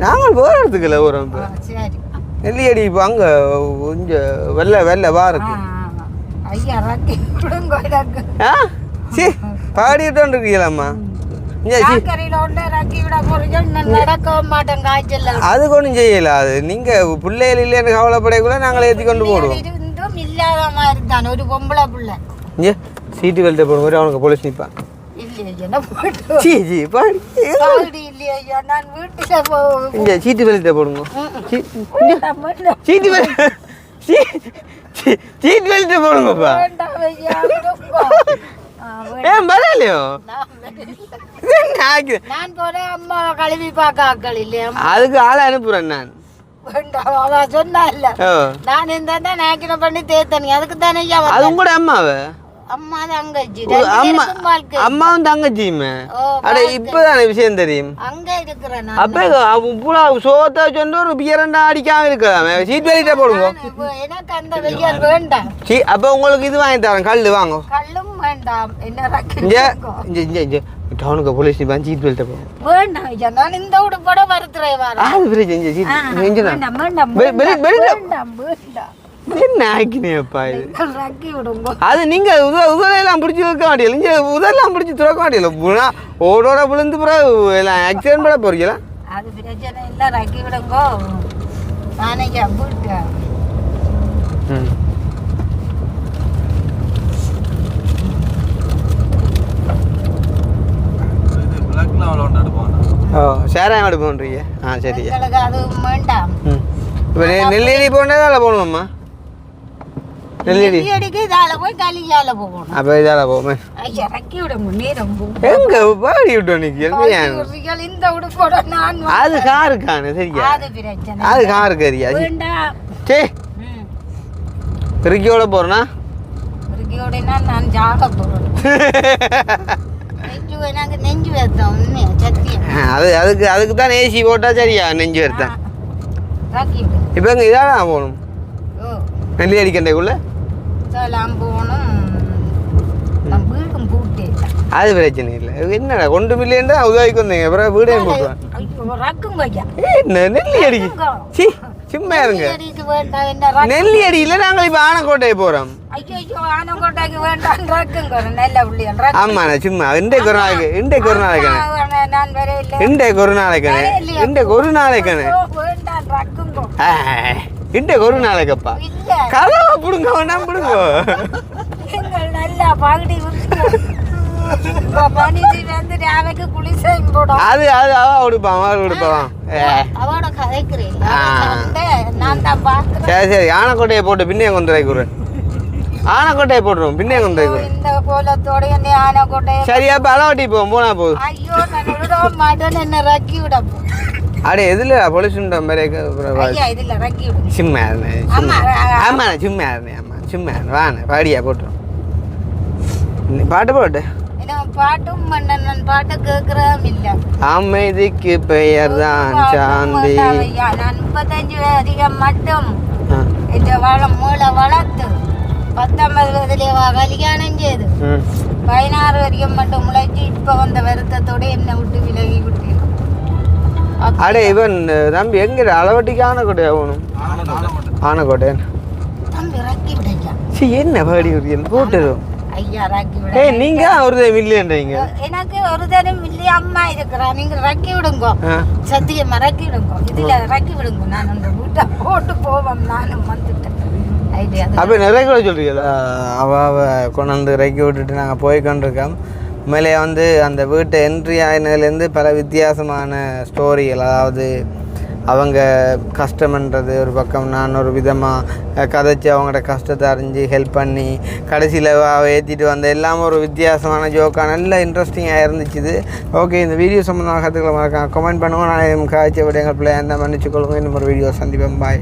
நாங்கள் போகிற இடத்துக்கு இல்லை போகிறோம் இப்போ சரி நெல்லியடி இப்போ அங்கே கொஞ்சம் வெள்ளை வா இருக்கு ஐயா ரக்கி விடுங்க எனக்கு ஆ சரி பாடிட்டு இருக்கீங்களாம்மா சாக்கரையில் ஒன்று ரக்கி விட போறீங்க நான் நடக்கவும் மாட்டேன் காய்ச்சல் அது கொண்டும் செய்யல அது நீங்கள் பிள்ளைகள் இல்லைன்னு கவலைப்படையக்குள்ள நாங்கள் ஏற்றி கொண்டு போடுவோம் இருந்தும் இல்லாத மாதிரி தான் ஒரு பொம்பளை பிள்ளை இங்கே சீட்டு வெல்ட்ட போடும்போது அவனுக்கு போலீஸ் நிற்பான் இல்லையா போட்டு சீ ஜி பாடி இல்லையா நான் வீட்டில் போவேன் இங்கே சீட்டு வெல்ட்ட போடுங்க சீட்டு வெல் சீட் பெல்ட் போடுங்கப்பா ஏன் பரவாயில்லையோ நான் போறேன் அம்மா கழுவி பார்க்க ஆக்கள் இல்லையா அதுக்கு ஆளை அனுப்புறேன் நான் வேண்டாம் சொன்னா இல்ல நான் இந்த நாக்கின பண்ணி தேத்தனி அதுக்கு தானே அது உங்களோட அம்மாவை அம்மா தங்கச்சி அம்மாவும் தங்கச்சியுமே அட இப்பதானே விஷயம் தெரியும் அங்க இருக்கிறேன் அப்ப சோத்தை சொன்ன ஒரு பியரண்டா அடிக்காம இருக்கலாமே சீட் வெளியிட்ட போடுங்க எனக்கு அந்த வெயில் வேண்டாம் அப்ப உங்களுக்கு இது வாங்கி தரேன் கல்லு வாங்க கல்லும் வேண்டாம் என்ன டவுனுக்கு போலீஸ் நிப்பான் சீட் பெல்ட்ட போகும் வேண்டாம் நான் இந்த உடுப்போட வருத்துறேன் என்ன ஆக்கினேப்பா இது அது நீங்க உதலையெல்லாம் பிடிச்சி வைக்க மாட்டீங்க இங்க உதெல்லாம் பிடிச்சி துறக்க மாட்டீங்களா ஓடோட விழுந்து பிறகு எல்லாம் ஆக்சிடென்ட் பண்ண போறீங்களா அது பிரச்சனை இல்லை ரக்கி விடுங்கோ நானே போட்டேன் ஓ சேராயம் எடுப்போன்றீங்க ஆ சரியா அது வேண்டாம் இப்போ நெல்லியடி போனதால போகணுமாம்மா நெல்லியடி போய் களியால போகணும் அப்போ இதால போமே இறக்கி விட நேரம் எங்க பாடி விட்டோம் நீங்க இந்த உடுப்போட நான் அது காருக்கானு சரியா அது பிரச்சனை அது காருக்கு சரியா வேண்டாம் சே பெருக்கியோட போறனா இறுக்கியோடனா நான் ஜாக போகிறேன் எனக்கு நெஞ்சு வைத்தோம் உண்மையா சத்தியம் அதுக்கு தான் ஏசி போட்டால் சரியா நெஞ்சு வருத்தேன் ராக்கிவிடு இப்போ இங்கே இதான் போகணும் ஓ நெல்லி அடிக்கண்டைக்குள்ள இதெல்லாம் போகணும் நான் வீடும் பூட்டேன் அது பிரச்சனை இல்லை என்னடா கொண்டு மில்லியன்டா உதவிக்கு வந்தீங்க அப்புறம் வீடே போட்டுருவேன் ஐயோ ரக்கும் வைக்க என்ன நெல்லி அடிக்கு சி சும்மா இருங்க வேண்டாம் என்ன நெல்லி அடியில் நாங்கள் இப்போ ஆனக்கோட்டையை போகிறோம் ஐயோ ஆனங்கோட்டைக்கு வேண்டாம் ரக்குங்க நல்ல பிள்ளைகள் ஆமாண்ணா சும்மா இன்றைக்கு ஒரு நாளைக்கு நான் வேற இல்லை இன்றைக்கு ஒரு நாளைக்கானே வேண்டாம் ரக்குங்க இன்றைக்கு ஒரு நாளைக்கப்பா இல்ல கதவை பிடுங்க வேண்டாம் பிடுங்க எங்கள் நல்லா பகுதி பனிதி வந்து அவைக்கு குளிசையும் போடும் அது அவ கொடுப்பான் அவட கதைக்கிறேன் நான் தான் பார்க்குறேன் சரி ஆனக்கோட்டையை போட்டு பின்னே கொண்டு வைக்கிறேன் ஆனக்கோட்டையை போட்டுருவோம் பின்னே கொண்டு வைக்கிறேன் இந்த கோலத்தோட என்ன ஆனக்கோட்டையை சரி அப்போ அளவாட்டி போவோம் போனா போதும் ஐயோ நான் விட மாட்டேன்னு என்ன ரக்கி விட அடே எதில் பொலிசுன்ற மாதிரி ஐயா இதுல ரக்கி விடு சும்மா இருந்தேன் ஆமாண்ணா சும்மா இருந்தேன் வாண்ணே பாடியா போட்டுரும் பாட்டு போட்டு பாட்டும் மன்னன் பாட்டு கேட்கிறோம் இல்ல அமைதிக்கு பெயர் தான் சாந்தி நான் 35 அதிகம் மட்டும் இந்த மூளை வளர்த்து 19 வயதுல கல்யாணம் செய்து 16 வரைக்கும் மட்டும் முளைச்சு இப்ப வந்த வருத்தத்தோட என்னை விட்டு விலகி விட்டு அடே இவன் தம்பி எங்க அளவட்டிக்கு ஆனக்கோட்டை ஆகணும் ஆனக்கோட்டை தம்பி ரக்கி விடையா சரி என்ன பாடி போட்டுரும் ஐயா ரக்கி விட ஏய் நீங்க ஒரு மில்லியன்றீங்க எனக்கு ஒரு தரம் மில்லி அம்மா இருக்கிறா நீங்க ரக்கி விடுங்க சத்தியமா ரக்கி விடுங்க இதுல ரக்கி விடுங்க நான் அந்த வீட்டை போட்டு போவோம் நானும் வந்துட்டேன் அப்போ நிறைய கூட சொல்றீங்களா அவ கொண்டாந்து இறக்கி விட்டுட்டு நாங்கள் போய் கொண்டிருக்கோம் உண்மையிலே வந்து அந்த வீட்டை என்ட்ரி ஆயினதுலேருந்து பல வித்தியாசமான ஸ்டோரிகள் அதாவது அவங்க கஷ்டம்ன்றது ஒரு பக்கம் நான் ஒரு விதமாக கதைச்சி அவங்களோட கஷ்டத்தை அறிஞ்சு ஹெல்ப் பண்ணி கடைசியில் ஏற்றிட்டு வந்த எல்லாம் ஒரு வித்தியாசமான ஜோக்காக நல்ல இன்ட்ரெஸ்டிங்காக இருந்துச்சு. ஓகே இந்த வீடியோ சம்மந்தமாக கற்றுக்கலாம் கமெண்ட் பண்ணுவோம். நான் காய்ச்ச விட எங்கள் பிள்ளையாக இருந்தால் மன்னிச்சுக்கொள்ளுங்க. இன்னும் ஒரு வீடியோ சந்திப்பேன். பாய்.